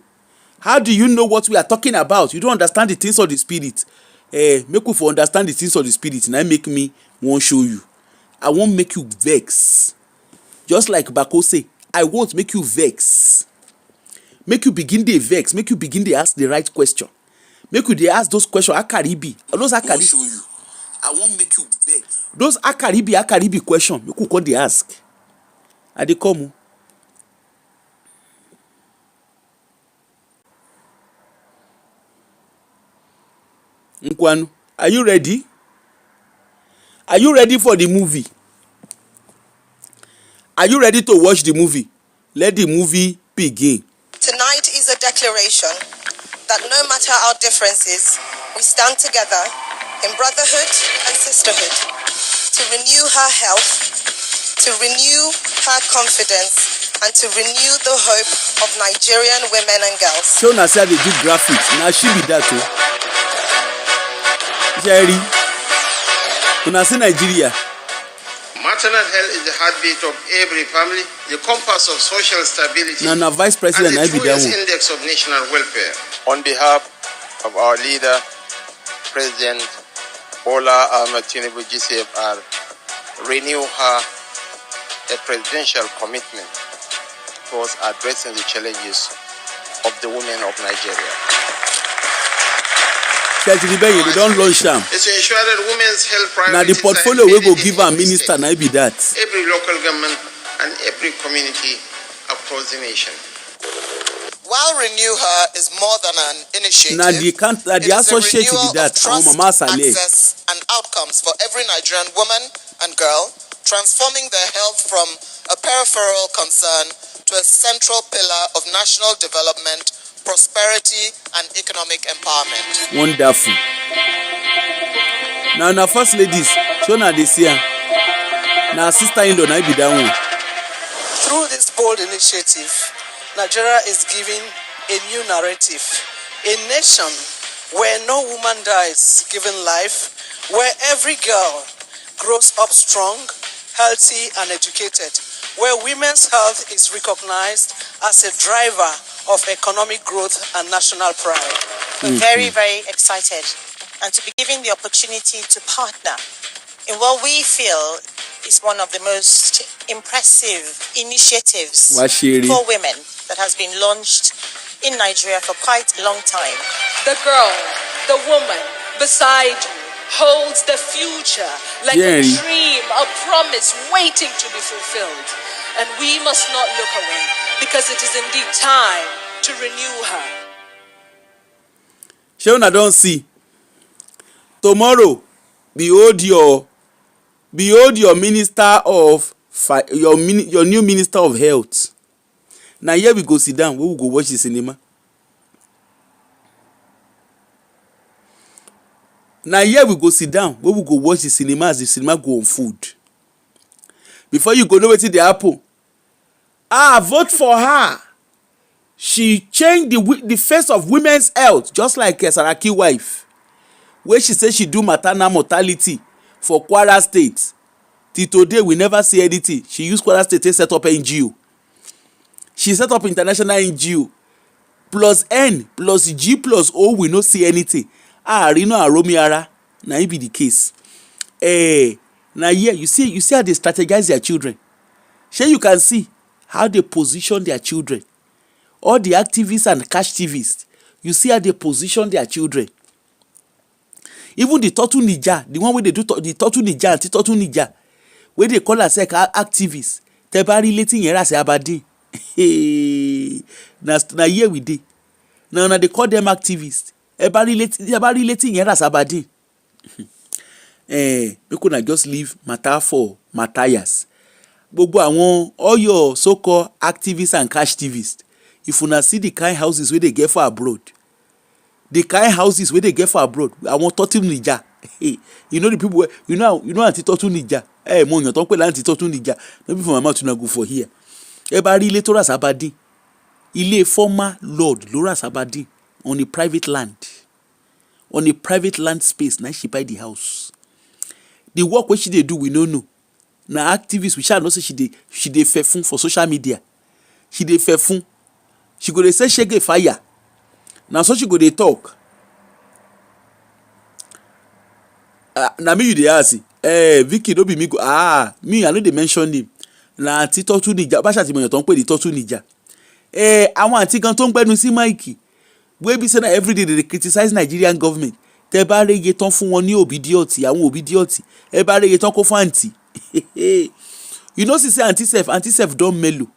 Speaker 1: How do you know what we are talking about? You don't understand the things of the spirit. Make you for understand the things of the spirit. Now make me wan show you. I won't make you vex. Just like Bako say, I won't make you vex. Make you begin the vex. Make you begin to ask the right question. Make you dey ask those questions. Akaribi. Those Akaribi.
Speaker 2: Show you. I won't make you vex.
Speaker 1: Those Akaribi questions. Make you come dey ask. I dey come. Nkwanu, are you ready? Are you ready for the movie? Are you ready to watch the movie? Let the movie begin.
Speaker 6: Tonight is a declaration that no matter our differences, we stand together in brotherhood and sisterhood to renew her health, to renew her confidence, and to renew the hope of Nigerian women and girls.
Speaker 1: So now say they do graphics. Now she be that too. Jerry, una see Nigeria.
Speaker 7: Maternal health is the heartbeat of every family, the compass of social stability,
Speaker 1: Now Vice President,
Speaker 7: and
Speaker 1: I
Speaker 7: the
Speaker 1: be that
Speaker 7: truest
Speaker 1: one.
Speaker 7: index of national welfare. On behalf of our leader, President Bola Ahmed Tinubu GCFR, renew her a presidential commitment towards addressing the challenges of the women of Nigeria.
Speaker 1: They don't launch them.
Speaker 7: It's to ensure that women's health
Speaker 1: Now the
Speaker 7: priorities
Speaker 1: portfolio
Speaker 7: are
Speaker 1: we go
Speaker 7: embedded
Speaker 1: give
Speaker 7: in
Speaker 1: our
Speaker 7: every
Speaker 1: minister,
Speaker 7: state,
Speaker 1: now be that.
Speaker 7: every local government and every community across the nation.
Speaker 6: While Renew Her is more than an initiative,
Speaker 1: Now the can't the
Speaker 6: it is a
Speaker 1: associate
Speaker 6: renewal
Speaker 1: with that.
Speaker 6: of trust,
Speaker 1: Mama Saleh.
Speaker 6: access, and outcomes for every Nigerian woman and girl, transforming their health from a peripheral concern to a central pillar of national development, prosperity, and economic empowerment.
Speaker 1: Wonderful. Now first ladies, so now this year. Now sister-in-law, now be that one.
Speaker 6: Through this bold initiative, Nigeria is giving a new narrative. A nation where no woman dies giving life, where every girl grows up strong, healthy, and educated, where women's health is recognized as a driver of economic growth and national pride.
Speaker 8: We're very, very excited and to be given the opportunity to partner in what we feel is one of the most impressive initiatives for women that has been launched in Nigeria for quite a long time.
Speaker 9: The girl, the woman beside you holds the future like a dream, a promise waiting to be fulfilled. And we must not look away because it is indeed time to renew her.
Speaker 1: Shona don't see. Tomorrow, behold your minister of your new minister of health. Now here we go sit down. We will go watch the cinema. Now here we go sit down. We will go watch the cinema as the cinema go on food. Before you go know wetin dey happen. Vote for her. She changed the face of women's health, just like Saraki wife, where she say she do maternal mortality for Kwara State. Till today we never see anything. She used Kwara State to set up NGO. She set up international NGO. Plus N plus G plus O we no see anything. Rino and Romiara. Now it be the case. Now here you see how they strategize their children. Sure you can see how they position their children. All the activists and cash TVs, you see how they position their children. Even the Totu Nija, the one where they do the Totu Nija and the Totu Nija, where they call us activists, they are relating here as Abadi. Now here we dey. Now they call them activists. They are relating here as Abadi. We could just leave matter for Matthias. Gbogbo àwọn all your so-called activists and cash TVs. If una see the kind houses where they get for abroad, I want Totu Nija. You know the people where, you know anti Totu Nija. Mo yan ton pe anti Totu Nija. No be for my mouth to go for here. Rí ilé tó rà sábàdí. Ilé former lord ló rà sábàdí on a private land. On a private land space, now she buy the house. The work what she dey do we no know. Na activists we shall know say she dey fefun for social media. She dey fefun. She go dey say shege fire. Now so she go dey talk. Na me you dey ask. Vicky no be me go. Me I no dey mention him. Na anti Totu Nija. Ba sha ti mo yan ton pe di Totu Nija. Àwọn anti gan ton gbẹnu sí Mike. We be say na everyday they criticize Nigerian government. Tẹ́ bá reye ton fún wọn ní obedience, àwọn obedience. Ẹ bá reye ton ko fún anti. You know say anti self don mellow.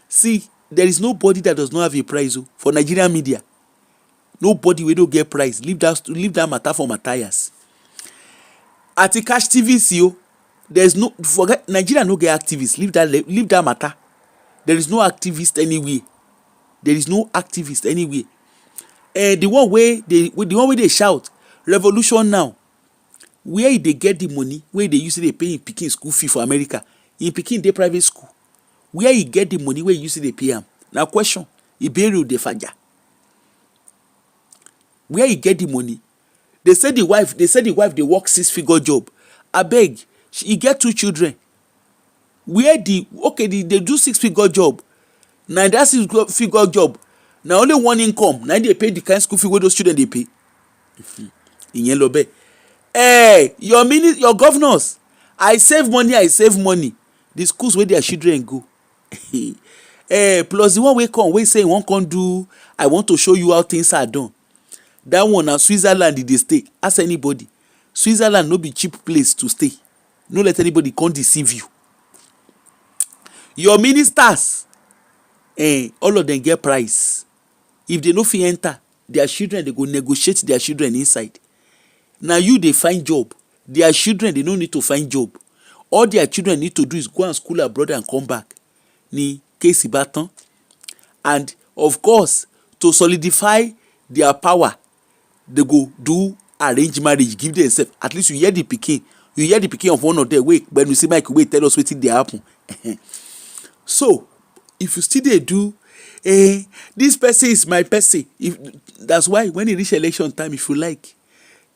Speaker 1: See, there is nobody that does not have a prize for Nigerian media. Nobody will don't get prize. Leave that matter for Matthias. Ati cash TVC o. There's no forget Nigeria no get activists. Leave that matter. There is no activist anywhere. There is no activist anywhere. The one way they shout revolution now. Where they get the money? Where they usually pay in Pikin school fee for America? In Pikin they private school. Where you get the money? Where you usually pay am? Now question. Iberu de faja. Where you get the money? They say the wife they work 6-figure job. Abeg, she get 2 children. Where they do 6-figure job. Now that 6-figure job. Now only one income. Now they pay the kind school fee where those children they pay. In lobe. Your governors. I save money. The schools where their children go. Plus the one wey come wey say one can do. I want to show you how things are done. That one na Switzerland they stay. Ask anybody. Switzerland no be cheap place to stay. No let anybody come deceive you. Your ministers, all of them get price. If they no fit enter, their children they go negotiate their children inside. Now you they find job. Their children they no need to find job. All their children need to do is go and school abroad and come back. Ni case baton. And of course, to solidify their power, they go do arranged marriage, give themselves. At least you hear the pikin of one of them. Wait, when you see Mike, wait, tell us what they happen. So, if you still they do, this person is my person. That's why when it reach election time, if you like,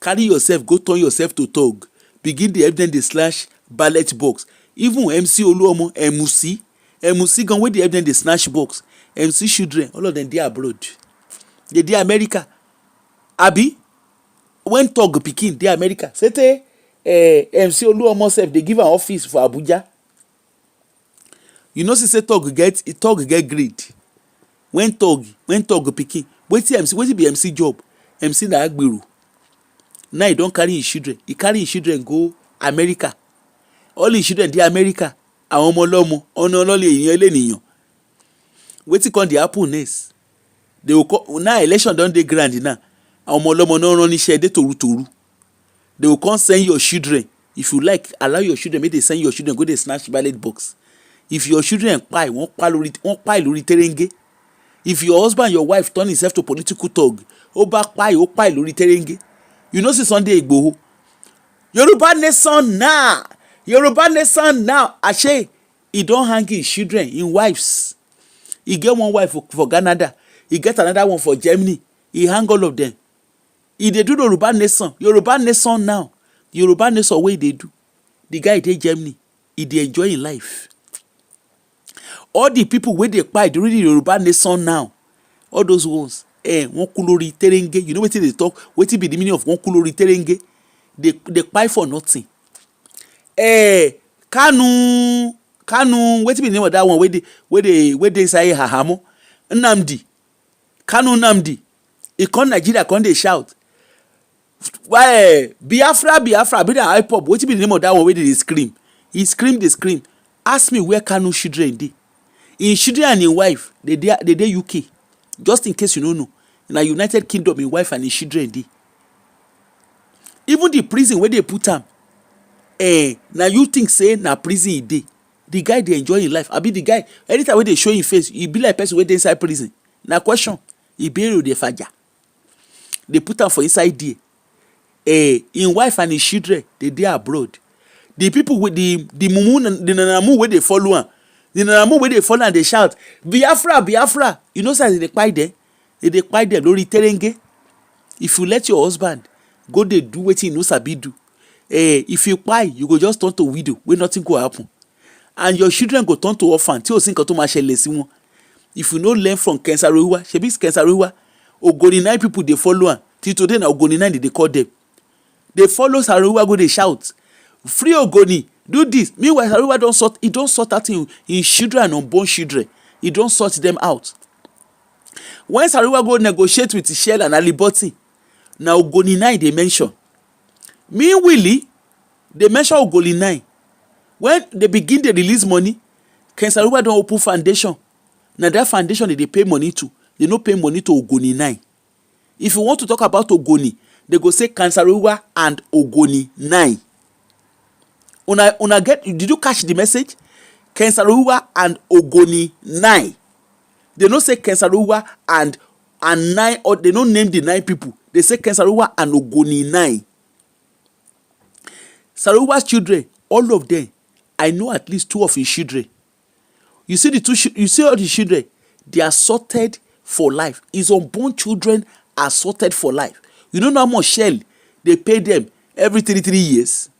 Speaker 1: carry yourself, go turn yourself to thug. Begin the evidence / ballot box. Even MC Oluomo, MC gone with the evidence snatch box. MC children, all of them they abroad. They America. Abi, when talk pikin dey America, say MC Oluomo sef dey give an office for Abuja. You know say talk get grade. When talk pikin, wetin be MC job? MC na agbero. Now he don carry his children. He carry his children go America. All his children dey America. Àwọn ọmọ ọlọ́mọ, ọ̀nà ọlọ́lẹ̀ èèyàn ẹlẹ́nìyàn. Wetin come dey happen next? They will come, now election don dey grand now. Àwọn ọmọ ọlọ́mọ náà rán níṣẹ́ dé tòrútòrú. They will come send your children. If you like, allow your children, make they send your children go dey snatch ballot box. If your children kpai, wọ́n kpai lórí terenge. If your husband, your wife turn himself to political thug, ó bá kpai lórí terenge. You know say Sunday Igboho. Yoruba nation now. Ashe, he don hang his children in wives. He get one wife for Canada. He get another one for Germany. He hang all of them. He dey do the Yoruba nation now. Yoruba nation wey they do. The guy dey Germany. He dey enjoy his life. All the people wey dey kpai during the Yoruba nation now, all those ones, wọ́n kú lórí terenge. You know wetin they talk? Wetin be the meaning of wọ́n kú lórí terenge? They kpai for nothing. Kanu, wetin be the name of that one wey dey say hahamo? Kanu Nnamdi. He come Nigeria, come dey shout. Why Biafra, be na hip hop. Wetin be the name of that one wey dey scream? He scream. Ask me where Kanu children dey. Him children and him wife, they dey UK. Just in case you no know. Na United Kingdom, him wife and him children dey. Even the prison where they put am, now you think say na prison he dey. The guy dey enjoy his life. Abi the guy, anytime when they show him face, he be like person wey dey inside prison. Na question. Iberu de faja. They put am for inside there. Him wife and his children, they dey abroad. The people with the nanamu where they follow am. The nanamu where they follow and they shout, Biafra. You know say they kpai them. They kpai them lórí terenge. If you let your husband go dey do wetin he no sabi do, if you kpai, you go just turn to widow wey nothing go happen. And your children go turn to orphan tí o sì nǹkan tó máa ṣẹlẹ̀ sí wọn. If you no learn from Kensarowa, shebi Kensarowa, Ogoni 9 people dey follow am. Till today na Ogoni 9 they call them. They follow Sarowa go dey shout, free Ogoni, do this. Meanwhile Sarowa don sort out him children and unborn children. He don sort them out. When Sarowa go negotiate with Shell and Aliboti, na Ogoni 9 they mention. Meanwhile, they mention Ogoni 9. When they begin to release money, Kensarowa don open foundation. Now that foundation they pay money to. They no pay money to Ogoni 9. If you want to talk about Ogoni, they go say Kensarowa and Ogoni 9. Una get, did you catch the message? Kensaruwa and Ogoni 9. They don't say Kensaruwa and 9, or they don't name the 9 people. They say Kensaruwa and Ogoni 9. Saruwa's children, all of them, I know at least 2 of his children. You see you see all the children, they are sorted for life. His unborn children are sorted for life. You don't know how much shell they pay them every 3 years.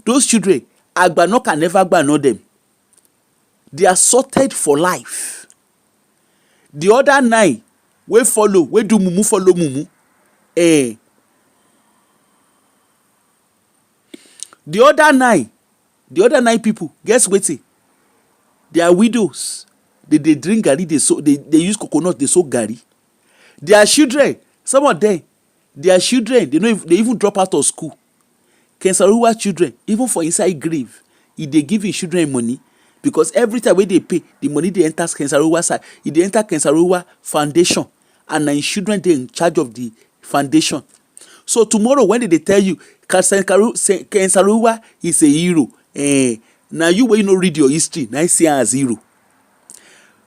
Speaker 1: Those children, Agbano can never know them. They are sorted for life. The other 9, we follow, we do mumu follow mumu. The other 9 people, guess what? They are widows. They drink garri, they use coconut, they soak garri. Their children, some of them, their children, they even drop out of school. Kensaruwa children, even for inside grave, if they give his children money, because every time when they pay, the money they enter Kensaruwa side, if they enter Kensaruwa foundation, and his children they in charge of the foundation. So tomorrow when they tell you Kensaruwa is a hero, now you will not read your history, now you see him as hero.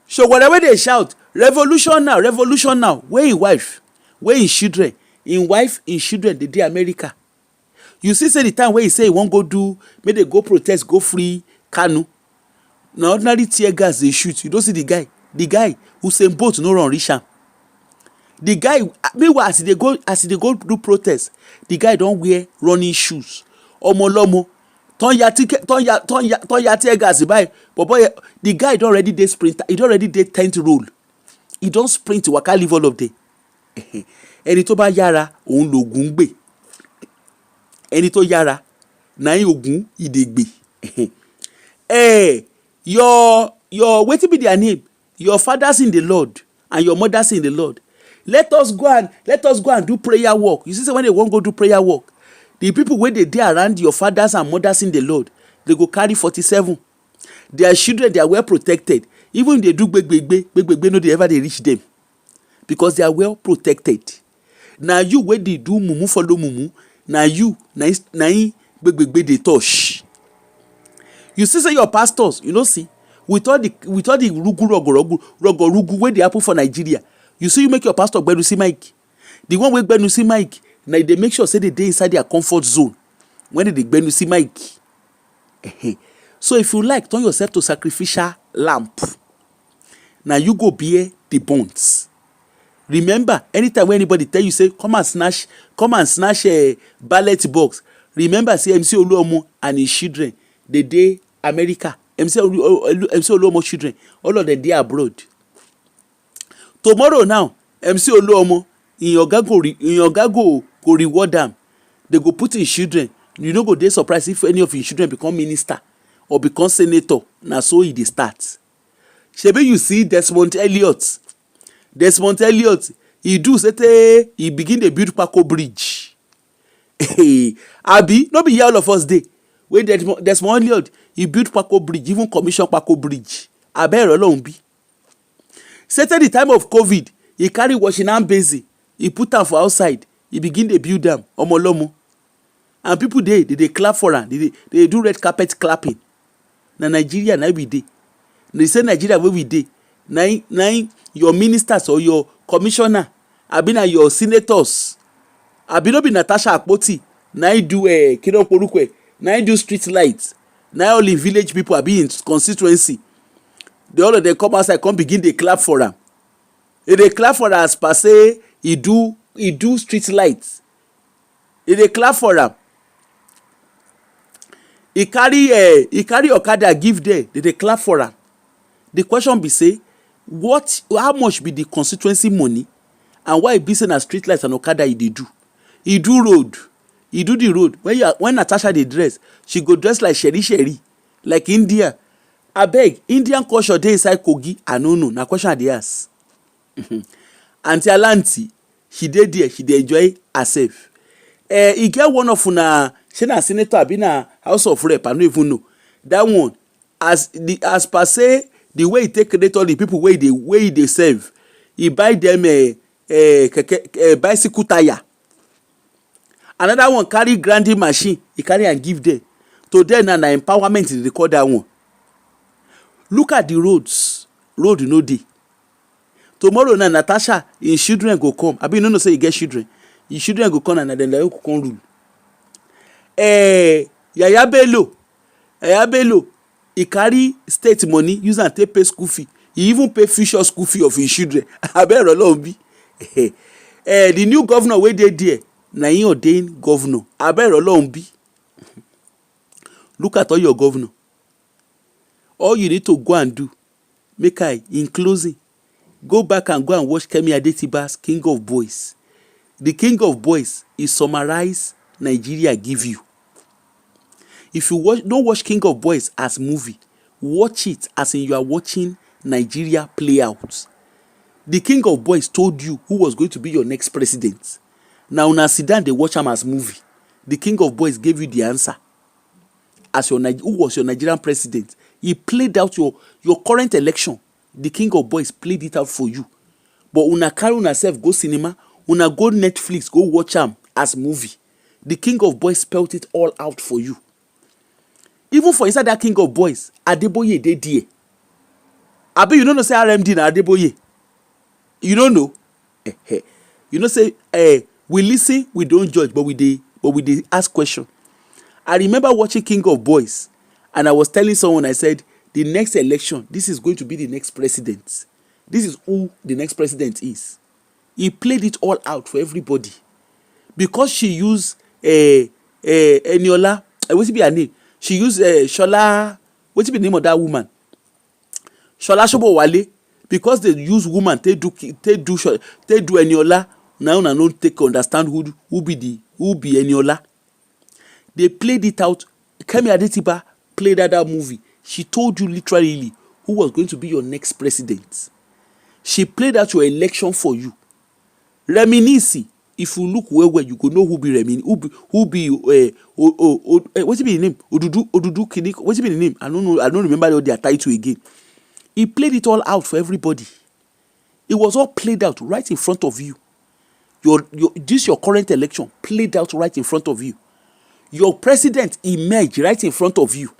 Speaker 1: So whatever they shout, revolution now, where his wife, where his children, in wife, in children, they dey America. You see say the time where he say he won't go do, may they go protest, go free Kanu. Now ordinary tear gas they shoot. You don't see the guy who say boat no run reach am. The guy, meanwhile as they go do protest, the guy don't wear running shoes. Omolomo, turn ya tear gas by. But boy, the guy don't already dey sprint. He don't already dey 10th roll. He don't sprint waka leave all of day. Ẹni tó bá yára òun lògùn gbè. Ẹni tó yára na ogun idegbe. Your wetin be their name? Your fathers in the Lord and your mothers in the Lord. Let us go and do prayer work. You see when they won't go do prayer work, the people wey dey there around your fathers and mothers in the Lord, they go carry 47. Their children, they are well protected. Even if they do gbegbe, no dey ever dey reach them, because they are well protected. Now you wey dey do mumu follow mumu, na you na gbegbe dey touch. You see say your pastors, you know, see with all the rugu wey dey happen for Nigeria, you see you make your pastor gbenusi mic. The one wey gbenusi mic, na they make sure say they dey inside their comfort zone when they gbenusi mic. So if you like, turn yourself to sacrificial lamp. Now you go bear the bones. Remember, anytime when anybody tell you say come and snatch a ballot box, remember say MC Oluomo and his children, they dey America. MC Oluomo children, all of them dey abroad. Tomorrow now, MC Oluomo in your go reward them. They go put his children. You no go dey surprised if any of his children become minister or become senator. Na so e dey start. Shebi you see Desmond Elliot, he do say he begin dey build Pako Bridge. Abi, no be here all of us dey. Wey Desmond Elliot, he build Pako Bridge, even commission Pako Bridge. Abeg Ọlọ́run bí. Say the time of COVID, he carry washing hand basin, he put am for outside, he begin dey build am, Omolomo. And people dey clap for am, they do red carpet clapping. Na Nigeria na we dey. They say Nigeria where we dey. Na your ministers or your commissioner, abi na your senators, abi no be Natasha Akpoti, na do Kidon Porukwe, na do street lights, na all in village people abi in constituency. The all of them come outside, come begin dey clap for am. They clap for am as per say he do street lights. They clap for am. He carry Okada give there. They clap for am. The question be say, how much be the constituency money, and why be say na street lights and Okada he dey do? He do road. He do the road. When Natasha dey dress, she go dress like Sherry, like India. Abeg, Indian culture dey inside Kogi? I no know. Na question I dey ask. Aunty Alanti, she dey there, she dey enjoy herself. E get one of una, say na senator abi na House of Rep, I no even know. That one, as per say, the way he take rate all the people wey he dey serve, he buy them bicycle tire. Another one carry grinding machine, he carry and give them. Today na empowerment dey record that one. Look at the roads. Road no dey. Tomorrow na Natasha im children go come. Abi you no know say you get children. Your children go come and then they go come rule. Yaya Bello, he carry state money use am take pay school fee. He even pay future school fee of his children. Abeg Ọlọ́run bí. The new governor wey dey there na him ordain governor. Abeg Ọlọ́run bí. Look at all your governor. All you need to go and do, make I in closing, go back and go and watch Kemi Adetiba's King of Boys. The King of Boys is summarize Nigeria give you. If you don't watch King of Boys as movie, watch it as in you are watching Nigeria play out. The King of Boys told you who was going to be your next president. Now una sit down dey watch am as movie. The King of Boys gave you the answer. As who was your Nigerian president? He played out your current election. The King of Boys played it out for you. But una carry una self go cinema, una go Netflix, go watch am as movie. The King of Boys spelled it all out for you. Even for inside that King of Boys, Adeboye dey there. Abi you no know say RMD na Adeboye? You don't know? You know say we listen, we don't judge, but we dey ask question. I remember watching King of Boys, and I was telling someone, I said, the next election, this is going to be the next president. This is who the next president is. He played it all out for everybody. Because she used Eniola, what's be her name? She used Shola, what's be the name of that woman? Shola Shobowale. Because they use woman, they do Eniola. Now I don't take understand who be Eniola. They played it out. Kemi Adetiba played that movie. She told you literally who was going to be your next president. She played out your election for you. Reminisce. If you look well, you go know who be Reminisce. Who be what's the name? Odudu Kinik. What's the name? I don't know. I don't remember their title again. He played it all out for everybody. It was all played out right in front of you. Your current election played out right in front of you. Your president emerged right in front of you.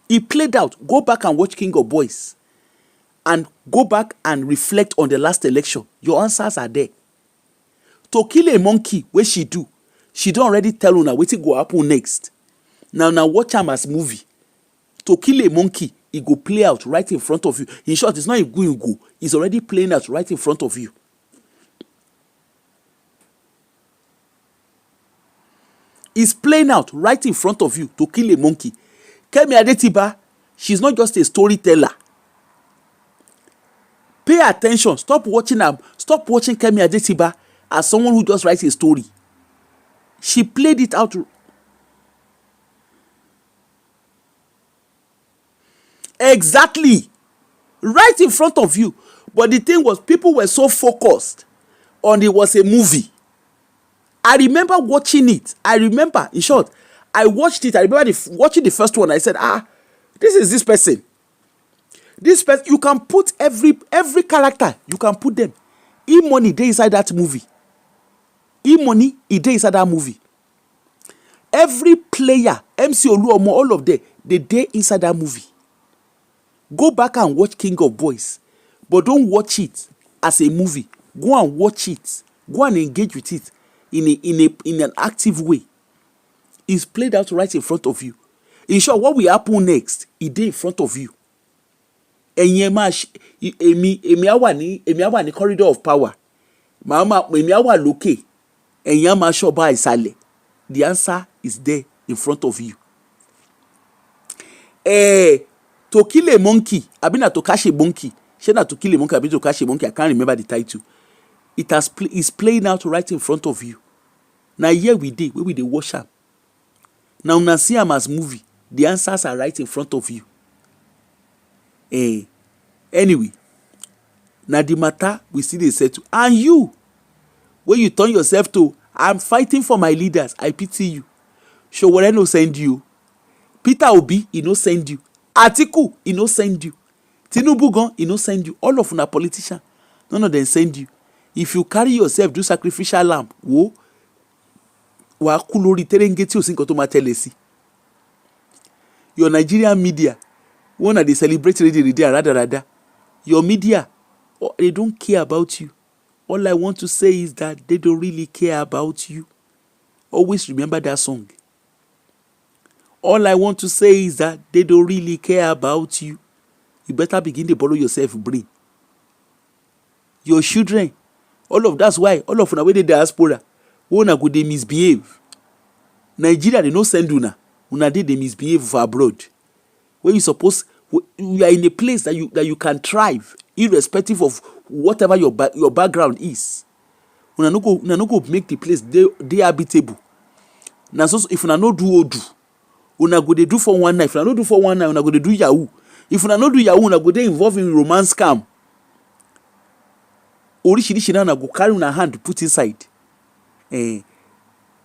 Speaker 1: He played out. Go back and watch King of Boys. And go back and reflect on the last election. Your answers are there. To kill a monkey, what she do? She don't already tell you now what go happen next. Now watch am as movie. To kill a monkey, it go play out right in front of you. In short, it's not a go. It's already playing out right in front of you. Is playing out right in front of you to kill a monkey. Kemi Adetiba, she's not just a storyteller. Pay attention. Stop watching Kemi Adetiba as someone who just writes a story. She played it out. Exactly. Right in front of you. But the thing was, people were so focused on it was a movie. I remember watching it. In short, I watched it. I remember watching the first one. I said, this is this person. This person, you can put every character, you can put them. E-money, they inside that movie. E-money, they inside that movie. Every player, MC Oluomo, all of them, they inside that movie. Go back and watch King of Boys. But don't watch it as a movie. Go and watch it. Go and engage with it in an active way. It's played out right in front of you. In short, what will happen next? It's in front of you. Èmi á wà ní corridor of power. Èmi á wà lókè. Ẹ̀yin á máa ṣọ́ba ìsàlẹ̀. The answer is there in front of you. To kill a monkey, abi na to catch a monkey. Shey na to kill a monkey, abi to catch a monkey. I can't remember the title. It's playing out right in front of you. Now here we dey watch am. Now una see am as movie. The answers are right in front of you. Anyway, now the matter we still dey settle. And you, when you turn yourself to, I'm fighting for my leaders, I pity you. Sowore no send you. Peter Obi, he no send you. Atiku, he no send you. Tinubu gan, he no send you. All of una politicians, none of them send you. If you carry yourself do sacrificial lamb, wàá kú lórí tẹ́rẹ́ngẹ́tì ò sí nǹkan tó máa tẹ̀lé sí. your Nigerian media, one that they celebrate rather. Your media, they don't care about you. All I want to say is that they don't really care about you. Always remember that song. All I want to say is that they don't really care about you. You better begin to borrow yourself brain. Your children, that's why all of una wey dey diaspora, una go dey misbehave. Nigeria, they no send una dey misbehave for abroad. When you are in a place that you can thrive, irrespective of whatever your background is. Una no go make the place dey habitable. Na so if una no do odu, una go dey do 419. If una no do 419, una go dey do yahoo. If una no do yahoo, una go dey involved in romance scam. Orishirishi na go carry una hand put inside.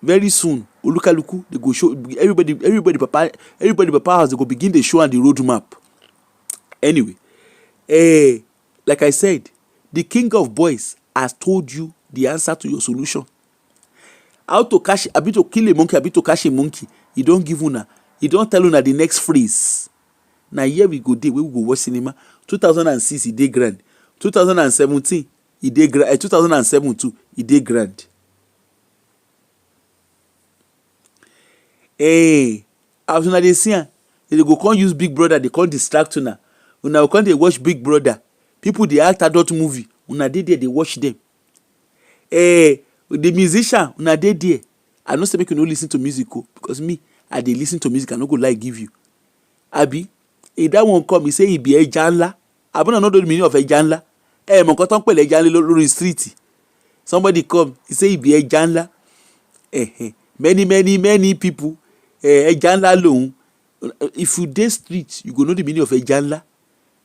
Speaker 1: Very soon, Olukaluku, they go show everybody papa house, they go begin the show and the roadmap. Anyway, like I said, the king of boys has told you the answer to your solution. How to kill a monkey, a bit to catch a monkey. He don't give una. He don't tell una the next phrase. Now here we go day, we will go watch cinema. 2006, he did grand. 2017, he did grand. 2007 too, he did grand. As una dey see am, they go come use Big Brother, they come distract una. Una go come dey watch Big Brother. People dey act adult movie. Una dey there, they watch them. The musician, una dey there. I no say make you no listen to music, because me, I dey listen to music, I no go like give you. Abi, that one come, he say he be ẹja ńlá. Abi una no know the meaning of ẹja ńlá. Mọ nǹkan tó ń pè lẹ́ja ńlá lórí street. Somebody come, he say he be ẹja ńlá. Many people, ẹja ńlá lòun. If you dey street, you go know the meaning of ẹja ńlá.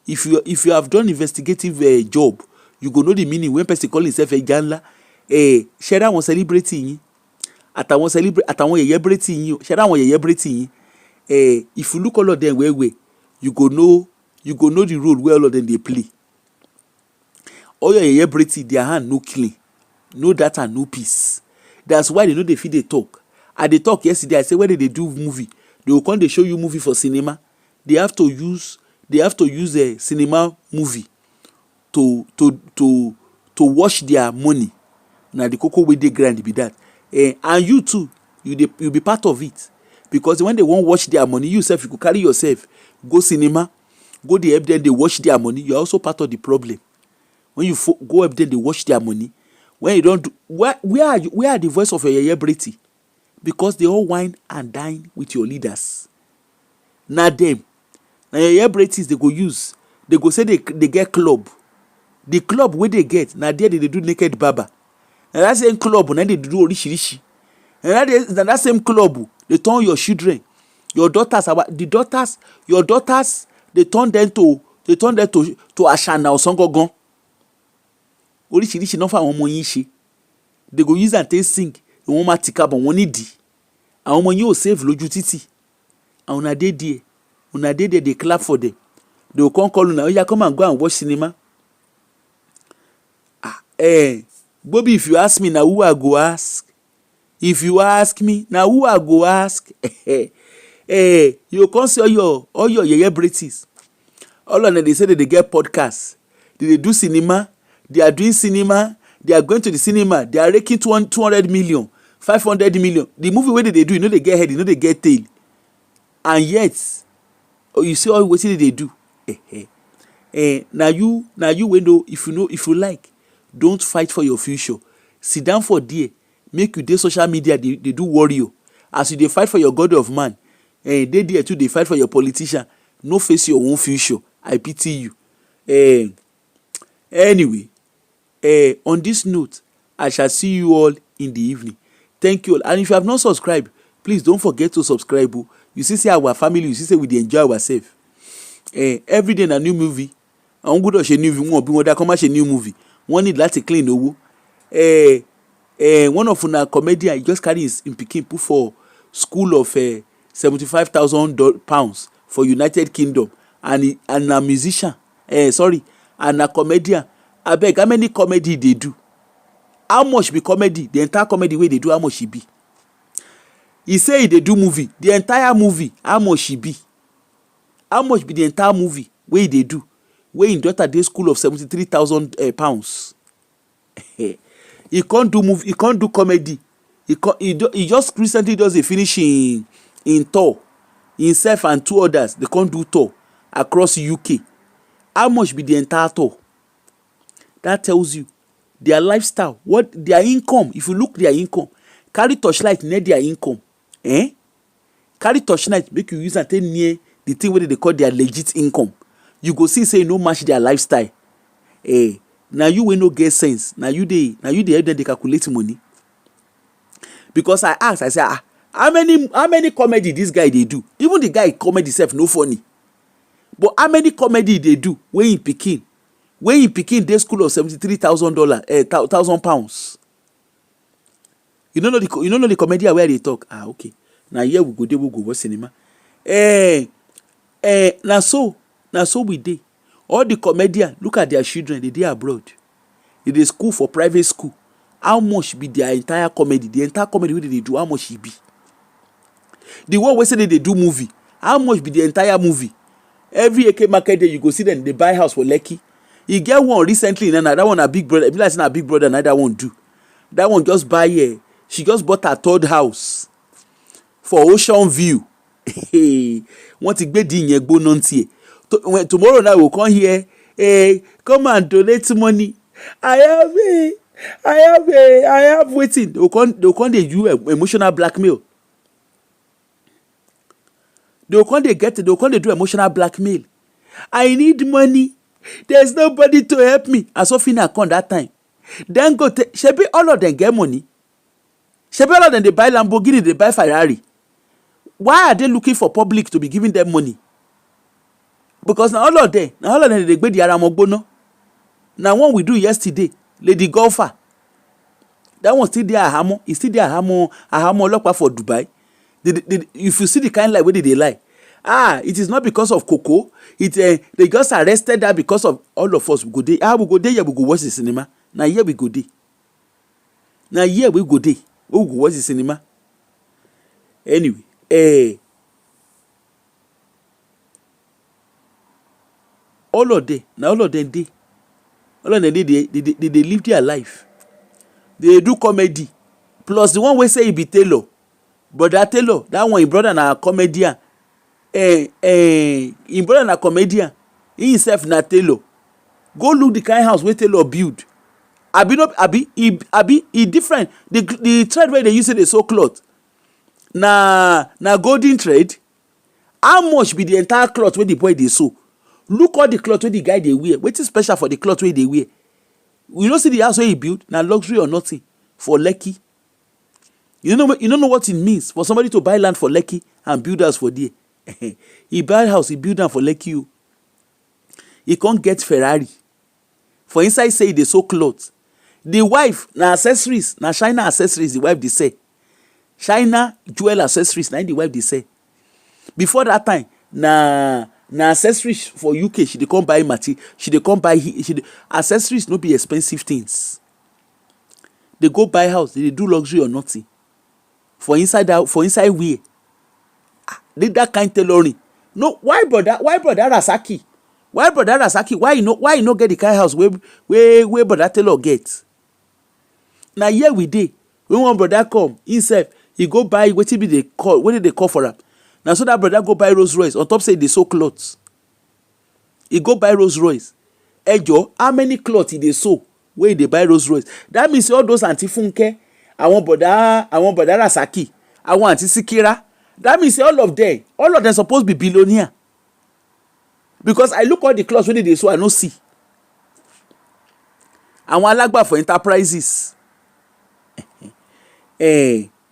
Speaker 1: If you have done investigative job, you go know the meaning when person call himself ẹja ńlá. Ṣẹ́ra àwọn celebrity yín. Àtàwọn yẹ̀yẹ́ brẹ́tì yín. Ṣẹ́ra àwọn yẹ̀yẹ́ brẹ́tì yín. If you look all of them well, you go know the role where all of them they play. All your yeye breti, their hand no clean, no data, no peace. That's why they know they feel they talk. They talk yesterday. I say when they do movie, they will come they show you movie for cinema. They have to use a cinema movie to wash their money. Now the cocoa way they grand be that. And you too, you be part of it. Because when they won't watch their money, you could carry yourself, go cinema, go there, then they watch their money. You're also part of the problem. When you go up there, they watch their money. When you don't do, where are the voice of your yeye breti? Because they all wine and dine with your leaders. Now them, now your yeye bretis they go use. They go say they get club. The club where they get, now there they do naked baba. And that same club, now they do orishirishi. And that same club, they turn your children, your daughters, your daughters, they turn them to Ashana or Songogon. Oríṣiríṣi náà fáwọn ọmọ yín ṣe. They go use and take sing. Wọ́n máa tìka bọ̀ wọ́n nídìí. Àwọn ọmọ yín ò save lójú títì. And una dey there, they clap for them. They will come call una, oya come and go and watch cinema. Bobby, if you ask me, now who I go ask? If you ask me, now who I go ask? You come see all your yeye bretis. All of them, they say that they get podcasts. They do cinema. They are doing cinema. They are going to the cinema. They are raking 200 million, 500 million. The movie where they do, they get head, they get tail. And yet, you see all what they do. Now you window. If you like, don't fight for your future. Sit down for there. Make you dey social media. They do warrior. As you they fight for your God of man, they there too. They fight for your politician. No face your own future. I pity you. Anyway, on this note, I shall see you all in the evening. Thank you all. And if you have not subscribed, please don't forget to subscribe. You see our family, you see we dey enjoy ourselves. Every day na new movie. Àwọn gbọ́dọ̀ ṣe new movie. Wọ́n bí wọ́n dá kọ́ má ṣe new movie. Wọ́n need láti clean owó. One of una comedian, he just carry his pikin put for school of £75,000 for United Kingdom, and a musician. And a comedian. Abeg, how many comedy they do? How much be comedy? The entire comedy way they do, how much she be? He say they do movie. The entire movie, how much she be? How much be the entire movie wey they do? Wey in daughter dey school of 73,000 pounds. He can't do movie, he can't do comedy. He just recently does a finish in tour. Himself and 2 others, they can't do tour across UK. How much be the entire tour? That tells you their lifestyle, what their income. If you look their income, carry torchlight near their income. Carry torchlight, make you use and take near the thing where they call their legit income. You go see say no match their lifestyle. Now you will no get sense. Now you dey help them they calculate money. Because I asked, I say, how many comedy this guy they do? Even the guy comedy self no funny. But how many comedy they do when in Peking? When in Peking they school of $73,000 thousand pounds. You know the comedian where they talk. Okay. Now here we go watch cinema. Now so we dey. All the comedian look at their children, they dey abroad. They school for private school. How much be their entire comedy? The entire comedy wey they do, how much e be? The one wey say they do movie, how much be the entire movie? Every AK market day you go see them, they buy house for Lekki. You get one recently, now that one a big brother. If you like say na big brother, now that one do. That one just buy she just bought her 3rd house for Ocean View. Want to get the yẹn gbóná ntiẹ. Tomorrow night we'll come here. Come and donate money. I have waiting. They'll come they do emotional blackmail. They'll come they do emotional blackmail. I need money. There's nobody to help me. And so Fina come that time. Then go shebi all of them get money. Shebi all of them they buy Lamborghini, they buy Ferrari. Why are they looking for public to be giving them money? Because now all of them they gbé the aramogbono. Now one we do yesterday, Lady Golfer. That one still there Ahamo. It's still there Ahamo Olokpa for Dubai. If you see the kind like where did they lie? It is not because of Coco. They just arrested that because of all of us. We go there. We go there. Yeah, we go watch the cinema. Now here we go there. Now here we go there. We go watch the cinema. Anyway, all of them they live their life. They do comedy. Plus the one we say he be Taylor. But that Taylor, that one, his brother na comedian. His brother na comedian. He himself na Taylor. Go look the kind house where Taylor build. He different. The thread where they use it, they sew cloth. Na golden thread. How much be the entire cloth where the boy they sew? Look all the cloth where the guy they wear. What is special for the cloth where they wear? You don't see the house where he build. Na luxury or nothing for Lekki. You don't know what it means for somebody to buy land for Lekki and build house for there. He buy house, he build land for Lekki. He can't get Ferrari. For inside say they sew clothes. The wife na accessories, na China accessories. The wife they say China jewel accessories. Na the wife they say. Before that time, na accessories for UK. She dey come buy material. She dey come buy accessories. No be expensive things. They go buy house. They do luxury or nothing. For inside wear. Did that kind tailoring. No, why brother Rasaki? Why you no get the kind house where brother Taylor get? Now here we dey. When one brother come, himself, he go buy what did they call for him? Now so that brother go buy Rolls Royce. On top say they sew clothes. He go buy Rolls Royce. Ejo, how many clothes they sew? Where they buy Rolls Royce? That means all those Auntie Funke, I want brother Rasaki, I want Auntie Sikira. That means all of them supposed to be billionaire. Because I look all the clothes when they sew, I no see. I want lagba for enterprises.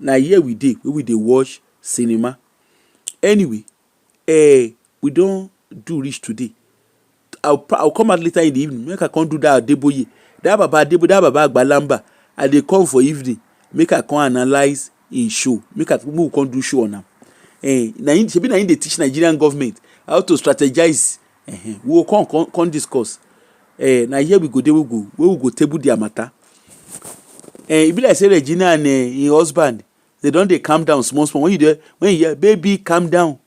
Speaker 1: Now here we dey watch cinema. Anyway, we don't do rich today. I'll come out later in the evening. Make I come do that Adeboye. That Baba Agbalamba. And they come for evening. Make I come analyze in show. We come do show on them. Now in they teach Nigerian government how to strategize. We will come discuss. Now here we go. We will go table their matter. It be like say Regina and her husband. They don't calm down small. When you hear baby calm down.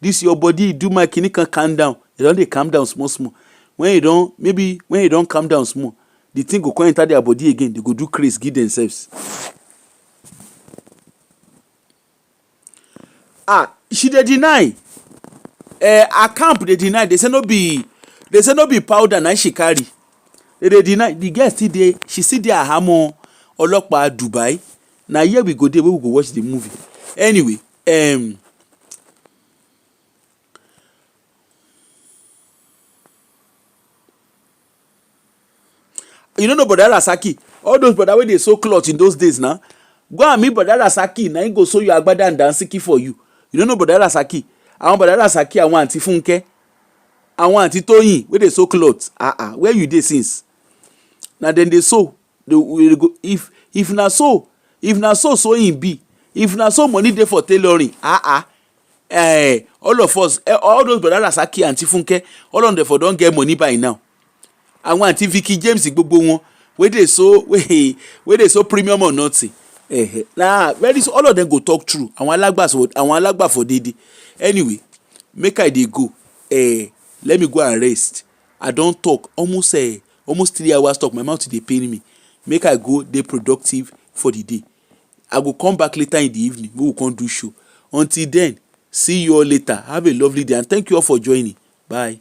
Speaker 1: this your body do my kini can calm down. You don dey calm down small small. When you don calm down small, the thing go come enter their body again. They go do craze, give themselves. She dey deny. Her camp dey deny. They say no be powder na she carry. They dey deny. The girl still dey. She still dey Ahamo Olopa Dubai. Na here we go there where we go watch the movie. Anyway, you don't know Brother Rasaki. All those brother wey dey sew cloth in those days now. Go and meet Brother Rasaki. Na him go sew you agbada and dansiki for you. You don't know Brother Rasaki. Àwọn Brother Rasaki, àwọn Aunty Funke, àwọn Aunty Toyin wey dey sew cloth. Where you dey since? Na dem dey sew. They go if na so sewing be. If na so money dey for tailoring. All of us, all those Brother Rasaki, Aunty Funke, all of them for don get money by now. Àwọn Aunty Vicky James gbogbo wọn wey dey so premium or nothing. Very so all of them go talk true. Àwọn alágbàfọ̀ dédé. Anyway, make I dey go. Let me go and rest. I don talk almost 3 hours talk. My mouth dey pain me. Make I go dey productive for the day. I go come back later in the evening. We will come do show. Until then, see you all later. Have a lovely day and thank you all for joining. Bye.